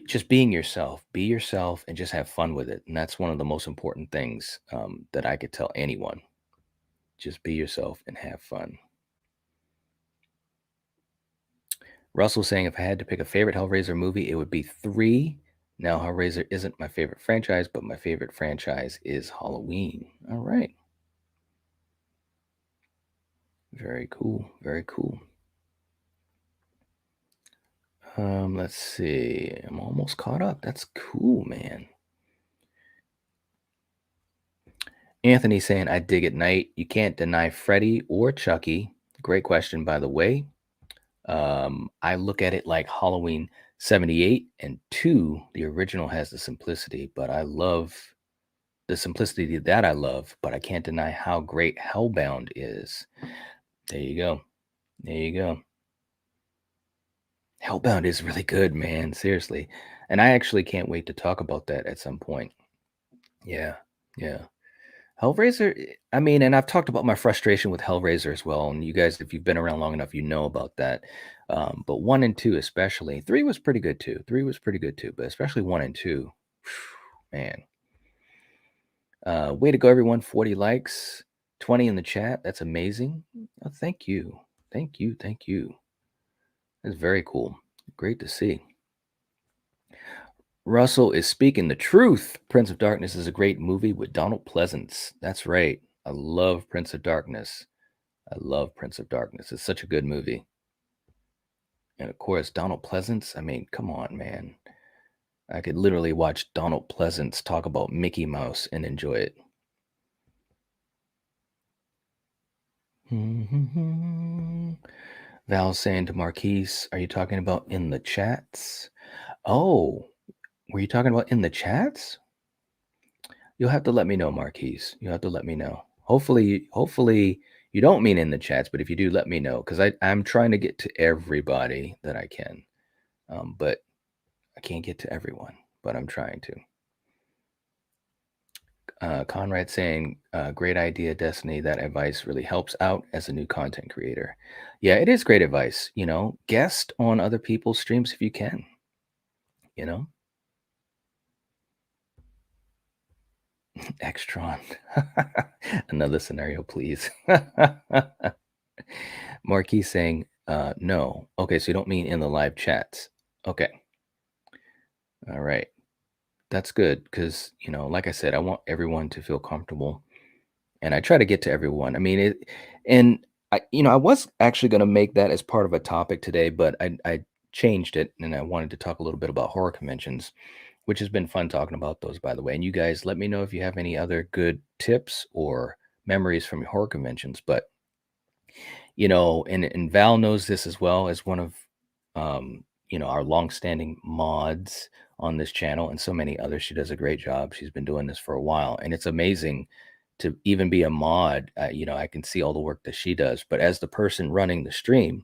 just being yourself, be yourself and just have fun with it. And that's one of the most important things that I could tell anyone. Just be yourself and have fun. Russell saying, if I had to pick a favorite Hellraiser movie, it would be 3. Now, Hellraiser isn't my favorite franchise, but my favorite franchise is Halloween. All right. Very cool. Very cool. Let's see. I'm almost caught up. That's cool, man. Anthony saying, I dig at night. You can't deny Freddy or Chucky. Great question, by the way. I look at it like Halloween 78 and 2. The original has the simplicity, but I love the simplicity that I love, but I can't deny how great Hellbound is. There you go. There you go. Hellbound is really good, man. Seriously. And I actually can't wait to talk about that at some point. Yeah. Yeah. Hellraiser, I mean, and I've talked about my frustration with Hellraiser as well. And you guys, if you've been around long enough, you know about that. But 1 and 2, especially. 3 was pretty good too. 3 was pretty good too, but especially 1 and 2. Man. Way to go, everyone. 40 likes, 20 in the chat. That's amazing. Oh, thank you. Thank you. Thank you. That's very cool. Great to see. Russell is speaking the truth. Prince of Darkness is a great movie with Donald Pleasance. That's right. I love Prince of Darkness. I love Prince of Darkness. It's such a good movie. And of course, Donald Pleasance. I mean, come on, man. I could literally watch Donald Pleasance talk about Mickey Mouse and enjoy it. Val saying to Marquise, are you talking about in the chats? Oh, were you talking about in the chats? You'll have to let me know, Marquise. You'll have to let me know. Hopefully you don't mean in the chats, but if you do, let me know, because I'm trying to get to everybody that I can. But I can't get to everyone, but I'm trying to. Conrad saying, great idea, Destiny. That advice really helps out as a new content creator. Yeah, it is great advice. Guest on other people's streams if you can. Extron. Another scenario, please. Marquis saying, no. Okay, so you don't mean in the live chats. Okay. All right. That's good because, like I said, I want everyone to feel comfortable. And I try to get to everyone. I mean, I was actually going to make that as part of a topic today, but I changed it and I wanted to talk a little bit about horror conventions, which has been fun talking about those, by the way. And you guys, let me know if you have any other good tips or memories from your horror conventions. But, and Val knows this as well as one of, our longstanding mods on this channel and so many others. She does a great job. She's been doing this for a while. And it's amazing to even be a mod. I can see all the work that she does. But as the person running the stream,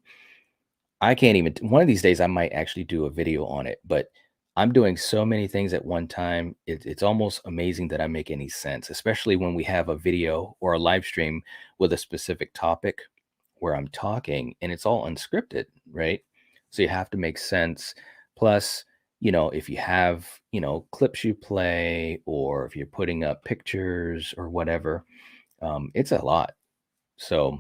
I can't even. One of these days, I might actually do a video on it. But I'm doing so many things at one time. It's almost amazing that I make any sense, especially when we have a video or a live stream with a specific topic where I'm talking and it's all unscripted, right? So you have to make sense. Plus, if you have, clips you play or if you're putting up pictures or whatever, it's a lot. So,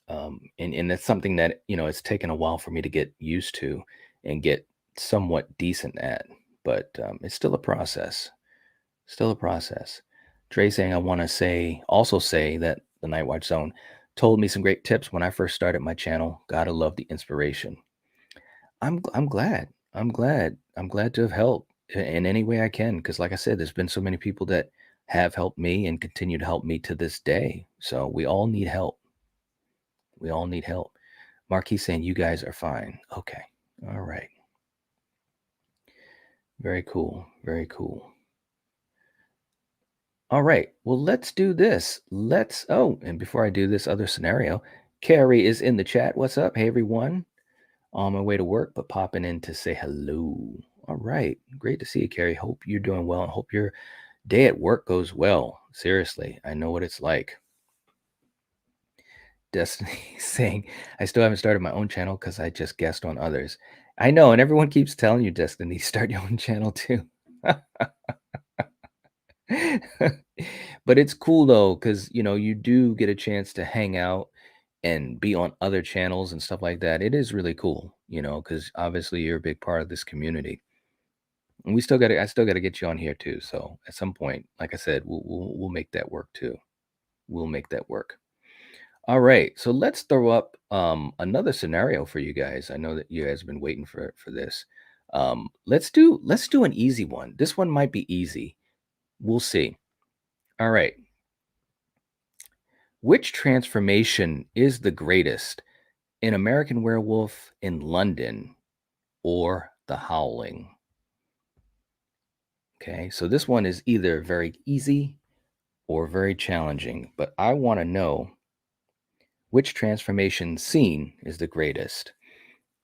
and that's something that, it's taken a while for me to get used to and get somewhat decent at, but it's still a process. Still a process. Trey saying, I want to also say that the Night Watch Zone told me some great tips when I first started my channel. Gotta love the inspiration. I'm glad. I'm glad to have helped in any way I can. Because like I said, there's been so many people that have helped me and continue to help me to this day. So we all need help. We all need help. Marquis saying, you guys are fine. Okay. All right. Very cool. Very cool. All right. Well, let's do this. And before I do this other scenario, Carrie is in the chat. What's up? Hey, everyone. On my way to work, but popping in to say hello. All right. Great to see you, Carrie. Hope you're doing well and hope your day at work goes well. Seriously, I know what it's like. Destiny saying, I still haven't started my own channel because I just guessed on others. I know, and everyone keeps telling you, Destiny, start your own channel too. But it's cool though, because you do get a chance to hang out and be on other channels and stuff like that. It is really cool, because obviously you're a big part of this community. And I still got to get you on here too. So at some point, like I said, we'll make that work too. We'll make that work. All right, so let's throw up another scenario for you guys. I know that you guys have been waiting for this. Let's do an easy one. This one might be easy. We'll see. All right. Which transformation is the greatest in American Werewolf in London or The Howling? Okay, so this one is either very easy or very challenging, but I want to know which transformation scene is the greatest,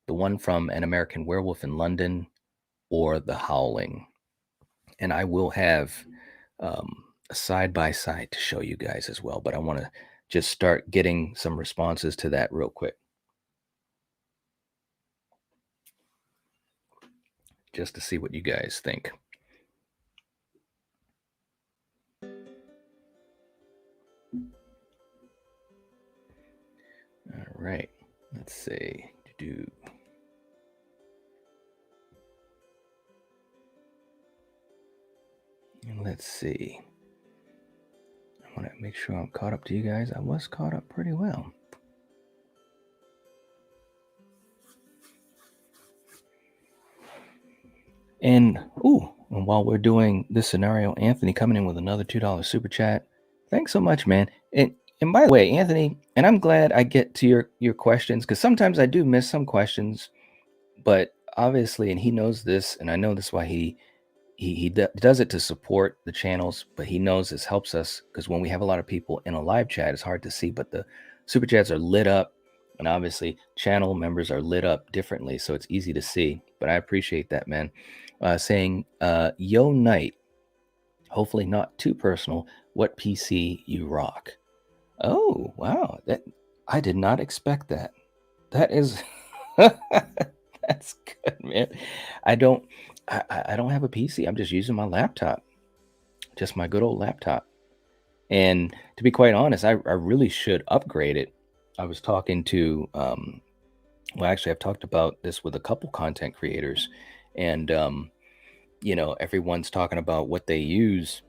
the one from An American Werewolf in London or The Howling. And I will have a side by side to show you guys as well, but I want to just start getting some responses to that real quick, just to see what you guys think. All right, let's see. Let's see. I want to make sure I'm caught up to you guys. I was caught up pretty well. And while we're doing this scenario, Anthony coming in with another $2 super chat. Thanks so much, man. And by the way, Anthony, and I'm glad I get to your questions, because sometimes I do miss some questions, but obviously, and he knows this, and I know this is why he does it to support the channels, but he knows this helps us, because when we have a lot of people in a live chat, it's hard to see, but the super chats are lit up, and obviously channel members are lit up differently, so it's easy to see. But I appreciate that, man. Saying, yo, Knight, hopefully not too personal, what PC you rock? Oh, wow. That I did not expect that. That is that's good, man. I don't have a PC. I'm just using my laptop. Just my good old laptop. And to be quite honest, I really should upgrade it. I was talking to well, actually, I've talked about this with a couple content creators, and everyone's talking about what they use,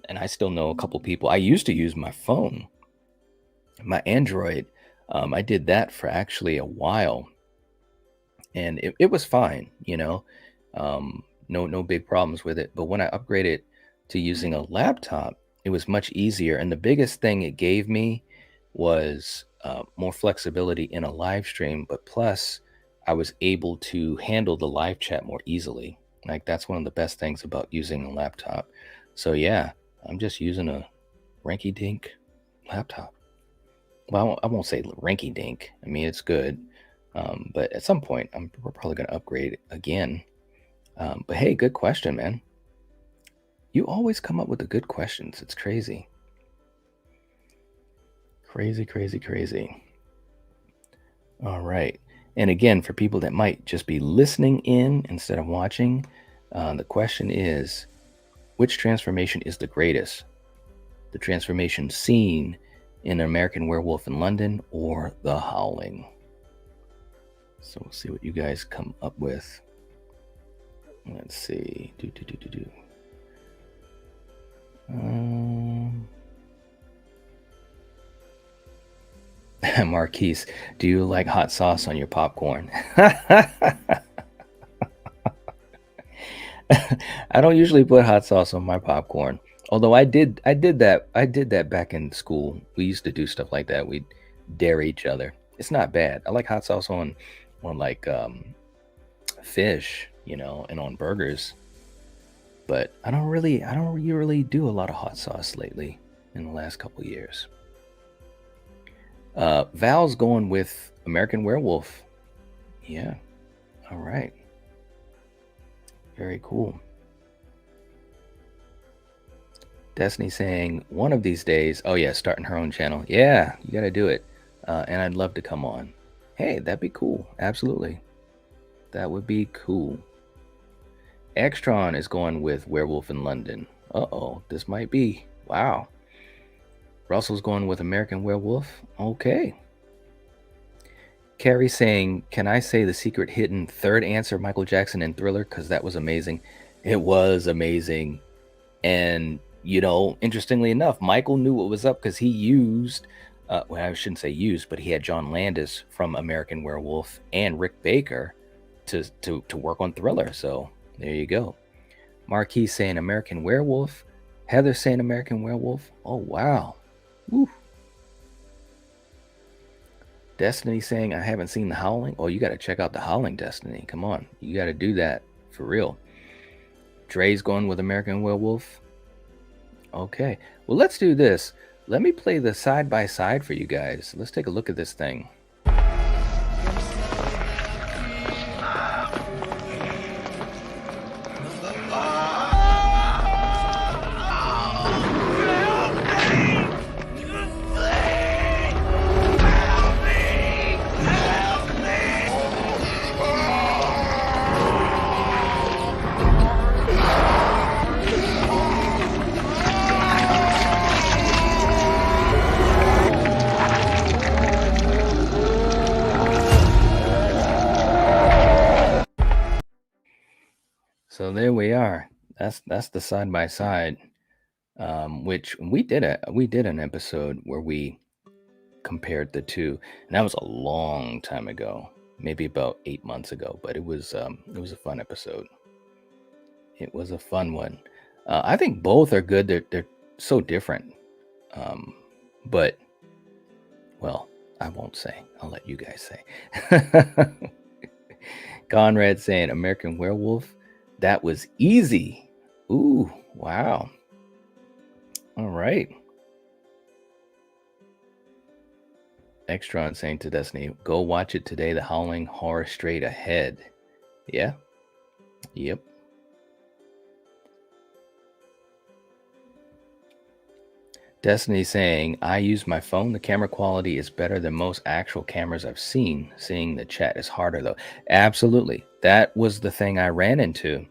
and I still know a couple people. I used to use my phone, my Android. I did that for actually a while, and it was fine, no big problems with it. But when I upgraded to using a laptop, it was much easier, and the biggest thing it gave me was more flexibility in a live stream, but plus I was able to handle the live chat more easily. Like, that's one of the best things about using a laptop. So yeah, I'm just using a rinky-dink laptop. Well, I won't say rinky-dink. I mean, it's good. But at some point, we're probably going to upgrade again. But hey, good question, man. You always come up with the good questions. It's crazy. Crazy, crazy, crazy. All right. And again, for people that might just be listening in instead of watching, the question is, which transformation is the greatest? The transformation scene in American Werewolf in London or The Howling? So we'll see what you guys come up with. Let's see. Marquise, do you like hot sauce on your popcorn? I don't usually put hot sauce on my popcorn. Although I did that back in school. We used to do stuff like that. We'd dare each other. It's not bad. I like hot sauce on like fish, and on burgers. But I don't really do a lot of hot sauce lately in the last couple years. Val's going with American Werewolf. Yeah. All right. Very cool. Destiny saying, one of these days, oh yeah, starting her own channel. Yeah, you got to do it. And I'd love to come on. Hey, that'd be cool. Absolutely. That would be cool. Extron is going with Werewolf in London. Uh-oh, this might be. Wow. Russell's going with American Werewolf. Okay. Carrie saying, can I say the secret hidden third answer, Michael Jackson and Thriller? Because that was amazing. It was amazing. And, interestingly enough, Michael knew what was up because he used, well, I shouldn't say used, but he had John Landis from American Werewolf and Rick Baker to work on Thriller. So there you go. Marquis saying American Werewolf. Heather saying American Werewolf. Oh, wow. Woo. Destiny saying, I haven't seen The Howling. Oh, you got to check out The Howling, Destiny. Come on. You got to do that for real. Dre's going with American Werewolf. Okay. Well, let's do this. Let me play the side by side for you guys. Let's take a look at this thing. So there we are. That's the side by side, which we did an episode where we compared the two, and that was a long time ago, maybe about 8 months ago. But it was a fun episode. It was a fun one. I think both are good. They're so different, but well, I won't say. I'll let you guys say. Conrad saying American Werewolf. That was easy. Ooh, wow. All right. Extron saying to Destiny, go watch it today. The Howling Horror straight ahead. Yeah. Yep. Destiny saying, I use my phone. The camera quality is better than most actual cameras I've seen. Seeing the chat is harder though. Absolutely. That was the thing I ran into,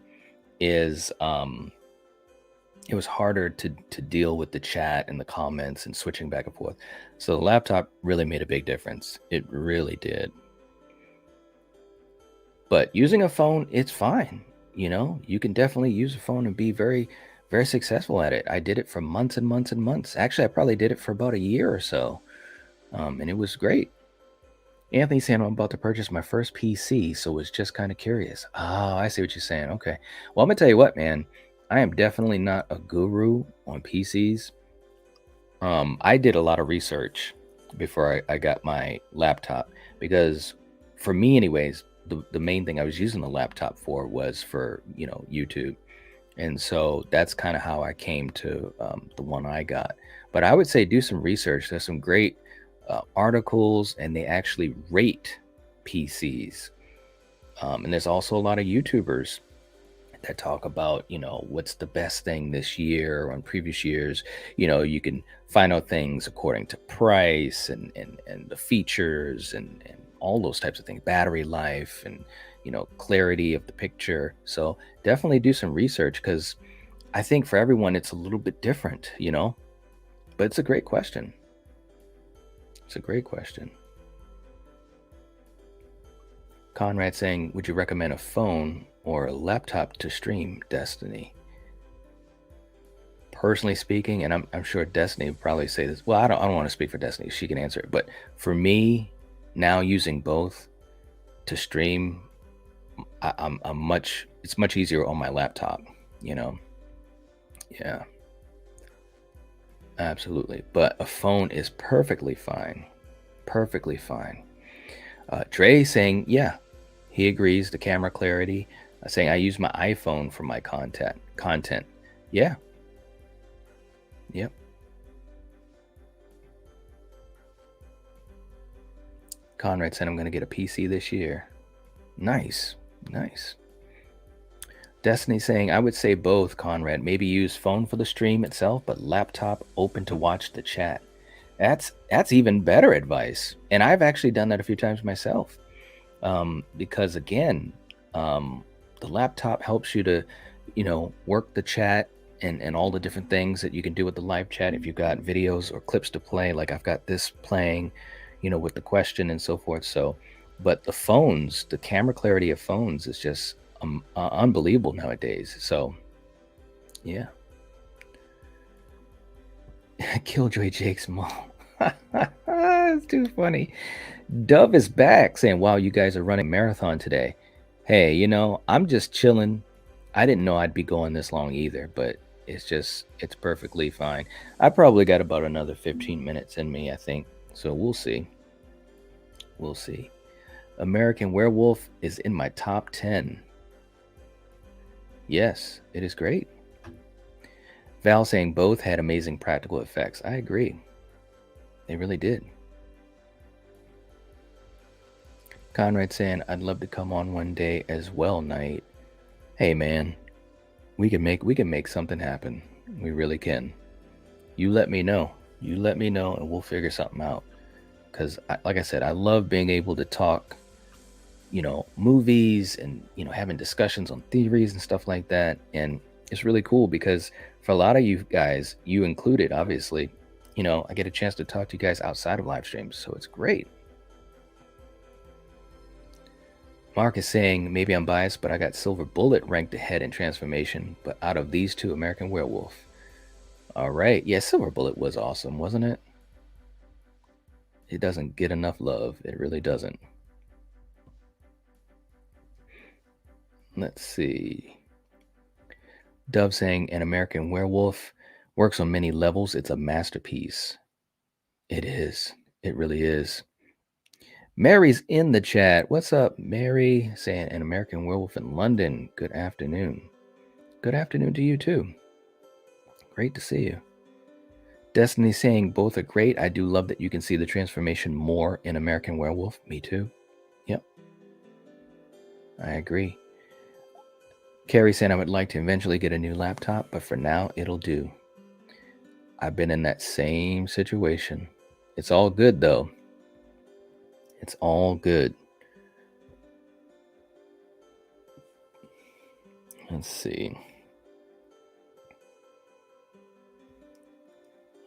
is it was harder to deal with the chat and the comments and switching back and forth. So the laptop really made a big difference. It really did. But using a phone, it's fine. You know, you can definitely use a phone and be very, very successful at it. I did it for months and months and months. Actually, I probably did it for about a year or so. And it was great. Anthony saying, I'm about to purchase my first PC, so was just kind of curious. Oh, I see what you're saying. Okay. Well, I'm going to tell you what, man. I am definitely not a guru on PCs. I did a lot of research before I got my laptop, because for me anyways, the main thing I was using the laptop for was for, you know, YouTube. And so that's kind of how I came to the one I got. But I would say do some research. There's some great articles, and they actually rate PCs. And there's also a lot of YouTubers that talk about, you know, what's the best thing this year or on previous years. You know, you can find out things according to price and the features and all those types of things, battery life and, you know, clarity of the picture. So definitely do some research, because I think for everyone it's a little bit different, you know. But it's a great question. It's a great question. Conrad saying, would you recommend a phone or a laptop to stream Destiny? Personally speaking, and I'm sure Destiny would probably say this. Well, I don't want to speak for Destiny. She can answer it. But for me, now using both to stream, it's much easier on my laptop, you know. Yeah. Absolutely. But a phone is perfectly fine. Perfectly fine. Dre saying, yeah, he agrees. The camera clarity. Saying I use my iPhone for my content. Yeah. Yep. Conrad said I'm going to get a PC this year. Nice. Nice. Destiny saying, I would say both, Conrad. Maybe use phone for the stream itself, but laptop open to watch the chat. That's even better advice. And I've actually done that a few times myself. Because again, the laptop helps you to, you know, work the chat and all the different things that you can do with the live chat. If you've got videos or clips to play, like I've got this playing, you know, with the question and so forth. So, but the phones, the camera clarity of phones is just unbelievable nowadays. So yeah. Killjoy Jake's mom. It's too funny. Dove is back saying, wow, you guys are running a marathon today. Hey, you know, I'm just chilling. I didn't know I'd be going this long either, but it's perfectly fine. I probably got about another 15 minutes in me, I think. So we'll see. We'll see. American Werewolf is in my top 10. Yes, it is great. Val saying both had amazing practical effects. I agree. They really did. Conrad saying, I'd love to come on one day as well, Night. Hey man, we can make something happen. We really can. You let me know. You let me know and we'll figure something out. Because like I said, I love being able to talk, movies and, having discussions on theories and stuff like that. And it's really cool because for a lot of you guys, you included, obviously, I get a chance to talk to you guys outside of live streams. So it's great. Mark is saying, maybe I'm biased, but I got Silver Bullet ranked ahead in transformation. But out of these two, American Werewolf. All right. Yeah, Silver Bullet was awesome, wasn't it? It doesn't get enough love. It really doesn't. Let's see. Dove saying, an American Werewolf works on many levels. It's a masterpiece. It is. It really is. Mary's in the chat. What's up, Mary? Saying an American Werewolf in London. Good afternoon. Good afternoon to you too. Great to see you. Destiny saying both are great. I do love that you can see the transformation more in American Werewolf. Me too. Yep. I agree. Carrie saying I would like to eventually get a new laptop, but for now it'll do. I've been in that same situation. It's all good though. It's all good. Let's see.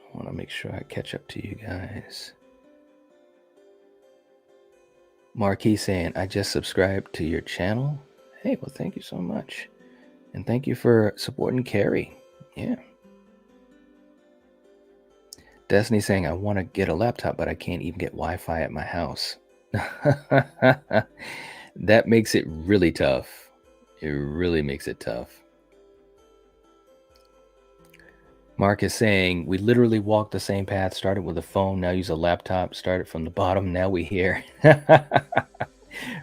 I want to make sure I catch up to you guys. Marquis saying, I just subscribed to your channel. Hey, well, thank you so much. And thank you for supporting Carrie. Yeah. Destiny saying, I want to get a laptop, but I can't even get Wi-Fi at my house. That makes it really tough. It really makes it tough. Mark is saying, we literally walked the same path, started with a phone, now use a laptop, started from the bottom, now we here.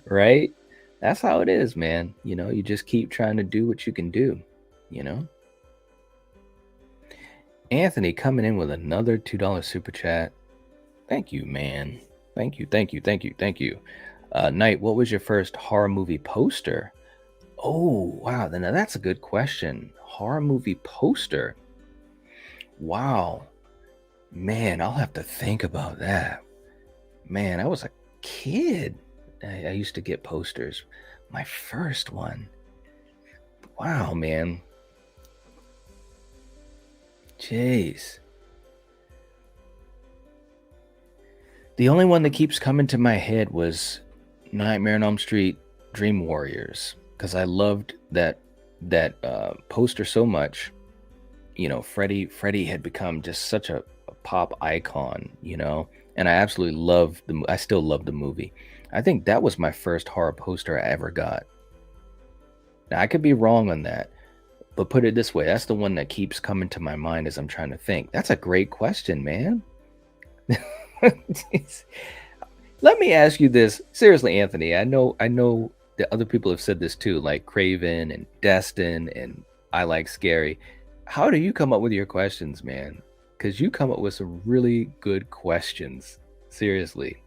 Right? That's how it is, man. You just keep trying to do what you can do, Anthony coming in with another $2 super chat. Thank you, man. Thank you. Knight, what was your first horror movie poster? Oh, wow. Now that's a good question. Horror movie poster. Wow. Man, I'll have to think about that. Man, I was a kid. I used to get posters. My first one. Wow, man. Jeez. The only one that keeps coming to my head was Nightmare on Elm Street Dream Warriors, because I loved that poster so much. Freddy had become just such a pop icon, and I absolutely I still love the movie. I think that was my first horror poster I ever got. Now, I could be wrong on that, but put it this way, that's the one that keeps coming to my mind as I'm trying to think. That's a great question, man. Let me ask you this. Seriously, Anthony, I know that other people have said this too, like Craven and Destin and I Like Scary. How do you come up with your questions, man? Because you come up with some really good questions. Seriously.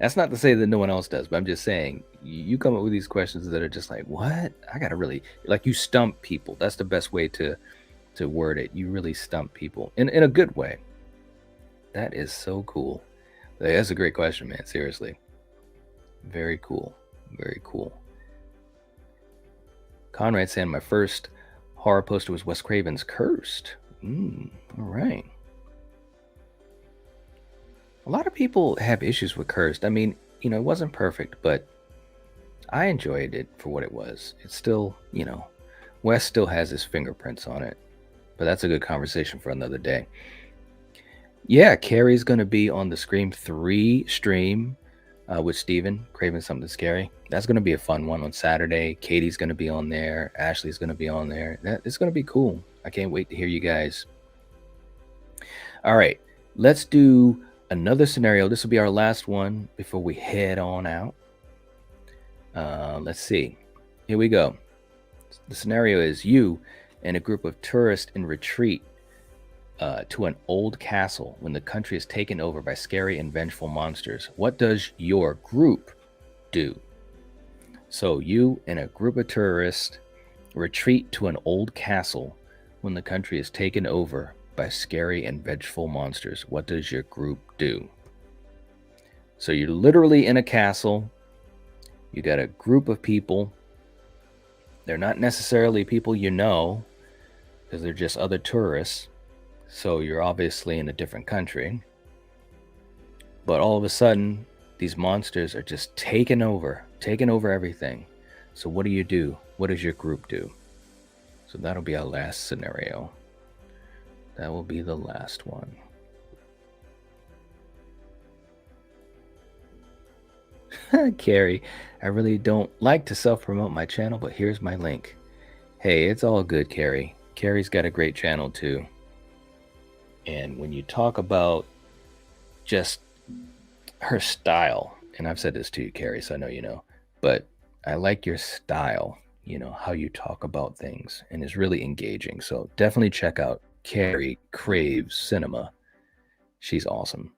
That's not to say that no one else does, but I'm just saying, you come up with these questions that are just like, what? I gotta really, like, you stump people. That's the best way to word it. You really stump people in a good way. That is so cool. That's a great question, man. Seriously. Very cool. Very cool. Conrad saying my first horror poster was Wes Craven's Cursed. All right. A lot of people have issues with Cursed. I mean, it wasn't perfect, but I enjoyed it for what it was. It's still, Wes still has his fingerprints on it. But that's a good conversation for another day. Yeah, Carrie's going to be on the Scream 3 stream with Steven, Craving Something Scary. That's going to be a fun one on Saturday. Katie's going to be on there. Ashley's going to be on there. It's going to be cool. I can't wait to hear you guys. All right, let's do another scenario. This will be our last one before we head on out. Let's see. Here we go. The scenario is you and a group of tourists in retreat to an old castle when the country is taken over by scary and vengeful monsters. What does your group do? So you and a group of tourists retreat to an old castle when the country is taken over by scary and vengeful monsters. What does your group do? So you're literally in a castle. You got a group of people. They're not necessarily people you know, because they're just other tourists. So you're obviously in a different country. But all of a sudden, these monsters are just taking over everything. So what do you do? What does your group do? So that'll be our last scenario. That will be the last one. Carrie, I really don't like to self-promote my channel, but here's my link. Hey, it's all good, Carrie. Carrie's got a great channel too. And when you talk about just her style, and I've said this to you, Carrie, so I know you know, but I like your style, you know, how you talk about things, and it's really engaging. So definitely check out Carrie Craves Cinema. She's awesome.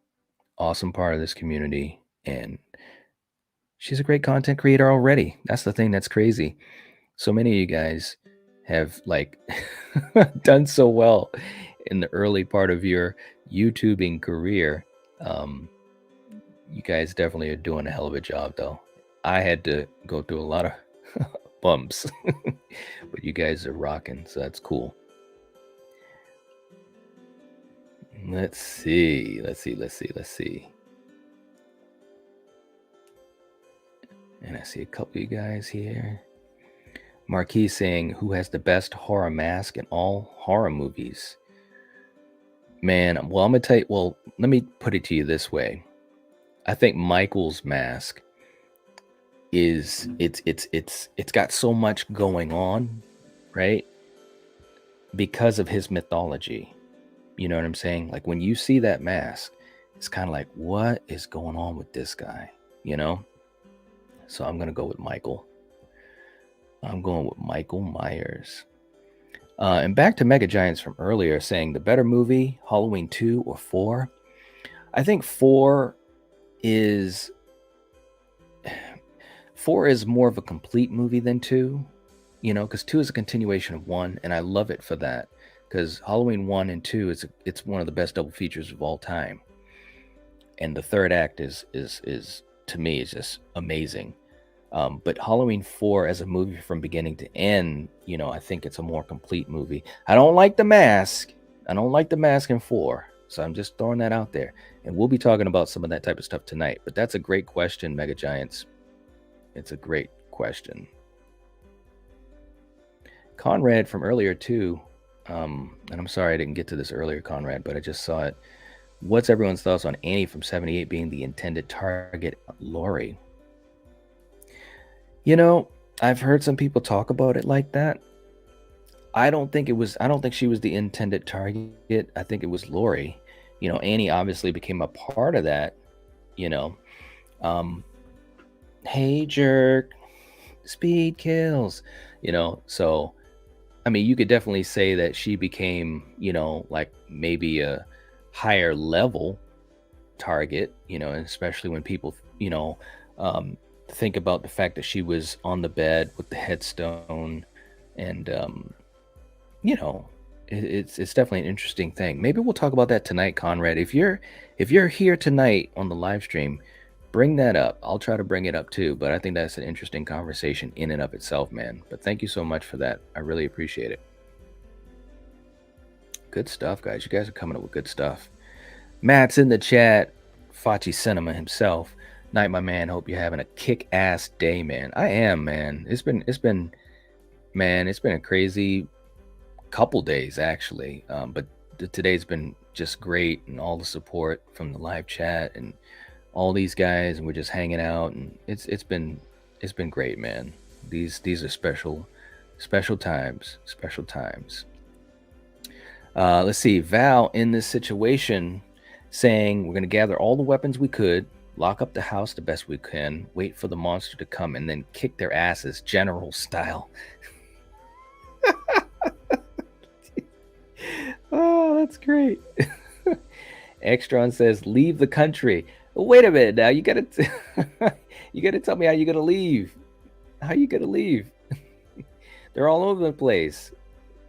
Awesome part of this community, and she's a great content creator already. That's the thing that's crazy. So many of you guys have like done so well in the early part of your YouTubing career. You guys definitely are doing a hell of a job, though. I had to go through a lot of bumps, but you guys are rocking, so that's cool. Let's see. And I see a couple of you guys here. Marquis saying, who has the best horror mask in all horror movies? Man, well, I'm gonna tell you, well, let me put it to you this way. I think Michael's mask is it's got so much going on, right? Because of his mythology. You know what I'm saying? Like when you see that mask, it's kind of like, what is going on with this guy? You know? So I'm gonna go with Michael. I'm going with Michael Myers. And back to Mega Giants from earlier, saying the better movie, Halloween 2 or 4. I think 4 is more of a complete movie than 2, you know, because 2 is a continuation of 1, and I love it for that. Because Halloween 1 and 2 it's one of the best double features of all time, and the third act is to me is just amazing. But Halloween 4 as a movie from beginning to end, you know, I think it's a more complete movie. I don't like the mask. In 4. So I'm just throwing that out there. And we'll be talking about some of that type of stuff tonight. But that's a great question, Mega Giants. It's a great question. Conrad from earlier too. And I'm sorry I didn't get to this earlier, Conrad, but I just saw it. What's everyone's thoughts on Annie from 78 being the intended target, Lori? You know, I've heard some people talk about it like that. I don't think she was the intended target. I think it was Lori. You know, Annie obviously became a part of that, you know. Hey, jerk. Speed kills. You know, so, I mean, you could definitely say that she became, you know, like maybe a higher level target, you know, especially when people, you know, think about the fact that she was on the bed with the headstone, and you know, it's definitely an interesting thing. Maybe we'll talk about that tonight, Conrad. If you're here tonight on the live stream, bring that up. I'll try to bring it up too, but I think that's an interesting conversation in and of itself, man. But thank you so much for that. I really appreciate it. Good stuff, guys. You guys are coming up with good stuff. Matt's in the chat. Fachi Cinema himself. Night, my man. Hope you're having a kick-ass day, man. I am, man. It's been a crazy couple days, actually. But today's been just great, and all the support from the live chat, and all these guys, and we're just hanging out, and it's been great, man. These are special times, special times. Let's see, Val in this situation saying we're gonna gather all the weapons we could, lock up the house the best we can, wait for the monster to come, and then kick their asses, general style. Oh, that's great. Extron says, leave the country. Wait a minute now. You gotta tell me how you're gonna leave. How you gonna leave? They're all over the place.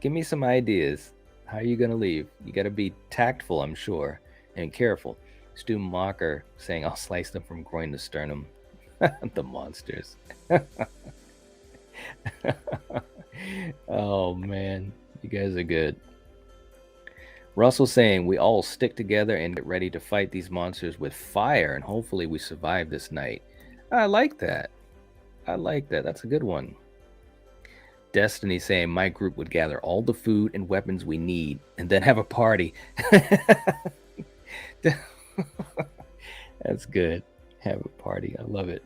Give me some ideas. How are you gonna leave? You gotta be tactful, I'm sure, and careful. Stu Mocker saying, I'll slice them from groin to sternum. The monsters. Oh man, you guys are good. Russell saying, we all stick together and get ready to fight these monsters with fire, and hopefully we survive this night. I like that. I like that. That's a good one. Destiny saying, my group would gather all the food and weapons we need and then have a party. That's good. Have a party. I love it.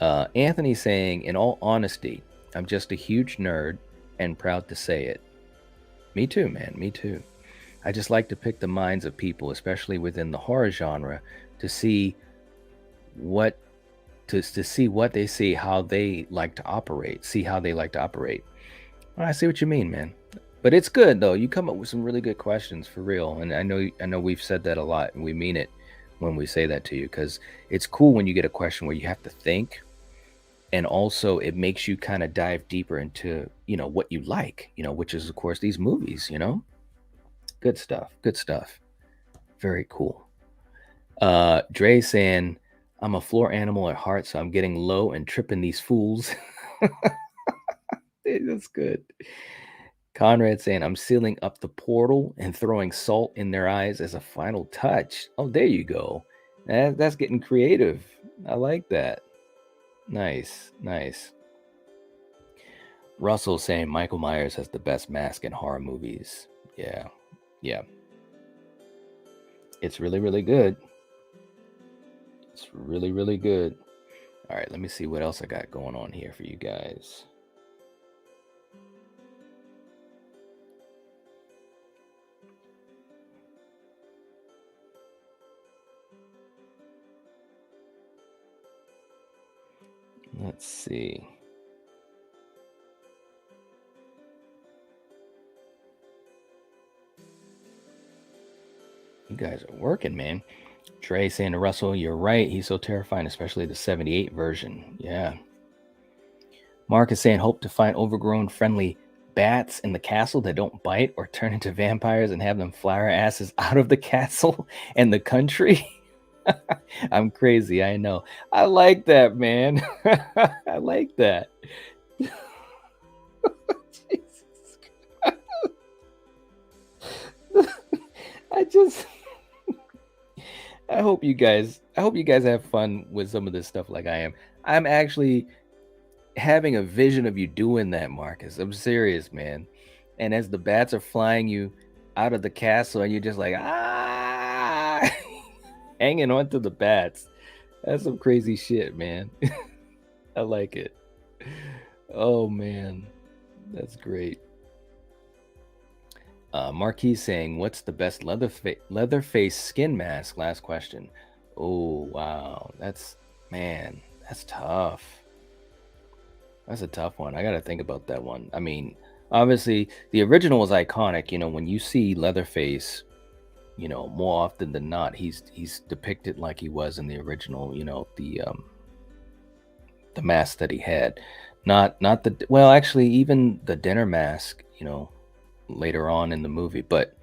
Anthony saying, in all honesty, I'm just a huge nerd and proud to say it. Me too, man. Me too. I just like to pick the minds of people, especially within the horror genre, to see what they see, how they like to operate, Well, I see what you mean, man. But it's good though. You come up with some really good questions for real, and I know we've said that a lot, and we mean it when we say that to you, because it's cool when you get a question where you have to think, and also it makes you kind of dive deeper into what you like, which is of course these movies. Good stuff. Good stuff. Very cool. Dre saying, I'm a floor animal at heart, so I'm getting low and tripping these fools. That's good. Conrad saying, I'm sealing up the portal and throwing salt in their eyes as a final touch. Oh, there you go. That's getting creative. I like that. Nice. Nice. Russell saying, Michael Myers has the best mask in horror movies. Yeah. Yeah. It's really, really good. It's really, really good. All right, let me see what else I got going on here for you guys. Let's see. You guys are working, man. Trey saying to Russell, you're right. He's so terrifying, especially the 78 version. Yeah. Mark is saying, hope to find overgrown friendly bats in the castle that don't bite or turn into vampires and have them fly our asses out of the castle and the country. I'm crazy, I know. I like that, man. I like that. Jesus Christ. I hope you guys have fun with some of this stuff like I am. I'm actually having a vision of you doing that, Marcus. I'm serious, man. And as the bats are flying you out of the castle and you're just like, hanging on to the bats. That's some crazy shit, man. I like it. Oh, man. That's great. Marquis saying, what's the best Leatherface skin mask? Last question. Oh, wow. That's tough. That's a tough one. I got to think about that one. I mean, obviously, the original was iconic. When you see Leatherface, more often than not, he's depicted like he was in the original, the mask that he had. Actually, even the dinner mask, later on in the movie, but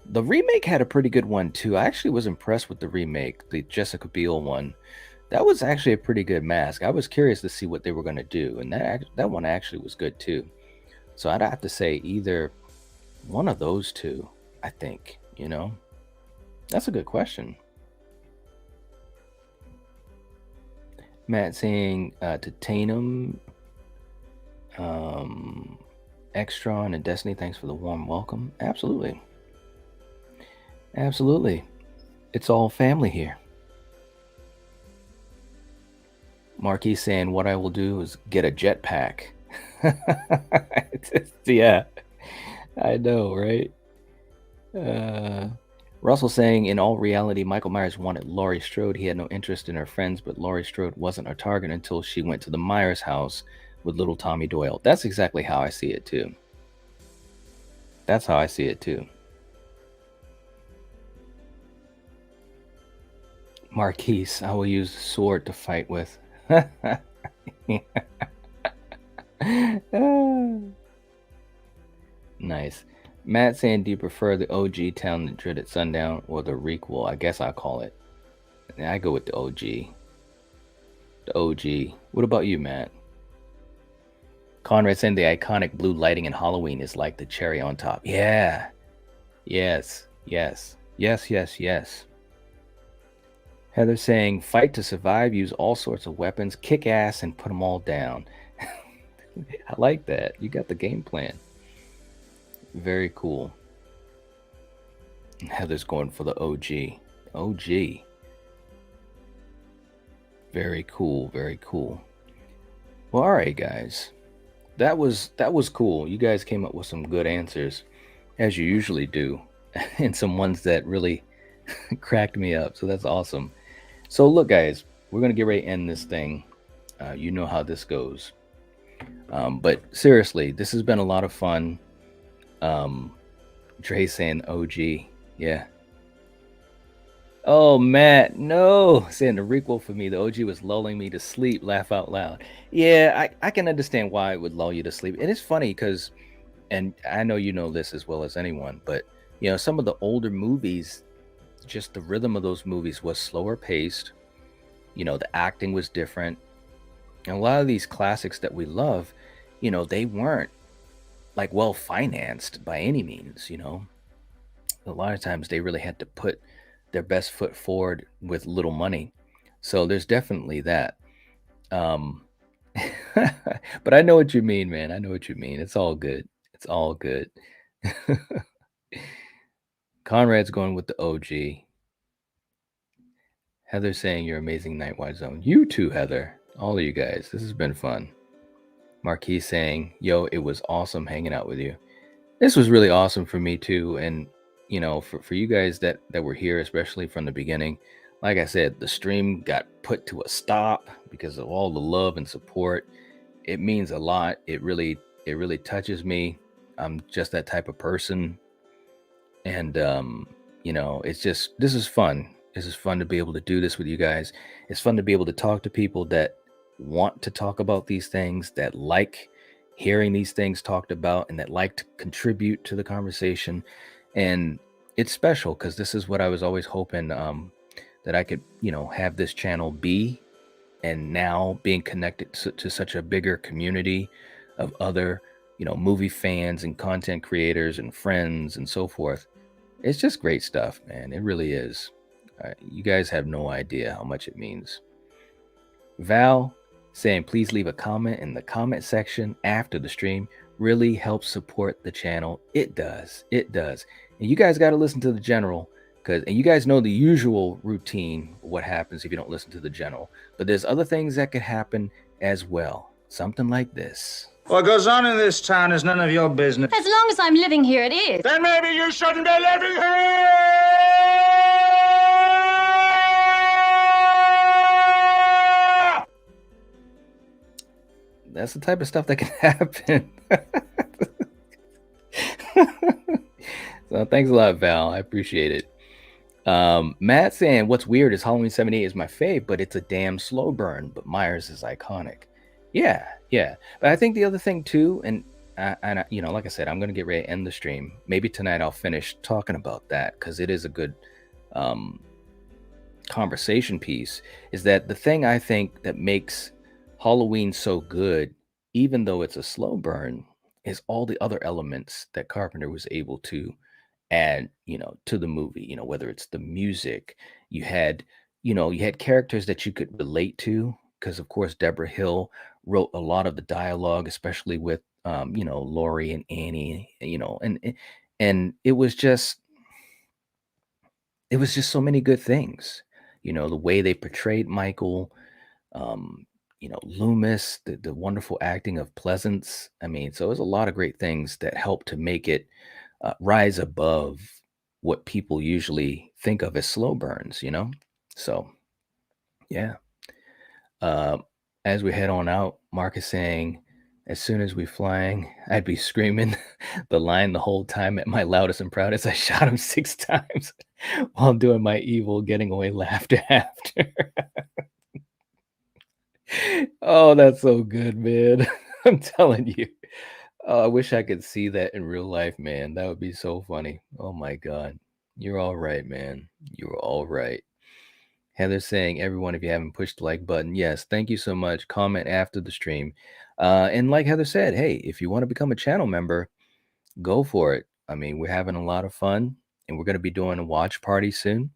the remake had a pretty good one too. I actually was impressed with the remake, the Jessica Biel one. That was actually a pretty good mask. I was curious to see what they were going to do, and that one actually was good too. So I'd have to say either one of those two, I think. That's a good question. Matt saying to Tatum, Extron and Destiny, thanks for the warm welcome. Absolutely. It's all family here. Marquis saying, what I will do is get a jetpack. Yeah, I know, right? Russell saying, in all reality, Michael Myers wanted Laurie Strode. He had no interest in her friends, but Laurie Strode wasn't a target until she went to the Myers house with little Tommy Doyle. That's exactly how I see it, too. That's how I see it, too. Marquise, I will use the sword to fight with. Nice. Matt saying, do you prefer the OG Town that dreaded sundown or the requel? I guess I'll call it. I go with the OG. The OG. What about you, Matt? Conrad saying the iconic blue lighting in Halloween is like the cherry on top. Yeah. Yes. Yes. Yes, yes, yes. Heather saying, fight to survive, use all sorts of weapons, kick ass, and put them all down. I like that. You got the game plan. Very cool. Heather's going for the OG. OG. Very cool. Very cool. Well, all right, guys. That was cool. You guys came up with some good answers, as you usually do, and some ones that really cracked me up. So that's awesome. So look, guys, we're gonna get ready to end this thing. You know how this goes. But seriously, this has been a lot of fun. Dre saying OG, yeah. Oh, Matt, no, saying the requel for me. The OG was lulling me to sleep. Laugh out loud. Yeah, I can understand why it would lull you to sleep. And it's funny because, and I know you know this as well as anyone, but you know, some of the older movies, just the rhythm of those movies was slower paced. You know, the acting was different. And a lot of these classics that we love, you know, they weren't like well financed by any means, you know. A lot of times they really had to put their best foot forward with little money. So there's definitely that. But I know what you mean, man. I know what you mean. It's all good. It's all good. Conrad's going with the OG. Heather's saying you're amazing, Night Watch Zone. You too, Heather. All of you guys. This has been fun. Marquis saying, yo, it was awesome hanging out with you. This was really awesome for me too. And you know, for you guys that were here, especially from the beginning, like I said, the stream got put to a stop because of all the love and support. It means a lot. It really touches me. I'm just that type of person. And you know, it's just, this is fun. This is fun to be able to do this with you guys. It's fun to be able to talk to people that want to talk about these things, that like hearing these things talked about, and that like to contribute to the conversation. And it's special because this is what I was always hoping that I could, you know, have this channel be. And now being connected to such a bigger community of other, you know, movie fans and content creators and friends and so forth. It's just great stuff, man. It really is. You guys have no idea how much it means. Val saying, please leave a comment in the comment section after the stream. Really helps support the channel. It does. It does. And you guys got to listen to the general, and you guys know the usual routine, what happens if you don't listen to the general. But there's other things that could happen as well. Something like this. What goes on in this town is none of your business. As long as I'm living here, it is. Then maybe you shouldn't be living here! That's the type of stuff that can happen. So thanks a lot, Val. I appreciate it. Matt saying, what's weird is Halloween 78 is my fave, but it's a damn slow burn. But Myers is iconic. Yeah. But I think the other thing too, and you know, like I said, I'm going to get ready to end the stream. Maybe tonight I'll finish talking about that because it is a good conversation piece. Is that the thing I think that makes Halloween so good, even though it's a slow burn, is all the other elements that Carpenter was able to add, you know, to the movie. You know, whether it's the music, you had characters that you could relate to, because of course Deborah Hill wrote a lot of the dialogue, especially with you know, Laurie and Annie, you know, and it was just so many good things. You know, the way they portrayed Michael, Loomis, the wonderful acting of Pleasance. I mean, so there's a lot of great things that help to make it rise above what people usually think of as slow burns. So, yeah. As we head on out, Mark is saying, as soon as we flying, I'd be screaming the line the whole time at my loudest and proudest. I shot him 6 times while doing my evil getting away laughter after. Oh, that's so good, man. I'm telling you. Oh, I wish I could see that in real life, man. That would be so funny. Oh my God. You're all right, man. You're all right. Heather saying, everyone, if you haven't pushed the like button, yes, thank you so much. Comment after the stream. And like Heather said, hey, if you want to become a channel member, go for it. I mean, we're having a lot of fun and we're going to be doing a watch party soon.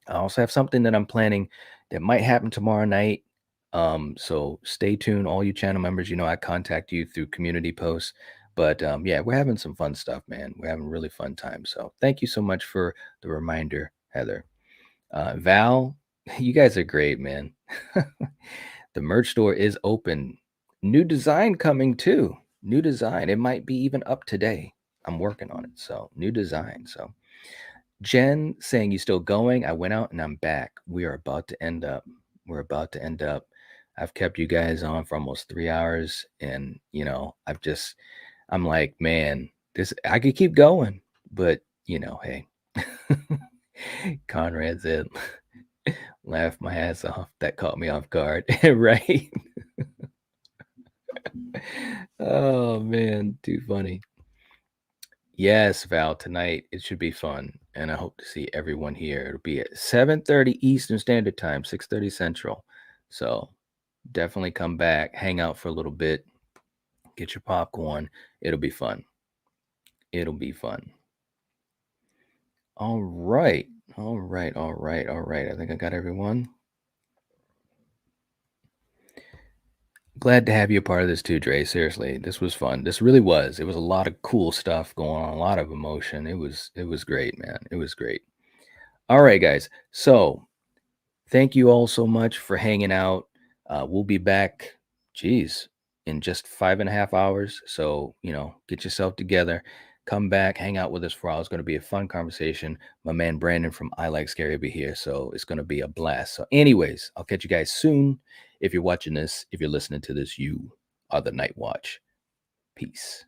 I also have something that I'm planning that might happen tomorrow night. So stay tuned, all you channel members. I contact you through community posts. But yeah, we're having some fun stuff, man. We're having a really fun time. So thank you so much for the reminder, Heather. Val, you guys are great, man. The merch store is open. New design coming too. New design. It might be even up today. I'm working on it. So new design. So Jen saying, you still going? I went out and I'm back. We are about to end up. We're about to end up. I've kept you guys on for almost 3 hours. And, I'm like, man, I could keep going. But, hey. Conrad said, laugh my ass off. That caught me off guard. Right? Oh, man. Too funny. Yes, Val, tonight it should be fun, and I hope to see everyone here. It'll be at 7:30 Eastern Standard Time, 6:30 Central. So definitely come back, hang out for a little bit, get your popcorn. It'll be fun. It'll be fun. All right. All right. All right. All right. I think I got everyone. Glad to have you a part of this too, Dre. Seriously, this was fun. This really was. It was a lot of cool stuff going on, a lot of emotion. It was great, man. It was great. All right, guys. So thank you all so much for hanging out. We'll be back, in just 5.5 hours. So, get yourself together, come back, hang out with us for a while. It's going to be a fun conversation. My man Brandon from I Like Scary will be here. So it's going to be a blast. So anyways, I'll catch you guys soon. If you're watching this, if you're listening to this, you are the Night Watch. Peace.